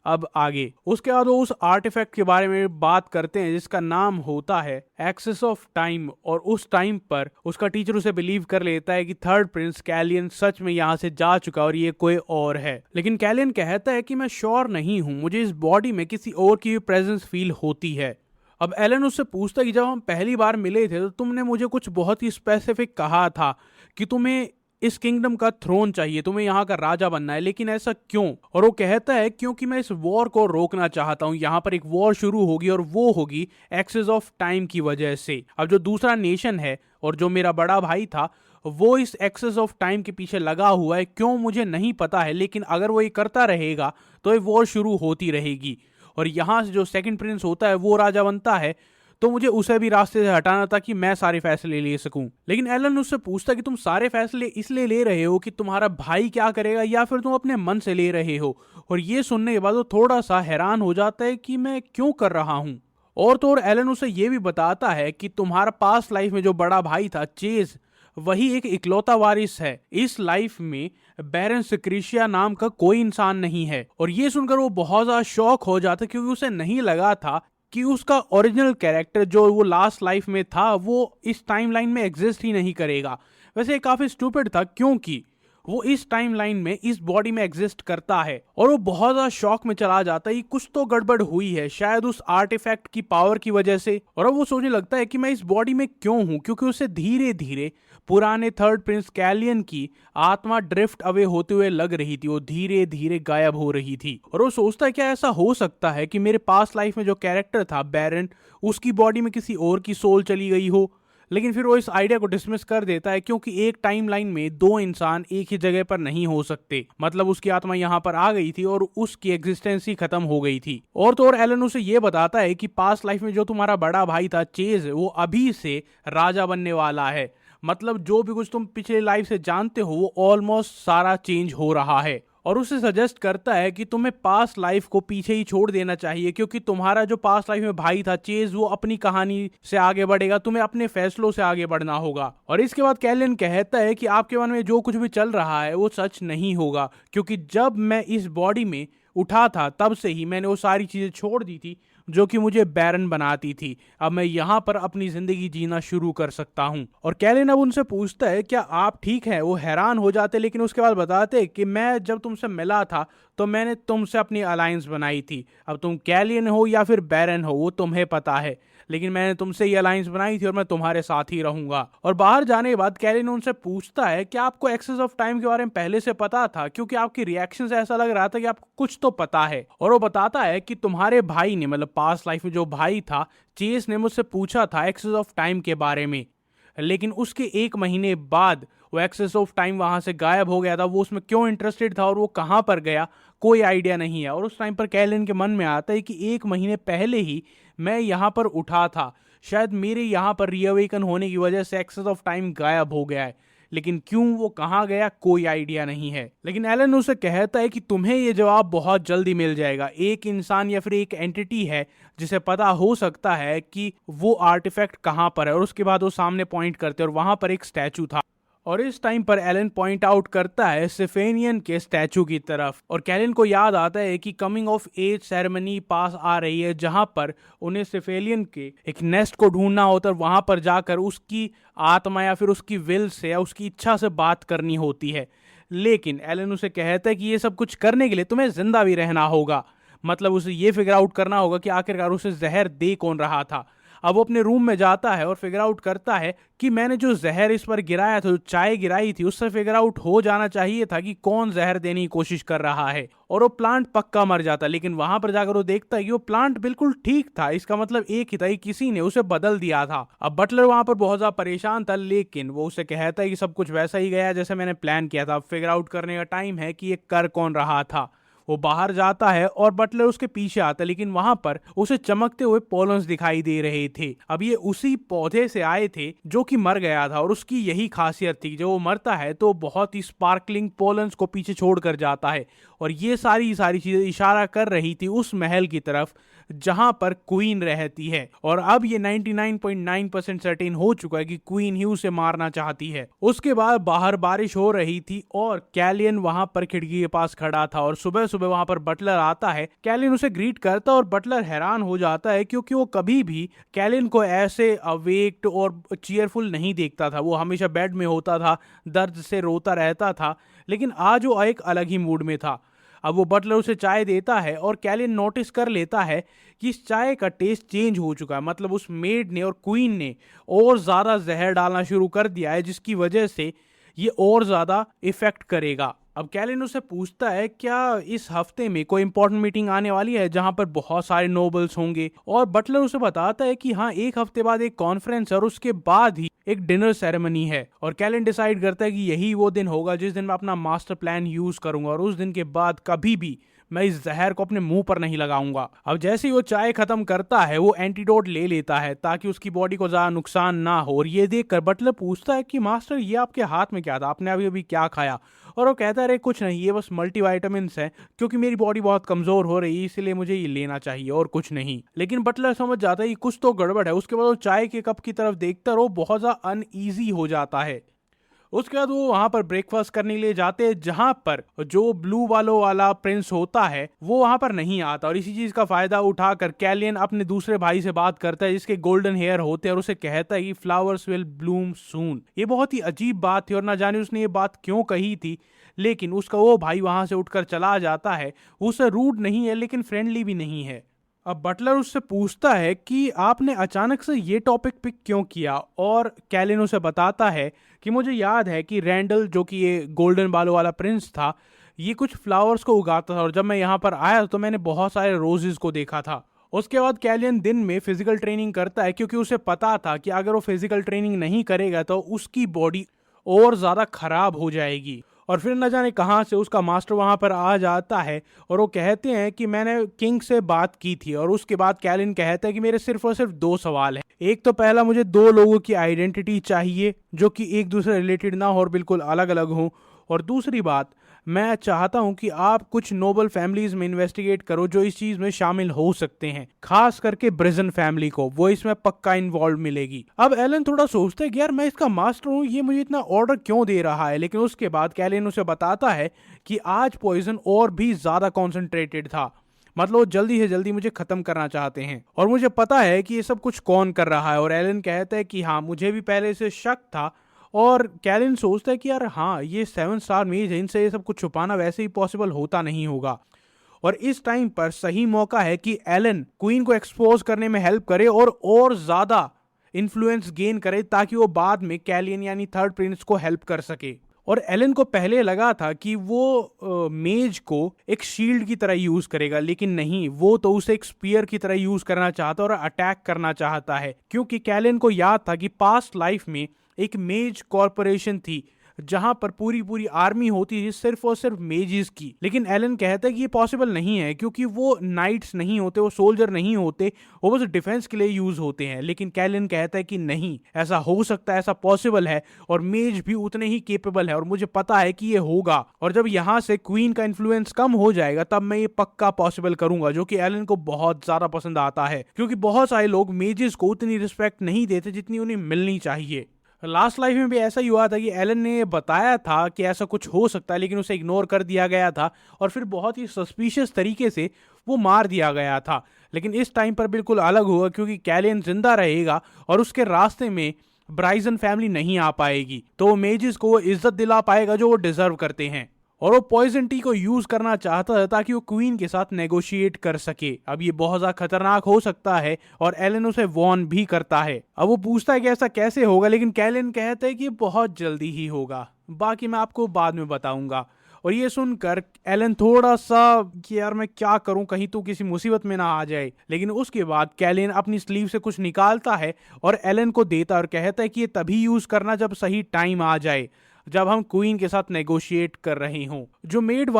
अब आगे उसके बाद वो उस आर्टिफैक्ट के बारे में बात करते हैं जिसका नाम होता है एक्सेस ऑफ टाइम। और उस टाइम पर उसका टीचर उसे बिलीव कर लेता है कि थर्ड प्रिंस कैलियन सच में यहाँ से जा चुका और ये कोई और है। लेकिन कैलियन कहता है कि मैं श्योर नहीं हूँ, मुझे इस बॉडी में किसी और की प्रेजेंस फील होती है। अब एलन उससे पूछता है कि जब हम पहली बार मिले थे तो तुमने मुझे कुछ बहुत ही स्पेसिफिक कहा था कि तुम्हें इस किंगडम का थ्रोन चाहिए, तुम्हें यहाँ का राजा बनना है, लेकिन ऐसा क्यों? और वो कहता है क्योंकि मैं इस वॉर को रोकना चाहता हूँ। यहाँ पर एक वॉर शुरू होगी और वो होगी एक्सेस ऑफ टाइम की वजह से। अब जो दूसरा नेशन है और जो मेरा बड़ा भाई था वो इस एक्सेस ऑफ टाइम के पीछे लगा हुआ है, क्यों मुझे नहीं पता है, लेकिन अगर वो ये करता रहेगा तो ये वॉर शुरू होती रहेगी। और यहाँ से जो सेकंड प्रिंस होता है वो राजा बनता है, तो मुझे उसे भी रास्ते से हटाना था कि मैं सारे फैसले ले सकूं। लेकिन एलन उससे पूछता कि तुम सारे फैसले इसलिए ले रहे हो कि तुम्हारा भाई क्या करेगा या फिर तुम अपने मन से ले रहे हो? और ये सुनने के बाद वो थोड़ा सा हैरान हो जाता है कि मैं क्यों कर रहा हूं। और तो और एलन उसे ये भी बताता है कि तुम्हारा पास्ट लाइफ में जो बड़ा भाई था चेज, वही एक इकलौता वारिस है। इस लाइफ में बैरन सिक्रीशिया नाम का कोई इंसान नहीं है। और ये सुनकर वो बहुत ज्यादा शॉक हो जाता है क्योंकि उसे नहीं लगा था कि उसका ओरिजिनल कैरेक्टर जो वो लास्ट लाइफ में था वो इस टाइमलाइन में एग्जिस्ट ही नहीं करेगा। वैसे काफी स्टूपिड था क्योंकि वो इस टाइमलाइन में इस बॉडी में एग्जिस्ट करता है। और वो बहुत ज्यादा शॉक में चला जाता है, कुछ तो गड़बड़ हुई है शायद उस आर्टिफैक्ट की पावर की वजह से। और अब वो सोचने लगता है कि मैं इस बॉडी में क्यों हूं, क्योंकि उसे धीरे धीरे पुराने थर्ड प्रिंस कैलियन की आत्मा ड्रिफ्ट अवे होते हुए लग रही थी, वो धीरे धीरे गायब हो रही थी। और वो सोचता है क्या ऐसा हो सकता है कि मेरे पास्ट लाइफ में जो कैरेक्टर था बैरन, उसकी बॉडी में किसी और की सोल चली गई हो। लेकिन फिर वो इस आइडिया को डिसमिस कर देता है क्योंकि एक टाइमलाइन में दो इंसान एक ही जगह पर नहीं हो सकते। मतलब उसकी आत्मा यहाँ पर आ गई थी और उसकी एग्जिस्टेंस ही खत्म हो गई थी। और तो और एलन उसे ये बताता है कि पास्ट लाइफ में जो तुम्हारा बड़ा भाई था चेज, वो अभी से राजा बनने वाला है। मतलब जो भी कुछ तुम पिछले लाइफ से जानते हो वो ऑलमोस्ट सारा चेंज हो रहा है। और उसे सजेस्ट करता है कि तुम्हें पास्ट लाइफ को पीछे ही छोड़ देना चाहिए क्योंकि तुम्हारा जो पास्ट लाइफ में भाई था चेज, वो अपनी कहानी से आगे बढ़ेगा, तुम्हें अपने फैसलों से आगे बढ़ना होगा। और इसके बाद कैलियन कहता है कि आपके मन में जो कुछ भी चल रहा है वो सच नहीं होगा, क्योंकि जब मैं इस बॉडी में उठा था तब से ही मैंने वो सारी चीजें छोड़ दी थी जो कि मुझे बैरन बनाती थी। अब मैं यहाँ पर अपनी जिंदगी जीना शुरू कर सकता हूँ। और कैलियन अब उनसे पूछता है क्या आप ठीक हैं? वो हैरान हो जाते लेकिन उसके बाद बताते कि मैं जब तुमसे मिला था तो मैंने तुमसे अपनी अलायंस बनाई थी। अब तुम कैलियन हो या फिर बैरन हो वो तुम्हें पता है, लेकिन मैंने तुमसे ये अलायंस बनाई थी और मैं तुम्हारे साथ ही रहूंगा। और बाहर जाने के बाद कैलियन उनसे पूछता है कि आपको एक्सेस ऑफ टाइम के बारे में पहले से पता था, क्योंकि आपकी रिएक्शन से ऐसा लग रहा था कि आपको कुछ तो पता है। और वो बताता है कि तुम्हारे भाई ने, मतलब पास्ट लाइफ में जो भाई था चेस ने, मुझसे पूछा था एक्सेस ऑफ टाइम के बारे में, लेकिन उसके 1 महीने बाद वो एक्सेस ऑफ टाइम वहां से गायब हो गया था, वो उसमें क्यों इंटरेस्टेड था और वो कहाँ पर गया कोई आइडिया नहीं है। और उस टाइम पर कैलिन के मन में आता है कि 1 महीने पहले ही मैं यहाँ पर उठा था, शायद मेरे यहाँ पर रीअवेकन होने की वजह से एक्सेस ऑफ टाइम गायब हो गया है, लेकिन क्यों वो कहाँ गया कोई आइडिया नहीं है। लेकिन एलन उसे कहता है कि तुम्हें ये जवाब बहुत जल्दी मिल जाएगा। एक इंसान या फिर एक एंटिटी है जिसे पता हो सकता है कि वो आर्टिफैक्ट कहाँ पर है। और उसके बाद वो सामने पॉइंट करते हैं और वहां पर एक स्टैचू था। और इस टाइम पर एलन पॉइंट आउट करता है सिफेनियन के स्टैचू की तरफ। और कैलिन को याद आता है कि कमिंग ऑफ एज सेरेमनी पास आ रही है, जहां पर उन्हें सिफेलियन के एक नेस्ट को ढूंढना होता है, वहां पर जाकर उसकी आत्मा या फिर उसकी विल से या उसकी इच्छा से बात करनी होती है। लेकिन एलन उसे कहता है कि ये सब कुछ करने के लिए तुम्हें जिंदा भी रहना होगा, मतलब उसे ये फिगर आउट करना होगा कि आखिरकार उसे जहर दे कौन रहा था। अब वो अपने रूम में जाता है और फिगर आउट करता है कि मैंने जो जहर इस पर गिराया था, जो चाय गिराई थी, उससे फिगर आउट हो जाना चाहिए था कि कौन जहर देने की कोशिश कर रहा है। और वो प्लांट पक्का मर जाता, लेकिन वहां पर जाकर वो देखता है कि वो प्लांट बिल्कुल ठीक था। इसका मतलब एक ही था कि किसी ने उसे बदल दिया था। अब बटलर वहां पर बहुत ज्यादा परेशान था, लेकिन वो उसे कहता है कि सब कुछ वैसा ही गया जैसे मैंने प्लान किया था। अब फिगर आउट करने का टाइम है कि ये कर कौन रहा था। वो बाहर जाता है और बटलर उसके पीछे आता है, लेकिन वहां पर उसे चमकते हुए पोलन्स दिखाई दे रहे थे। अब ये उसी पौधे से आए थे जो कि मर गया था, और उसकी यही खासियत थी, जब वो मरता है तो बहुत ही स्पार्कलिंग पोलन्स को पीछे छोड़कर जाता है। और ये सारी चीजें इशारा कर रही थी उस महल की तरफ जहां पर क्वीन रहती है। और अब ये 99.9% सर्टेन हो चुका है कि क्वीन ही उसे मारना चाहती है। उसके बाद बाहर बारिश हो रही थी और कैलियन वहां पर खिड़की के पास खड़ा था, और सुबह सुबह वहां पर बटलर आता है। कैलियन उसे ग्रीट करता और बटलर हैरान हो जाता है, क्योंकि वो कभी भी कैलियन को ऐसे अवेक्ड और चीयरफुल नहीं देखता था। वो हमेशा बेड में होता था, दर्द से रोता रहता था, लेकिन आज वो एक अलग ही मूड में था। अब वो बटलर उसे चाय देता है और कैलियन नोटिस कर लेता है कि इस चाय का टेस्ट चेंज हो चुका है, मतलब उस मेड ने और क्वीन ने और ज्यादा जहर डालना शुरू कर दिया है, जिसकी वजह से ये और ज्यादा इफेक्ट करेगा। अब कैलिन उससे पूछता है क्या इस हफ्ते में कोई इंपॉर्टेंट मीटिंग आने वाली है जहां पर बहुत सारे नोबल्स होंगे। और बटलर उसे बताता है कि हाँ, एक हफ्ते बाद एक कॉन्फ्रेंस है और उसके बाद ही एक डिनर सेरेमनी है। और कैलिन डिसाइड करता है कि यही वो दिन होगा जिस दिन मैं अपना मास्टर प्लान यूज करूंगा, और उस दिन के बाद कभी भी मैं इस जहर को अपने मुंह पर नहीं लगाऊंगा। अब जैसे ही वो चाय खत्म करता है, वो एंटीडोट ले लेता है ताकि उसकी बॉडी को ज्यादा नुकसान ना हो। और ये देखकर बटलर पूछता है कि मास्टर, ये आपके हाथ में क्या था, आपने अभी अभी क्या खाया। और वो कहता है अरे कुछ नहीं, ये बस मल्टीविटामिन्स है, क्योंकि मेरी बॉडी बहुत कमजोर हो रही है इसलिए मुझे ये लेना चाहिए और कुछ नहीं। लेकिन बटलर समझ जाता है कि कुछ तो गड़बड़ है। उसके बाद वो चाय के कप की तरफ देखता है और वो बहुत ज्यादा अनईजी हो जाता है। उसके बाद वो वहां पर ब्रेकफास्ट करने के लिए जाते हैं, जहां पर जो ब्लू बालों वाला प्रिंस होता है वो वहां पर नहीं आता। और इसी चीज का फायदा उठाकर कैलियन अपने दूसरे भाई से बात करता है जिसके गोल्डन हेयर होते हैं, और उसे कहता है कि फ्लावर्स विल ब्लूम सून। ये बहुत ही अजीब बात थी और ना जाने उसने ये बात क्यों कही थी, लेकिन उसका वो भाई वहां से उठकर चला जाता है। उसे रूड नहीं है लेकिन फ्रेंडली भी नहीं है। अब बटलर उससे पूछता है कि आपने अचानक से ये टॉपिक पिक क्यों किया, और कैलिन उसे बताता है कि मुझे याद है कि रैंडल, जो कि ये गोल्डन बालों वाला प्रिंस था, ये कुछ फ्लावर्स को उगाता था, और जब मैं यहाँ पर आया तो मैंने बहुत सारे रोजेस को देखा था। उसके बाद कैलियन दिन में फिजिकल ट्रेनिंग करता है, क्योंकि उसे पता था कि अगर वो फिजिकल ट्रेनिंग नहीं करेगा तो उसकी बॉडी और ज्यादा खराब हो जाएगी। और फिर न जाने कहां से उसका मास्टर वहां पर आ जाता है, और वो कहते हैं कि मैंने किंग से बात की थी। और उसके बाद कैलिन कहता है कि मेरे सिर्फ और सिर्फ 2 सवाल हैं। एक तो पहला, मुझे 2 लोगों की आइडेंटिटी चाहिए जो कि एक दूसरे रिलेटेड ना हो और बिल्कुल अलग अलग हो। और दूसरी बात, मैं चाहता हूं कि आप कुछ नोबल फैमिलीज में इन्वेस्टिगेट करो जो इस चीज में शामिल हो सकते हैं, खास करके ब्रिजन फैमिली को, वो इसमें पक्का इन्वॉल्व मिलेगी। अब एलन थोड़ा सोचता है कि यार मैं इसका मास्टर हूं, ये मुझे इतना ऑर्डर क्यों दे रहा है। लेकिन उसके बाद कैलिन उसे बताता है कि आज पॉइजन और भी ज्यादा कॉन्सेंट्रेटेड था, मतलब वो जल्दी से जल्दी मुझे खत्म करना चाहते हैं, और मुझे पता है कि ये सब कुछ कौन कर रहा है। और एलन कहता है कि हाँ, मुझे भी पहले से शक था। और कैलिन सोचता है कि यार हाँ, ये 7 स्टार मेज है, इनसे ये सब कुछ छुपाना वैसे ही पॉसिबल होता नहीं होगा। और इस टाइम पर सही मौका है कि एलन क्वीन को एक्सपोज करने में हेल्प करे और ज्यादा इन्फ्लुएंस गेन करे, ताकि वो बाद में कैलियन यानी थर्ड प्रिंस को हेल्प कर सके। और एलन को पहले लगा था कि वो मेज को एक शील्ड की तरह यूज करेगा, लेकिन नहीं, वो तो उसे एक स्पीयर की तरह यूज करना चाहता है और अटैक करना चाहता है, क्योंकि कैलिन को याद था कि पास्ट लाइफ में एक मेज कॉरपोरेशन थी जहां पर पूरी पूरी आर्मी होती थी सिर्फ और सिर्फ मेजिस की। लेकिन एलन कहता है कि ये पॉसिबल नहीं है, क्योंकि वो नाइट्स नहीं होते, वो सोल्जर नहीं होते, वो बस डिफेंस के लिए यूज होते हैं। लेकिन कैलिन कहता है कि नहीं, ऐसा हो सकता है, ऐसा पॉसिबल है, और मेज भी उतने ही केपेबल है, और मुझे पता है कि ये होगा। और जब यहाँ से क्वीन का इन्फ्लुएंस कम हो जाएगा तब मैं ये पक्का पॉसिबल करूंगा, जो कि एलन को बहुत ज्यादा पसंद आता है, क्योंकि बहुत सारे लोग मेजेस को उतनी रिस्पेक्ट नहीं देते जितनी उन्हें मिलनी चाहिए। लास्ट लाइफ में भी ऐसा ही हुआ था कि एलन ने बताया था कि ऐसा कुछ हो सकता है, लेकिन उसे इग्नोर कर दिया गया था और फिर बहुत ही सस्पिशियस तरीके से वो मार दिया गया था। लेकिन इस टाइम पर बिल्कुल अलग हुआ, क्योंकि कैलियन जिंदा रहेगा और उसके रास्ते में ब्राइजन फैमिली नहीं आ पाएगी, तो वो मेजिस को वो इज्जत दिला पाएगा जो वो डिजर्व करते हैं। और वो पॉइजन टी को यूज करना चाहता है ताकि वो क्वीन के साथ नेगोशिएट कर सके। अब ये बहुत ज्यादा खतरनाक हो सकता है और एलन उसे वॉर्न भी करता है। अब वो पूछता है कि ऐसा कैसे होगा, लेकिन कैलिन कहता है कि बहुत जल्दी ही होगा, बाकी मैं आपको बाद में बताऊंगा। और ये सुनकर एलन थोड़ा सा कि यार मैं क्या करूं, कहीं तो किसी मुसीबत में ना आ जाए। लेकिन उसके बाद कैलिन अपनी स्लीव से कुछ निकालता है और एलन को देता है और कहता है कि ये तभी यूज करना जब सही टाइम आ जाए, जब हम क्वीन के साथ नेगोशिएट कर रहे हों। जो मेड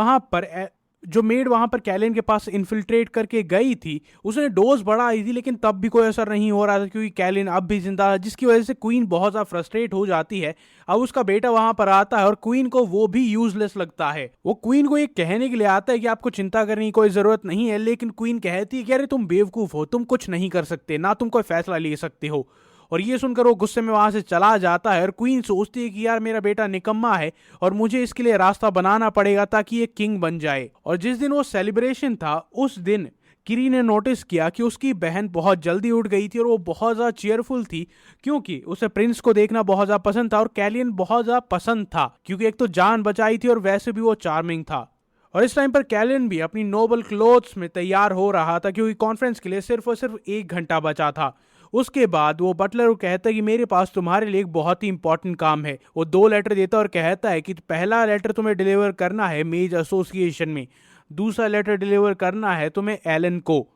वहां पर कैलिन के पास इन्फिल्ट्रेट करके गई थी, उसने डोज बढ़ाई थी, लेकिन तब भी कोई असर नहीं हो रहा था, क्योंकि कैलिन अब भी जिंदा है, जिसकी वजह से क्वीन बहुत ज्यादा फ्रस्ट्रेट हो जाती है। अब उसका बेटा वहां पर आता है और क्वीन को वो भी यूजलेस लगता है। वो क्वीन को ये कहने के लिए आता है कि आपको चिंता करने की कोई जरूरत नहीं है, लेकिन क्वीन कहती है कि अरे तुम बेवकूफ हो, तुम कुछ नहीं कर सकते, ना तुम कोई फैसला ले सकते हो। और ये सुनकर वो गुस्से में वहां से चला जाता है और क्वीन सोचती है कि यार मेरा बेटा निकम्मा है और मुझे इसके लिए रास्ता बनाना पड़ेगा ताकि ये किंग बन जाए। और जिस दिन वो सेलिब्रेशन था, उस दिन किरी ने नोटिस किया कि उसकी बहन बहुत जल्दी उठ गई थी और वो बहुत ज्यादा चीयरफुल थी, क्योंकि उसे प्रिंस को देखना बहुत ज्यादा पसंद था और कैलियन बहुत ज्यादा पसंद था, क्योंकि एक तो जान बचाई थी और वैसे भी वो चार्मिंग था। और इस टाइम पर कैलियन भी अपनी नोबल क्लोथ्स में तैयार हो रहा था, क्योंकि कॉन्फ्रेंस के लिए सिर्फ और सिर्फ 1 घंटा बचा था। उसके बाद वो बटलर को कहता है कि मेरे पास तुम्हारे लिए एक बहुत ही इंपॉर्टेंट काम है। वो 2 लेटर देता है और कहता है कि पहला लेटर तुम्हें डिलीवर करना है मेज एसोसिएशन में, दूसरा लेटर डिलीवर करना है तुम्हें एलन को,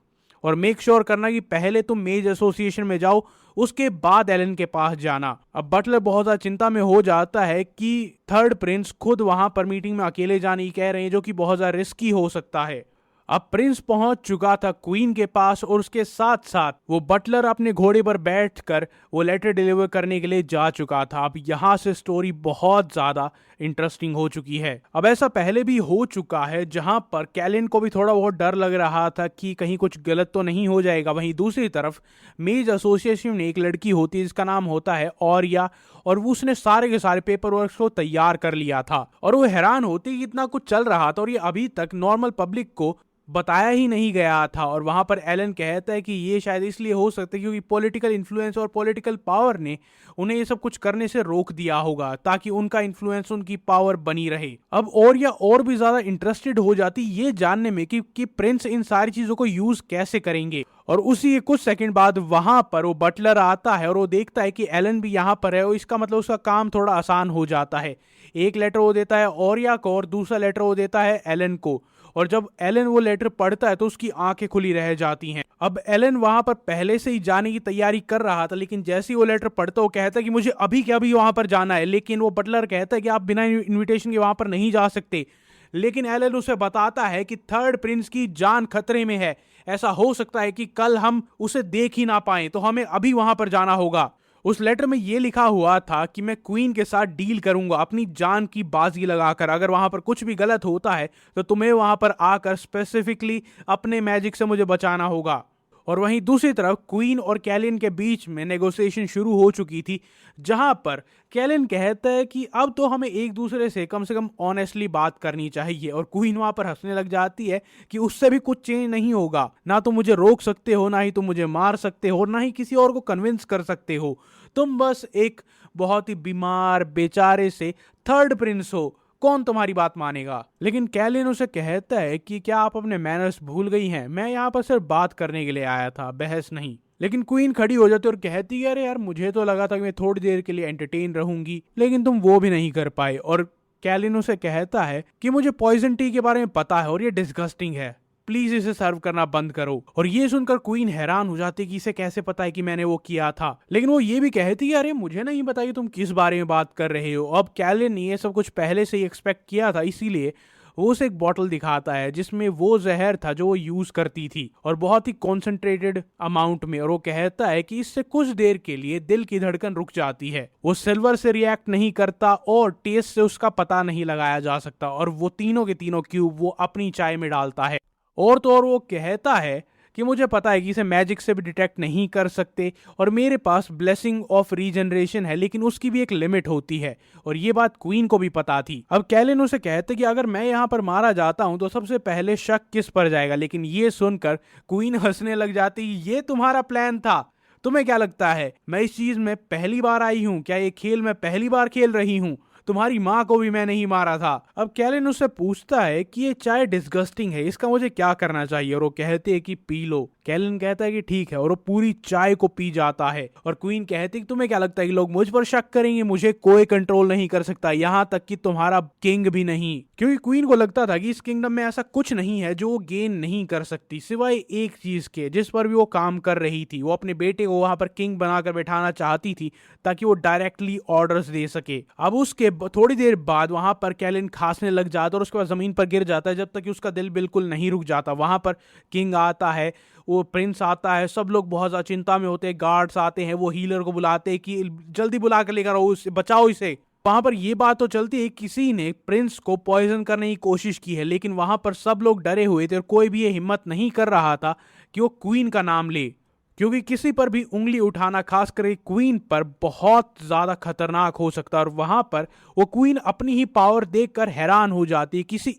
और मेक श्योर करना कि पहले तुम मेज एसोसिएशन में जाओ, उसके बाद एलन के पास जाना। अब बटलर बहुत ज्यादा चिंता में हो जाता है कि थर्ड प्रिंस खुद वहां पर मीटिंग में अकेले जाने की कह रहे हैं, जो कि बहुत ज्यादा रिस्की हो सकता है। अब प्रिंस पहुंच चुका था क्वीन के पास और उसके साथ साथ वो बटलर अपने घोड़े पर बैठकर वो लेटर डिलीवर करने के लिए जा चुका था। अब यहां से स्टोरी बहुत ज्यादा इंटरेस्टिंग हो चुकी है। अब ऐसा पहले भी हो चुका है, जहां पर कैलिन को भी थोड़ा बहुत डर लग रहा था कि कहीं कुछ गलत तो नहीं हो जाएगा। वहीं दूसरी तरफ मेज एसोसिएशन में एक लड़की होती है जिसका नाम होता है ऑरिया, और वो उसने सारे के सारे पेपर वर्क को तैयार कर लिया था। और वो हैरान होती कि इतना कुछ चल रहा था और ये अभी तक नॉर्मल पब्लिक को बताया ही नहीं गया था। और वहां पर एलन कहता है कि ये शायद इसलिए हो सकता है क्योंकि पॉलिटिकल इन्फ्लुएंस और पॉलिटिकल पावर ने उन्हें ये सब कुछ करने से रोक दिया होगा, ताकि उनका इन्फ्लुएंस, उनकी पावर बनी रहे। अब और भी ज्यादा इंटरेस्टेड हो जाती ये जानने में कि प्रिंस इन सारी चीजों को यूज कैसे करेंगे। और उसी कुछ सेकंड बाद वहां पर वो बटलर आता है और वो देखता है कि एलन भी यहाँ पर है, और इसका मतलब उसका काम थोड़ा आसान हो जाता है। एक लेटर वो देता है ऑरिया को और दूसरा लेटर वो देता है एलन को। और जब एलन वो लेटर पढ़ता है तो उसकी आंखें खुली रह जाती हैं। अब एलन वहां पर पहले से ही जाने की तैयारी कर रहा था, लेकिन जैसे ही वो लेटर पढ़ता वो कहता है कि मुझे अभी के अभी वहां पर जाना है। लेकिन वो बटलर कहता है कि आप बिना इनविटेशन के वहां पर नहीं जा सकते। लेकिन एलन उसे बताता है कि थर्ड प्रिंस की जान खतरे में है, ऐसा हो सकता है कि कल हम उसे देख ही ना पाए, तो हमें अभी वहां पर जाना होगा। उस लेटर में यह लिखा हुआ था कि मैं क्वीन के साथ डील करूंगा अपनी जान की बाजी लगाकर, अगर वहां पर कुछ भी गलत होता है तो तुम्हें वहां पर आकर स्पेसिफिकली अपने मैजिक से मुझे बचाना होगा। और वहीं दूसरी तरफ क्वीन और कैलिन के बीच में नेगोशिएशन शुरू हो चुकी थी, जहां पर कैलिन कहता है कि अब तो हमें एक दूसरे से कम ऑनेस्टली बात करनी चाहिए, और क्वीन वहां पर हंसने लग जाती है कि उससे भी कुछ चेंज नहीं होगा, ना तो मुझे रोक सकते हो, ना ही तुम मुझे मार सकते हो, ना ही किसी और को कन्विंस कर सकते हो। तुम बस एक बहुत ही बीमार बेचारे से थर्ड प्रिंस हो, कौन तुम्हारी बात मानेगा। लेकिन कैलिन उसे कहता है कि क्या आप अपने मैनर्स भूल गई हैं, मैं यहाँ पर सिर्फ बात करने के लिए आया था, बहस नहीं। लेकिन क्वीन खड़ी हो जाती और कहती है अरे यार मुझे तो लगा था कि मैं थोड़ी देर के लिए एंटरटेन रहूंगी, लेकिन तुम वो भी नहीं कर पाए। और कैलिन उसे कहता है कि मुझे पॉइजन टी के बारे में पता है और ये डिस्गस्टिंग है, प्लीज इसे सर्व करना बंद करो। और ये सुनकर क्वीन हैरान हो जाती कि इसे कैसे पता है कि मैंने वो किया था, लेकिन वो ये भी कहती है अरे मुझे नहीं पता कि तुम किस बारे में बात कर रहे हो। अब कैलियन ने ये सब कुछ पहले से ही एक्सपेक्ट किया था, इसीलिए वो उसे एक बॉटल दिखाता है जिसमें वो जहर था जो वो यूज करती थी और बहुत ही कॉन्सेंट्रेटेड अमाउंट में। और वो कहता है कि इससे कुछ देर के लिए दिल की धड़कन रुक जाती है, वो सिल्वर से रिएक्ट नहीं करता और टेस्ट से उसका पता नहीं लगाया जा सकता। और वो तीनों के तीनों क्यूब वो अपनी चाय में डालता है। और तो और वो कहता है कि मुझे पता है कि इसे मैजिक से भी डिटेक्ट नहीं कर सकते और मेरे पास ब्लेसिंग ऑफ रीजनरेशन है, लेकिन उसकी भी एक लिमिट होती है। और ये बात क्वीन को भी पता थी। अब कैलियन उसे कहते कि अगर मैं यहाँ पर मारा जाता हूँ तो सबसे पहले शक किस पर जाएगा, लेकिन ये सुनकर क्वीन हंसने लग जाती। ये तुम्हारा प्लान था? तुम्हें क्या लगता है मैं इस चीज में पहली बार आई हूँ? क्या ये खेल मैं पहली बार खेल रही हूँ? तुम्हारी माँ को भी मैं नहीं मारा था। अब कैलियन उससे पूछता है कि ये चाय डिस्गस्टिंग है, इसका मुझे क्या करना चाहिए? और वो कहते हैं कि पी लो। कैलियन कहता है कि ठीक है और वो पूरी चाय को पी जाता है। और क्वीन कहती है कि तुम्हें क्या लगता है कि लोग मुझ पर शक करेंगे? मुझे कोई कंट्रोल नहीं कर सकता, यहाँ तक कि तुम्हारा किंग भी नहीं। क्योंकि क्वीन को लगता था कि इस किंगडम में ऐसा कुछ नहीं है जो वो गेन नहीं कर सकती, सिवाय एक चीज के जिस पर भी वो काम कर रही थी। वो अपने बेटे को वहां पर किंग बनाकर बैठाना चाहती थी ताकि वो डायरेक्टली ऑर्डर्स दे सके। अब उसके थोड़ी देर बाद वहां पर कैलियन खांसने लग जाता है और उसके बाद जमीन पर गिर जाता है, जब तक कि उसका दिल बिल्कुल नहीं रुक जाता। वहां पर किंग आता है, वो प्रिंस आता है, सब लोग बहुत ज्यादा चिंता में होते हैं। गार्ड्स आते हैं, वो हीलर को बुलाते हैं कि जल्दी बुला कर लेकर आओ, उसे बचाओ इसे। वहां पर ये बात तो चलती है किसी ने प्रिंस को पॉइजन करने की कोशिश की है, लेकिन वहां पर सब लोग डरे हुए थे और कोई भी ये हिम्मत नहीं कर रहा था कि वो क्वीन का नाम ले, क्योंकि किसी पर भी उंगली उठाना, खासकर क्वीन पर, बहुत ज्यादा खतरनाक हो सकता है। और वहां पर वो क्वीन अपनी ही पावर देखकर हैरान हो जाती है। किसी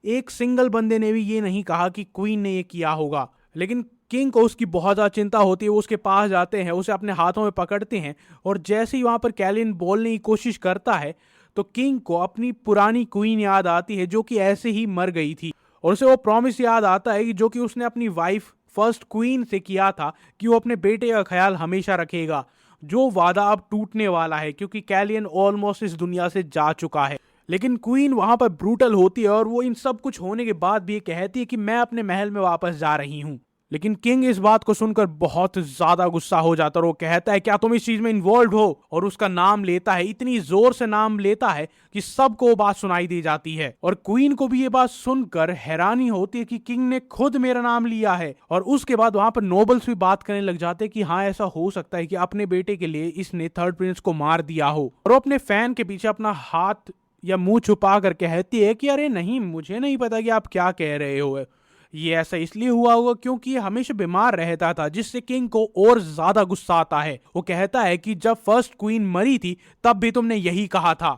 एक सिंगल बंदे ने भी ये नहीं कहा कि क्वीन ने ये किया होगा, लेकिन किंग को उसकी बहुत ज्यादा चिंता होती है। वो उसके पास जाते हैं, उसे अपने हाथों में पकड़ते हैं और जैसे ही वहां पर कैलियन बोलने की कोशिश करता है तो किंग को अपनी पुरानी क्वीन याद आती है जो कि ऐसे ही मर गई थी। और उसे वो प्रॉमिस याद आता है कि जो कि उसने अपनी वाइफ फर्स्ट क्वीन से किया था कि वो अपने बेटे का ख्याल हमेशा रखेगा। जो वादा अब टूटने वाला है क्योंकि कैलियन ऑलमोस्ट इस दुनिया से जा चुका है। लेकिन क्वीन वहां पर ब्रूटल होती है और वो इन सब कुछ होने के बाद भी ये कहती है कि मैं अपने महल में वापस जा रही हूं। लेकिन किंग इस बात को सुनकर बहुत ज्यादा गुस्सा हो जाता है और वो कहता है क्या तुम इस चीज में इन्वॉल्व हो? और उसका नाम लेता है, इतनी जोर से नाम लेता है कि सबको वो बात सुनाई दी जाती है। और क्वीन को भी ये बात सुनकर हैरानी होती है कि किंग ने खुद मेरा नाम लिया है। और उसके बाद वहां पर नोबल्स भी बात करने लग जाते हैं कि हाँ ऐसा हो सकता है कि अपने बेटे के लिए इसने थर्ड प्रिंस को मार दिया हो। और वो अपने फैन के पीछे अपना हाथ या मुंह छुपा कर कहती है कि अरे नहीं, मुझे नहीं पता कि आप क्या कह रहे हो। ये ऐसा इसलिए हुआ होगा क्योंकि ये हमेशा बीमार रहता था, जिससे किंग को और ज्यादा गुस्सा आता है। वो कहता है कि जब फर्स्ट क्वीन मरी थी तब भी तुमने यही कहा था।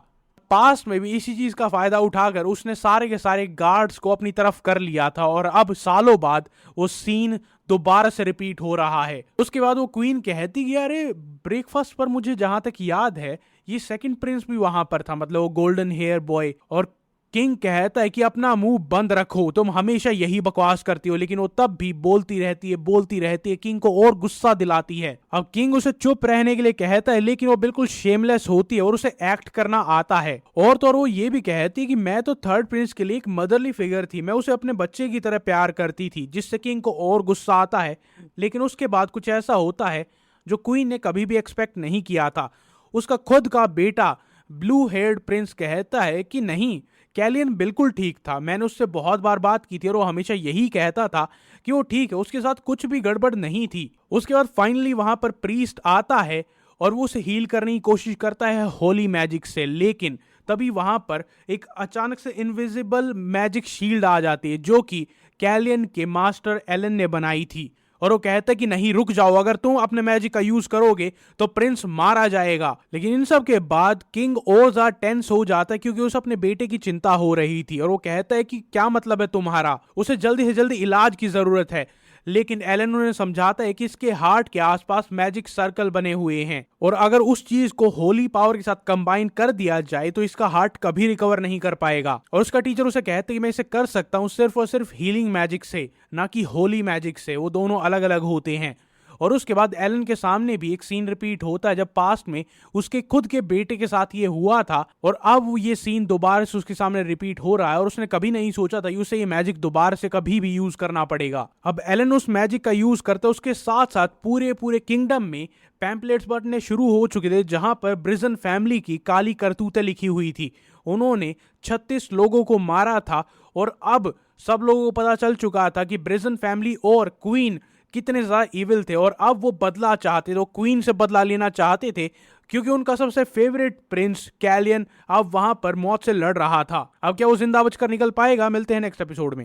पास्ट में भी इसी चीज का फायदा उठाकर उसने सारे के सारे गार्ड्स को अपनी तरफ कर लिया था और अब सालों बाद वो सीन दोबारा से रिपीट हो रहा है। उसके बाद वो क्वीन कहती कि अरे ब्रेकफास्ट पर मुझे जहां तक याद है ये सेकंड प्रिंस भी वहां पर था, मतलब वो गोल्डन हेयर बॉय। और किंग कहता है कि अपना मुंह बंद रखो, तुम हमेशा यही बकवास करती हो। लेकिन वो तब भी बोलती रहती है, किंग को और गुस्सा दिलाती है। अब किंग उसे चुप रहने के लिए कहता है, लेकिन वो बिल्कुल शेमलेस होती है और उसे एक्ट करना आता है। और तो और वो ये भी कहती है कि मैं तो थर्ड प्रिंस के लिए एक मदरली फिगर थी, मैं उसे अपने बच्चे की तरह प्यार करती थी, जिससे किंग को और गुस्सा आता है। लेकिन उसके बाद कुछ ऐसा होता है जो क्वीन ने कभी भी एक्सपेक्ट नहीं किया था। उसका खुद का बेटा ब्लू हेयर्ड प्रिंस कहता है कि नहीं, कैलियन बिल्कुल ठीक था, मैंने उससे बहुत बार बात की थी और वो हमेशा यही कहता था कि वो ठीक है, उसके साथ कुछ भी गड़बड़ नहीं थी। उसके बाद फाइनली वहां पर प्रीस्ट आता है और वो उसे हील करने की कोशिश करता है होली मैजिक से। लेकिन तभी वहां पर एक अचानक से इनविजिबल मैजिक शील्ड आ जाती है जो कि कैलियन के मास्टर एलन ने बनाई थी। और वो कहता है कि नहीं रुक जाओ, अगर तुम अपने मैजिक का यूज करोगे तो प्रिंस मारा जाएगा। लेकिन इन सब के बाद किंग और ज्यादा टेंस हो जाता है क्योंकि उसे अपने बेटे की चिंता हो रही थी। और वो कहता है कि क्या मतलब है तुम्हारा, उसे जल्दी से जल्दी इलाज की जरूरत है। लेकिन एलन उन्हें समझाता है कि इसके हार्ट के आसपास मैजिक सर्कल बने हुए हैं और अगर उस चीज को होली पावर के साथ कंबाइन कर दिया जाए तो इसका हार्ट कभी रिकवर नहीं कर पाएगा। और उसका टीचर उसे कहते हैं कि मैं इसे कर सकता हूं सिर्फ और सिर्फ हीलिंग मैजिक से, ना कि होली मैजिक से, वो दोनों अलग अलग होते हैं। और उसके बाद एलन के सामने भी एक सीन रिपीट होता है जब पास्ट में उसके खुद के बेटे के साथ ये हुआ था, और अब ये सीन दोबारा से उसके सामने रिपीट हो रहा है और उसने कभी नहीं सोचा था कि उसे ये मैजिक दोबारा से कभी भी यूज करना पड़ेगा। अब एलन उस मैजिक का यूज करता है, उसके साथ साथ पूरे पूरे किंगडम में पैम्पलेट्स बंटने शुरू हो चुके थे जहां पर ब्रिजन फैमिली की काली करतूतें लिखी हुई थी। उन्होंने 36 लोगों को मारा था और अब सब लोगों को पता चल चुका था कि ब्रिजन फैमिली और क्वीन कितने ज्यादा इविल थे, और अब वो बदला चाहते थे, वो क्वीन से बदला लेना चाहते थे क्योंकि उनका सबसे फेवरेट प्रिंस कैलियन अब वहां पर मौत से लड़ रहा था। अब क्या वो जिंदा बचकर निकल पाएगा? मिलते हैं नेक्स्ट एपिसोड में।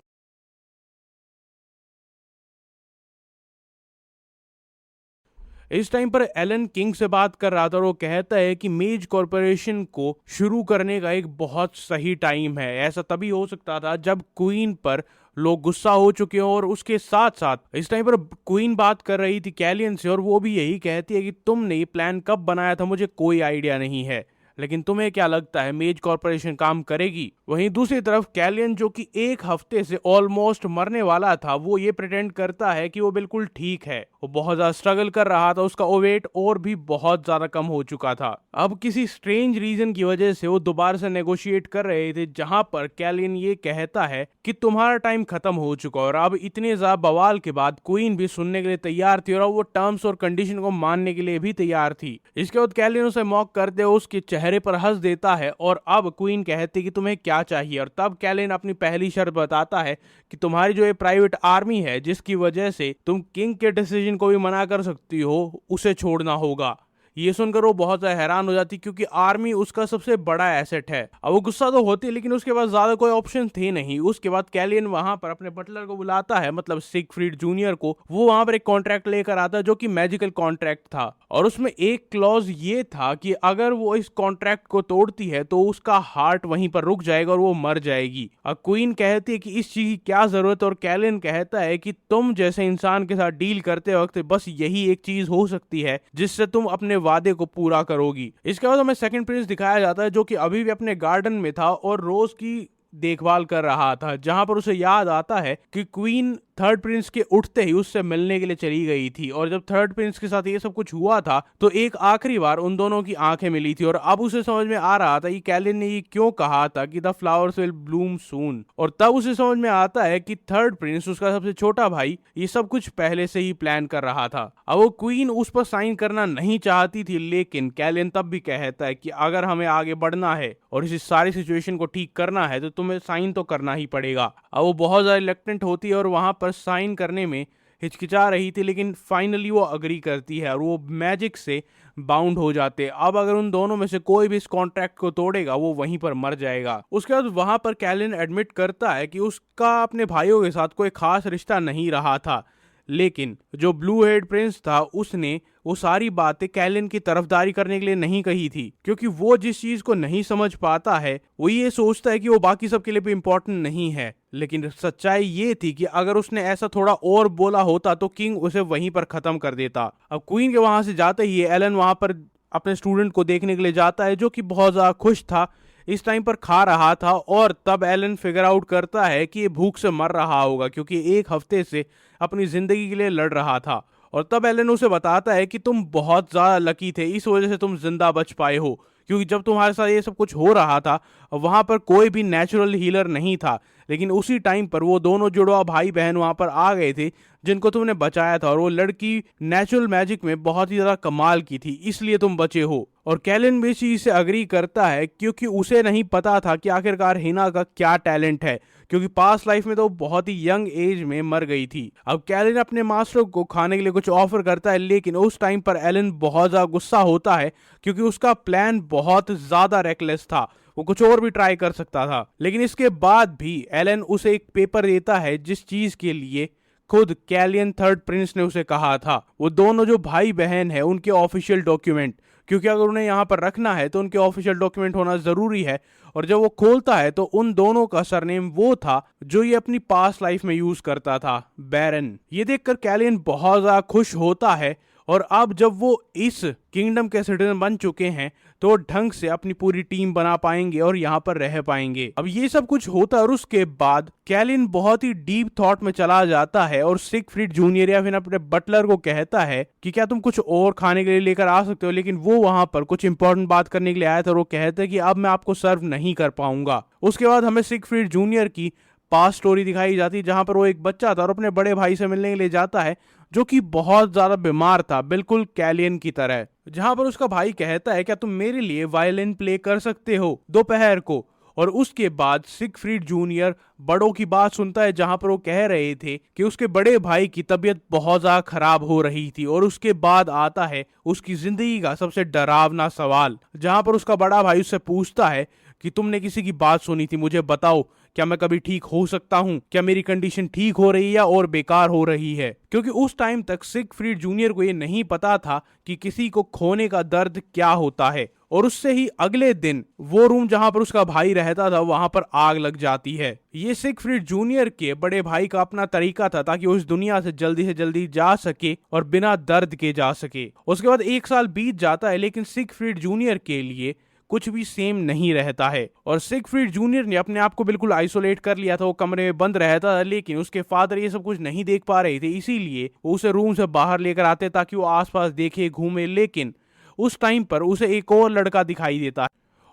इस टाइम पर एलन किंग से बात कर रहा था और वो कहता है कि मेज कॉरपोरेशन को शुरू करने का एक बहुत सही टाइम है। ऐसा तभी हो सकता था जब क्वीन पर लोग गुस्सा हो चुके हो, और उसके साथ साथ इस टाइम पर क्वीन बात कर रही थी कैलियन से और वो भी यही कहती है कि तुमने ये प्लान कब बनाया था मुझे कोई आइडिया नहीं है, लेकिन तुम्हें क्या लगता है मेज कॉरपोरेशन काम करेगी? वहीं दूसरी तरफ कैलियन जो कि एक हफ्ते से ऑलमोस्ट मरने वाला था, वो ये प्रिटेंड करता है कि वो बिल्कुल ठीक है। वो बहुत ज्यादा स्ट्रगल कर रहा था, उसका वेट और भी बहुत ज्यादा कम हो चुका था। अब किसी स्ट्रेंज रीजन की वजह से वो दोबारा से नेगोशिएट कर रहे थे जहां पर कैलियन ये कहता है कि तुम्हारा टाइम खत्म हो चुका, और अब इतने ज्यादा बवाल के बाद क्वीन भी सुनने के लिए तैयार थी और वो टर्म्स और कंडीशन को मानने के लिए भी तैयार थी। इसके बाद कैलियन उसे मॉक करते हुए उसके चेहरे पर हंस देता है और अब क्वीन कहती कि तुम्हें क्या चाहिए, और तब कैलियन अपनी पहली शर्त बताता है कि तुम्हारी जो ये प्राइवेट आर्मी है जिसकी वजह से तुम किंग के डिसीजन को भी मना कर सकती हो, उसे छोड़ना होगा। ये सुनकर वो बहुत ज्यादा हैरान हो जाती क्योंकि आर्मी उसका सबसे बड़ा एसेट है। अब वो गुस्सा तो होती है लेकिन उसके पास ज्यादा कोई ऑप्शन थे नहीं। उसके बाद कैलियन वहां पर अपने बटलर को बुलाता है, मतलब सिगफ्रीड जूनियर को। वो वहां पर एक कॉन्ट्रैक्ट लेकर आता है जो कि मैजिकल कॉन्ट्रैक्ट था, और उसमें एक क्लॉज ये था कि अगर वो इस कॉन्ट्रैक्ट को तोड़ती है तो उसका हार्ट वहीं पर रुक जाएगा और वो मर जाएगी। अब क्वीन कहती है कि इस चीज की क्या जरूरत है, और कैलियन कहता है कि तुम जैसे इंसान के साथ डील करते वक्त बस यही एक चीज हो सकती है जिससे तुम अपने वादे को पूरा करोगी। इसके बाद हमें सेकंड प्रिंस दिखाया जाता है जो कि अभी भी अपने गार्डन में था और रोज की देखभाल कर रहा था, जहां पर उसे याद आता है कि क्वीन थर्ड प्रिंस के उठते ही उससे मिलने के लिए चली गई थी, और जब थर्ड प्रिंस के साथ ये सब कुछ हुआ था तो एक आखिरी बार उन दोनों की आंखें मिली थी, और अब उसे समझ में आ रहा था कि कैलियन ने ये क्यों कहा था कि द फ्लावर्स विल ब्लूम सून। और तब उसे समझ में आता है कि थर्ड प्रिंस, उसका सबसे छोटा भाई, ये सब कुछ पहले से ही प्लान कर रहा था। अब वो क्वीन उस पर साइन करना नहीं चाहती थी, लेकिन कैलियन तब भी कहता है कि अगर हमें आगे बढ़ना है और इस सारी सिचुएशन को ठीक करना है तो तुम्हें साइन तो करना ही पड़ेगा। अब वो बहुत ज्यादा रिलक्टेंट होती है और वहां पर साइन करने में हिचकिचा रही थी, लेकिन फाइनली वो अग्री करती है और वो मैजिक से बाउंड हो जाते। अब अगर उन दोनों में से कोई भी इस कॉन्ट्रैक्ट को तोड़ेगा वो वहीं पर मर जाएगा। उसके बाद वहां पर कैलियन एडमिट करता है कि उसका अपने भाइयों के साथ कोई खास रिश्ता नहीं रहा था, लेकिन जो ब्लू हेड प्रिंस था उसने वो सारी बातें कैलियन की तरफदारी करने के लिए नहीं कही थी, क्योंकि वो जिस चीज को नहीं समझ पाता है वो ये सोचता है कि वो बाकी सब के लिए भी इम्पोर्टेंट नहीं है। लेकिन सच्चाई ये थी कि अगर उसने ऐसा थोड़ा और बोला होता तो किंग उसे वहीं पर खत्म कर देता। अब क्वीन के वहां से जाते ही एलन वहां पर अपने स्टूडेंट को देखने के लिए जाता है जो कि बहुत ज्यादा खुश था, इस टाइम पर खा रहा था, और तब एलन फिगर आउट करता है कि ये भूख से मर रहा होगा क्योंकि एक हफ्ते से अपनी जिंदगी के लिए लड़ रहा था। और तब एलन उसे बताता है कि तुम बहुत ज्यादा लकी थे, इस वजह से तुम जिंदा बच पाए हो, क्योंकि जब तुम्हारे साथ ये सब कुछ हो रहा था वहां पर कोई भी नेचुरल हीलर नहीं था, लेकिन उसी टाइम पर वो दोनों जुड़वा भाई बहन वहां पर आ गए थे जिनको तुमने बचाया था, और वो लड़की नेचुरल मैजिक में बहुत ही ज्यादा कमाल की थी, इसलिए तुम बचे हो। और कैलियन भी इस चीज से अग्री करता है क्योंकि उसे नहीं पता था कि आखिरकार हिना का क्या टैलेंट है, क्योंकि पास्ट लाइफ में तो बहुत ही यंग एज में मर गई थी। अब कैलियन अपने मास्टर को खाने के लिए कुछ ऑफर करता है, लेकिन उस टाइम पर एलन बहुत ज्यादा गुस्सा होता है क्योंकि उसका प्लान बहुत ज्यादा रेकलेस था, वो कुछ और भी ट्राई कर सकता था। लेकिन इसके बाद भी एलन उसे एक पेपर देता है जिस चीज के लिए खुद कैलियन थर्ड प्रिंस ने उसे कहा था, वो दोनों जो भाई बहन है उनके ऑफिशियल डॉक्यूमेंट, क्योंकि अगर उन्हें यहाँ पर रखना है तो उनके ऑफिशियल डॉक्यूमेंट होना जरूरी है। और जब वो खोलता है तो उन दोनों का सरनेम वो था जो ये अपनी पास्ट लाइफ में यूज करता था, बैरन। ये देखकर कैलियन बहुत ज्यादा खुश होता है और अब जब वो इस किंगडम के सिटीजन बन चुके हैं तो वो ढंग से अपनी पूरी टीम बना पाएंगे और यहाँ पर रह पाएंगे। अब ये सब कुछ होता है और उसके बाद कैलिन बहुत ही डीप थॉट में चला जाता है और सिगफ्रीड जूनियर या फिर अपने बटलर को कहता है कि क्या तुम कुछ और खाने के लिए लेकर आ सकते हो, लेकिन वो वहां पर कुछ इंपॉर्टेंट बात करने के लिए आया था और वो कहते हैं कि अब मैं आपको सर्व नहीं कर पाऊंगा। उसके बाद हमें सिगफ्रीड जूनियर की पास्ट स्टोरी दिखाई जाती है जहां पर वो एक बच्चा था और अपने बड़े भाई से मिलने के लिए जाता है जो कि बहुत ज्यादा बीमार था, बिल्कुल कैलियन की तरह। जहां पर उसका भाई कहता है क्या तुम मेरे लिए वायलिन प्ले कर सकते हो दोपहर को। और उसके बाद सिगफ्रीड जूनियर बड़ों की बात सुनता है जहां पर वो कह रहे थे कि उसके बड़े भाई की तबीयत बहुत ज्यादा खराब हो रही थी। और उसके बाद आता है उसकी जिंदगी का सबसे डरावना सवाल जहां पर उसका बड़ा भाई उससे पूछता है कि तुमने किसी की बात सुनी थी, मुझे बताओ क्या मैं कभी ठीक हो सकता हूँ, क्या मेरी कंडीशन ठीक हो रही है या और बेकार हो रही है। क्योंकि उस टाइम तक सिगफ्रीड जूनियर को ये नहीं पता था कि किसी को खोने का दर्द क्या होता है। और उससे ही अगले दिन वो रूम जहां पर उसका भाई रहता था वहां पर आग लग जाती है। ये सिगफ्रीड जूनियर के बड़े भाई का अपना तरीका था ताकि वो इस दुनिया से जल्दी जा सके और बिना दर्द के जा सके। उसके बाद 1 साल बीत जाता है लेकिन सिगफ्रीड जूनियर के लिए कुछ भी सेम नहीं रहता है। और सिगफ्रीड जूनियर ने अपने आप को बिल्कुल आइसोलेट कर लिया था, वो कमरे में बंद रहता था, लेकिन उसके फादर ये सब कुछ नहीं देख पा रहे थे, इसीलिए वो उसे रूम से बाहर लेकर आते ताकि वो आसपास देखे घूमे। लेकिन उस टाइम पर उसे एक और लड़का दिखाई देता है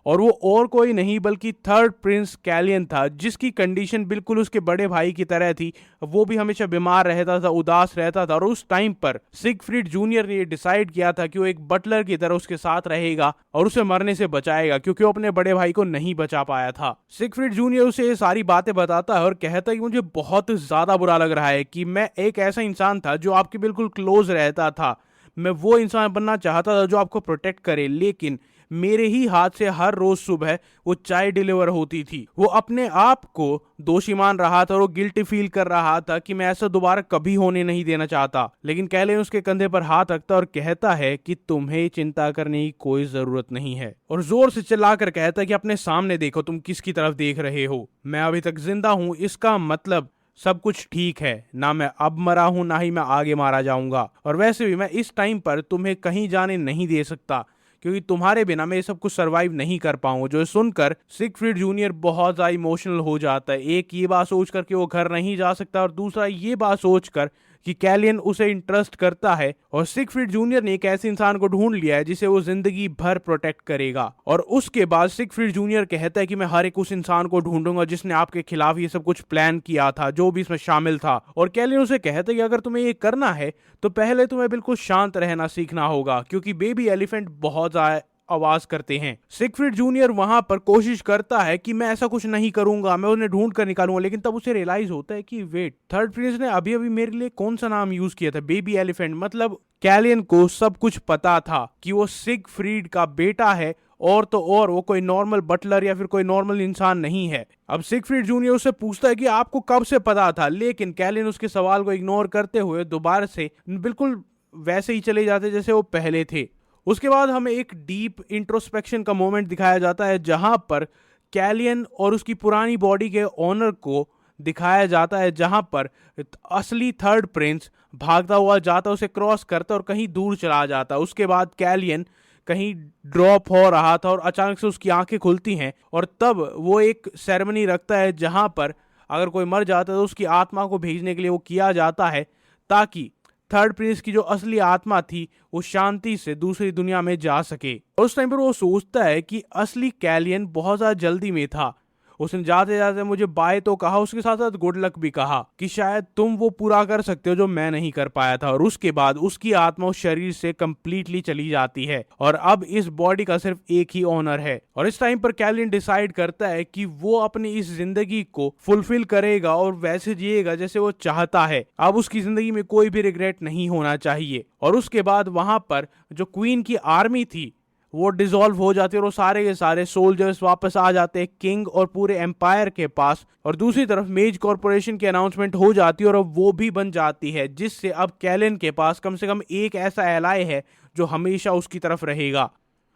और वो और कोई नहीं बल्कि थर्ड प्रिंस कैलियन था, जिसकी कंडीशन बिल्कुल उसके बड़े भाई की तरह थी। वो भी हमेशा बीमार रहता था, उदास रहता था। और उस टाइम पर सिगफ्रीड जूनियर ने डिसाइड किया था कि वो एक बटलर की तरह उसके साथ रहेगा और उसे मरने से बचाएगा क्योंकि वो अपने बड़े भाई को नहीं बचा पाया था। सिगफ्रीड जूनियर उसे ये सारी बातें बताता है और कहता है कि मुझे बहुत ज्यादा बुरा लग रहा है कि मैं एक ऐसा इंसान था जो आपके बिल्कुल क्लोज रहता था। मैं वो इंसान बनना चाहता था जो आपको प्रोटेक्ट करे, लेकिन मेरे ही हाथ से हर रोज सुबह वो चाय डिलीवर होती थी। वो अपने आप को दोषी मान रहा था और वो गिल्टी फील कर रहा था कि मैं ऐसा दोबारा कभी होने नहीं देना चाहता। लेकिन कैलियन उसके कंधे पर हाथ रखता और कहता है कि तुम्हें चिंता करने की कोई जरूरत नहीं है। और जोर से चिल्लाकर कहता है कि अपने सामने देखो, तुम किसकी तरफ देख रहे हो, मैं अभी तक जिंदा हूं, इसका मतलब सब कुछ ठीक है। ना मैं अब मरा हूं ना ही मैं आगे मारा जाऊंगा। और वैसे भी मैं इस टाइम पर तुम्हें कहीं जाने नहीं दे सकता क्योंकि तुम्हारे बिना मैं ये सब कुछ सरवाइव नहीं कर पाऊंगा। जो सुनकर सिगफ्रीड जूनियर बहुत ज्यादा इमोशनल हो जाता है। एक ये बात सोचकर कि वो घर नहीं जा सकता और दूसरा ये बात सोचकर कि कैलियन उसे इंटरेस्ट करता है और सिगफ्रीड जूनियर ने एक ऐसे इंसान को ढूंढ लिया है जिसे वो जिंदगी भर प्रोटेक्ट करेगा। और उसके बाद सिगफ्रीड जूनियर कहता है कि मैं हर एक उस इंसान को ढूंढूंगा जिसने आपके खिलाफ ये सब कुछ प्लान किया था, जो भी इसमें शामिल था। और कैलियन उसे कहता है कि अगर तुम्हें ये करना है तो पहले तुम्हें बिल्कुल शांत रहना सीखना होगा क्योंकि बेबी एलिफेंट बहुत ज्यादा आवाज करते हैं। सिगफ्रीड जूनियर वहां पर कोशिश करता है कि मैं ऐसा कुछ नहीं करूंगा, मैं उन्हें ढूंढ कर निकालूंगा, लेकिन तब उसे रियलाइज होता है कि वेट, थर्ड प्रिंस ने अभी अभी मेरे लिए कौन सा नाम यूज किया था, बेबी एलिफेंट। मतलब कैलियन को सब कुछ पता था कि वो सिगफ्रीड का बेटा है और तो और वो कोई नॉर्मल बटलर या फिर कोई नॉर्मल इंसान नहीं है। अब सिगफ्रीड जूनियर उससे पूछता है कि आपको कब से पता था, लेकिन कैलियन उसके सवाल को इग्नोर करते हुए दोबारा से बिल्कुल वैसे ही चले जाते जैसे वो पहले थे। उसके बाद हमें एक डीप इंट्रोस्पेक्शन का मोमेंट दिखाया जाता है जहां पर कैलियन और उसकी पुरानी बॉडी के ओनर को दिखाया जाता है, जहां पर असली थर्ड प्रिंस भागता हुआ जाता, उसे क्रॉस करता और कहीं दूर चला जाता। उसके बाद कैलियन कहीं ड्रॉप हो रहा था और अचानक से उसकी आंखें खुलती हैं और तब वो एक सेरेमनी रखता है जहां पर अगर कोई मर जाता है तो उसकी आत्मा को भेजने के लिए वो किया जाता है ताकि थर्ड प्रिंस की जो असली आत्मा थी वो शांति से दूसरी दुनिया में जा सके। और उस टाइम पर वो सोचता है कि असली कैलियन बहुत ज्यादा जल्दी में था। उसने जाते जाते मुझे बाय तो कहा, उसके साथ साथ गुड लक भी कहा कि शायद तुम वो पूरा कर सकते हो जो मैं नहीं कर पाया था। और उसके बाद उसकी आत्मा उस शरीर से कंप्लीटली चली जाती है और अब इस बॉडी का सिर्फ एक ही ओनर है। और इस टाइम पर कैलियन डिसाइड करता है कि वो अपनी इस जिंदगी को फुलफिल करेगा और वैसे जिएगा जैसे वो चाहता है। अब उसकी जिंदगी में कोई भी रिग्रेट नहीं होना चाहिए। और उसके बाद वहां पर जो क्वीन की आर्मी थी वो डिसॉल्व हो जाती है और वो सारे के सारे सोल्जर्स वापस आ जाते हैं किंग और पूरे एम्पायर के पास। और दूसरी तरफ मेज कॉर्पोरेशन की अनाउंसमेंट हो जाती है और अब वो भी बन जाती है, जिससे अब कैलियन के पास कम से कम एक ऐसा एलाय है जो हमेशा उसकी तरफ रहेगा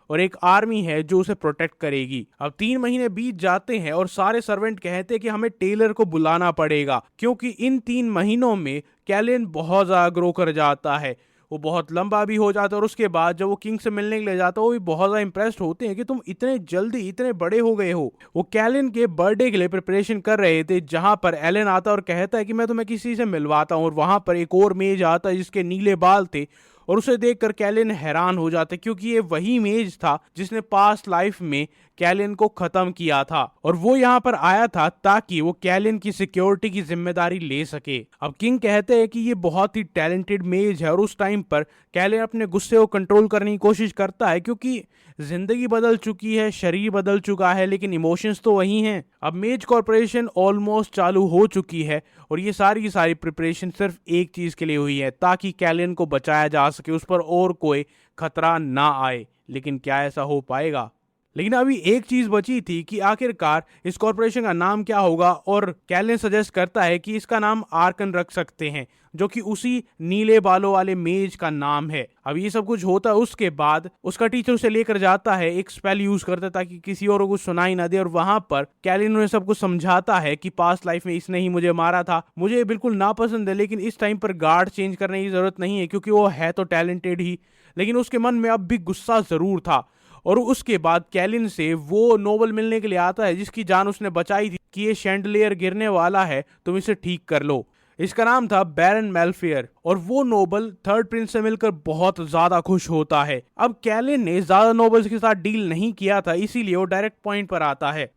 और एक आर्मी है जो उसे प्रोटेक्ट करेगी। अब 3 महीने बीत जाते हैं और सारे सर्वेंट कहते हैं कि हमें टेलर को बुलाना पड़ेगा क्योंकि इन 3 महीनों में कैलियन बहुत ज्यादा ग्रो कर जाता है। वो बहुत लंबा भी हो जाता है। और उसके बाद जब वो किंग से मिलने के लिए जाता है वो भी बहुत ज्यादा इंप्रेस्ड होते हैं कि तुम इतने जल्दी इतने बड़े हो गए हो। वो कैलिन के बर्थडे के लिए प्रिपरेशन कर रहे थे, जहां पर एलन आता है और कहता है कि मैं तुम्हें किसी से मिलवाता हूँ। और वहां पर एक और मेज आता है जिसके नीले बाल थे, और उसे देखकर कैलिन हैरान हो जाते क्योंकि ये वही मेज था जिसने पास्ट लाइफ में कैलिन को खत्म किया था। और वो यहाँ पर आया था ताकि वो कैलिन की सिक्योरिटी की जिम्मेदारी ले सके। अब किंग कहते हैं कि ये बहुत ही टैलेंटेड मेज है, और उस टाइम पर कैलिन अपने गुस्से को कंट्रोल करने की कोशिश करता है क्योंकि जिंदगी बदल चुकी है, शरीर बदल चुका है, लेकिन इमोशंस तो वही हैं। अब मेज कॉर्पोरेशन ऑलमोस्ट चालू हो चुकी है, और ये सारी की सारी प्रिपरेशन सिर्फ एक चीज के लिए हुई है, ताकि कैलिन को बचाया जा सके, उस पर और कोई खतरा ना आए। लेकिन क्या ऐसा हो पाएगा? लेकिन अभी एक चीज बची थी कि आखिरकार इस कॉर्पोरेशन का नाम क्या होगा, और कैलिन सजेस्ट करता है कि इसका नाम आर्कन रख सकते हैं, जो कि उसी नीले बालों वाले मेज का नाम है। अब ये सब कुछ होता है, उसके बाद उसका टीचर उसे लेकर जाता है, एक स्पेल यूज करता है ताकि किसी और को कुछ सुनाई ना दे। और वहां पर कैलिन उन्हें सब कुछ समझाता है कि पास्ट लाइफ में इसने ही मुझे मारा था, मुझे ये बिल्कुल नापसंद है, लेकिन इस टाइम पर गार्ड चेंज करने की जरूरत नहीं है क्योंकि वो है तो टैलेंटेड ही। लेकिन उसके मन में अब भी गुस्सा जरूर था। और उसके बाद कैलिन से वो नोबल मिलने के लिए आता है जिसकी जान उसने बचाई थी कि ये शैंडलियर गिरने वाला है, तुम इसे ठीक कर लो। इसका नाम था बैरन मेलफेयर। और वो नोबल थर्ड प्रिंस से मिलकर बहुत ज्यादा खुश होता है। अब कैलिन ने ज्यादा नोबल्स के साथ डील नहीं किया था, इसीलिए वो डायरेक्ट पॉइंट पर आता है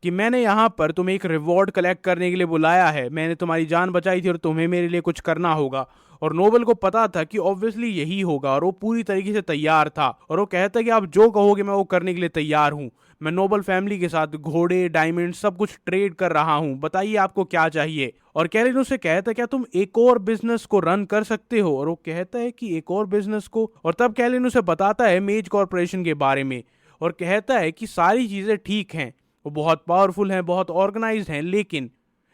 कि मैंने यहाँ पर तुम्हें एक रिवॉर्ड कलेक्ट करने के लिए बुलाया है, मैंने तुम्हारी जान बचाई थी और तुम्हें मेरे लिए कुछ करना होगा। और नोबल को पता था कि ऑब्वियसली यही होगा, और वो पूरी तरीके से तैयार था। और वो कहता है कि आप जो कहोगे मैं वो करने के लिए तैयार हूँ। मैं नोबल फैमिली के साथ घोड़े, डायमंड सब कुछ ट्रेड कर रहा हूँ, बताइए आपको क्या चाहिए। और कैलिन उससे कहता है क्या तुम एक और बिजनेस को रन कर सकते हो? और वो कहता है कि एक और बिजनेस को? और तब कैलिन उसे बताता है मेज कॉर्पोरेशन के बारे में, और कहता है कि सारी चीजें ठीक हैं, वो बहुत पावरफुल हैं, बहुत ऑर्गेनाइज्ड हैं, लेकिन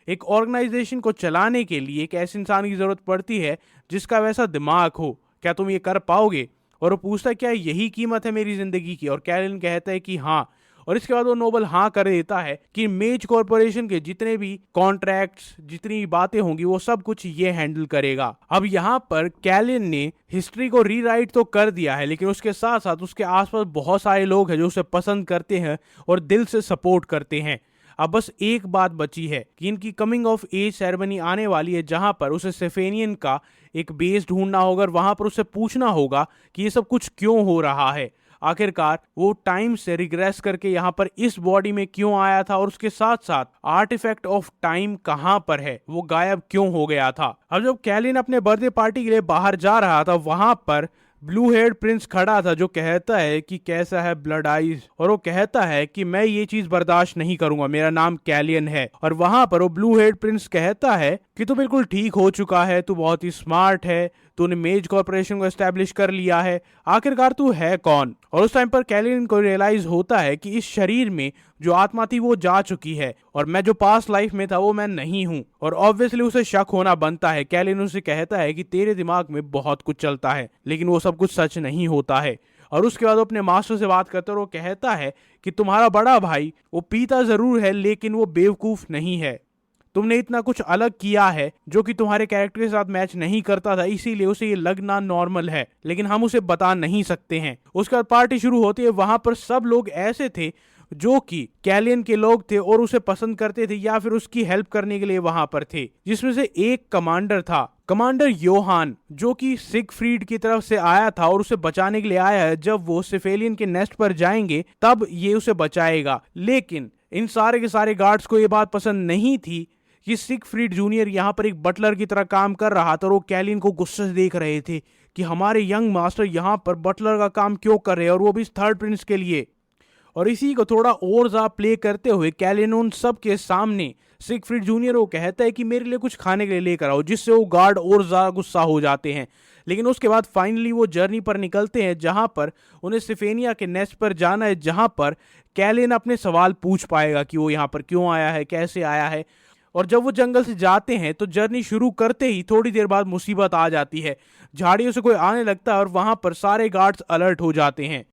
एक ऑर्गेनाइजेशन को चलाने के लिए एक ऐसे इंसान की जरूरत पड़ती है जिसका वैसा दिमाग हो। क्या तुम ये कर पाओगे? और वो पूछता है क्या यही कीमत है मेरी जिंदगी की? और कैलिन कहता है कि हाँ। और इसके बाद वो नोबल हाँ कर देता है कि मेज कॉर्पोरेशन के जितने भी कॉन्ट्रैक्ट्स, जितनी बातें होंगी, वो सब कुछ ये हैंडल करेगा। अब यहाँ पर कैलिन ने हिस्ट्री को रीराइट तो कर दिया है, लेकिन उसके साथ साथ उसके आसपास बहुत सारे लोग हैं जो उसे पसंद करते हैं और दिल से सपोर्ट करते हैं। अब बस एक बात बची है कि इनकी कमिंग ऑफ एज सेरेमनी आने वाली है, जहां पर उसे सेफेनियन का एक बेस ढूंढना होगा, और वहां पर उसे पूछना होगा कि ये सब कुछ क्यों हो रहा है। आखिरकार वो टाइम से रिग्रेस करके यहाँ पर इस बॉडी में क्यों आया था, और उसके साथ साथ आर्टिफैक्ट ऑफ टाइम कहाँ पर है, वो गायब क्यों हो गया था। अब जब कैलिन अपने बर्थडे पार्टी के लिए बाहर जा रहा था, वहां पर ब्लू हेड प्रिंस खड़ा था जो कहता है कि कैसा है ब्लड आइज। और वो कहता है कि मैं ये चीज बर्दाश्त नहीं करूंगा, मेरा नाम कैलियन है। और वहां पर वो ब्लू हेड प्रिंस कहता है कि तू बिल्कुल ठीक हो चुका है, तू बहुत ही स्मार्ट है, तूने मेज कॉर्पोरेशन को एस्टेब्लिश कर लिया है, आखिरकार तू है कौन? और उस टाइम पर कैलियन को रियलाइज होता है कि इस शरीर में जो आत्मा थी वो जा चुकी है, और मैं जो पास्ट लाइफ में था वो मैं नहीं हूँ। और ऑब्वियसली उसे शक होना बनता है। कैलियन उसे कहता है कि तेरे दिमाग में बहुत कुछ चलता है, लेकिन वो सब कुछ सच नहीं होता है। और उसके बाद वो अपने मास्टर से बात करता है और वो कहता है कि तुम्हारा बड़ा भाई वो पीता जरूर है, लेकिन वो बेवकूफ नहीं है। तुमने इतना कुछ अलग किया है जो कि तुम्हारे कैरेक्टर के साथ मैच नहीं करता था, इसीलिए उसे ये लगना नॉर्मल है, लेकिन हम उसे बता नहीं सकते हैं। उसके बाद पार्टी शुरू होती है। वहां पर सब लोग ऐसे थे जो कि कैलियन के लोग थे और उसे पसंद करते थे या फिर उसकी हेल्प करने के लिए वहां पर थे, जिसमें से एक कमांडर था, कमांडर योहान, जो कि सिगफ्रीड की तरफ से आया था और उसे बचाने के लिए आया है। जब वो सिफेलियन के नेस्ट पर जाएंगे तब ये उसे बचाएगा। लेकिन इन सारे के सारे गार्ड्स को ये बात पसंद नहीं थी कि सिगफ्रीड जूनियर यहाँ पर एक बटलर की तरह काम कर रहा था, और वो कैलियन को गुस्से से देख रहे थे कि हमारे यंग मास्टर यहाँ पर बटलर का काम क्यों कर रहे हैं, और वो भी थर्ड प्रिंस के लिए। और इसी को थोड़ा और ज्यादा प्ले करते हुए कैलियन उन सब के सामने सिगफ्रीड जूनियर को कहता है कि मेरे लिए कुछ खाने के लिए लेकर आओ, जिससे वो गार्ड और ज्यादा गुस्सा हो जाते हैं। लेकिन उसके बाद फाइनली वो जर्नी पर निकलते हैं, जहां पर उन्हें सिफेनिया के नेस्ट पर जाना है, जहां पर कैलियन अपने सवाल पूछ पाएगा कि वो यहाँ पर क्यों आया है, कैसे आया है। और जब वो जंगल से जाते हैं तो जर्नी शुरू करते ही थोड़ी देर बाद मुसीबत आ जाती है। झाड़ियों से कोई आने लगता है और वहां पर सारे गार्ड्स अलर्ट हो जाते हैं।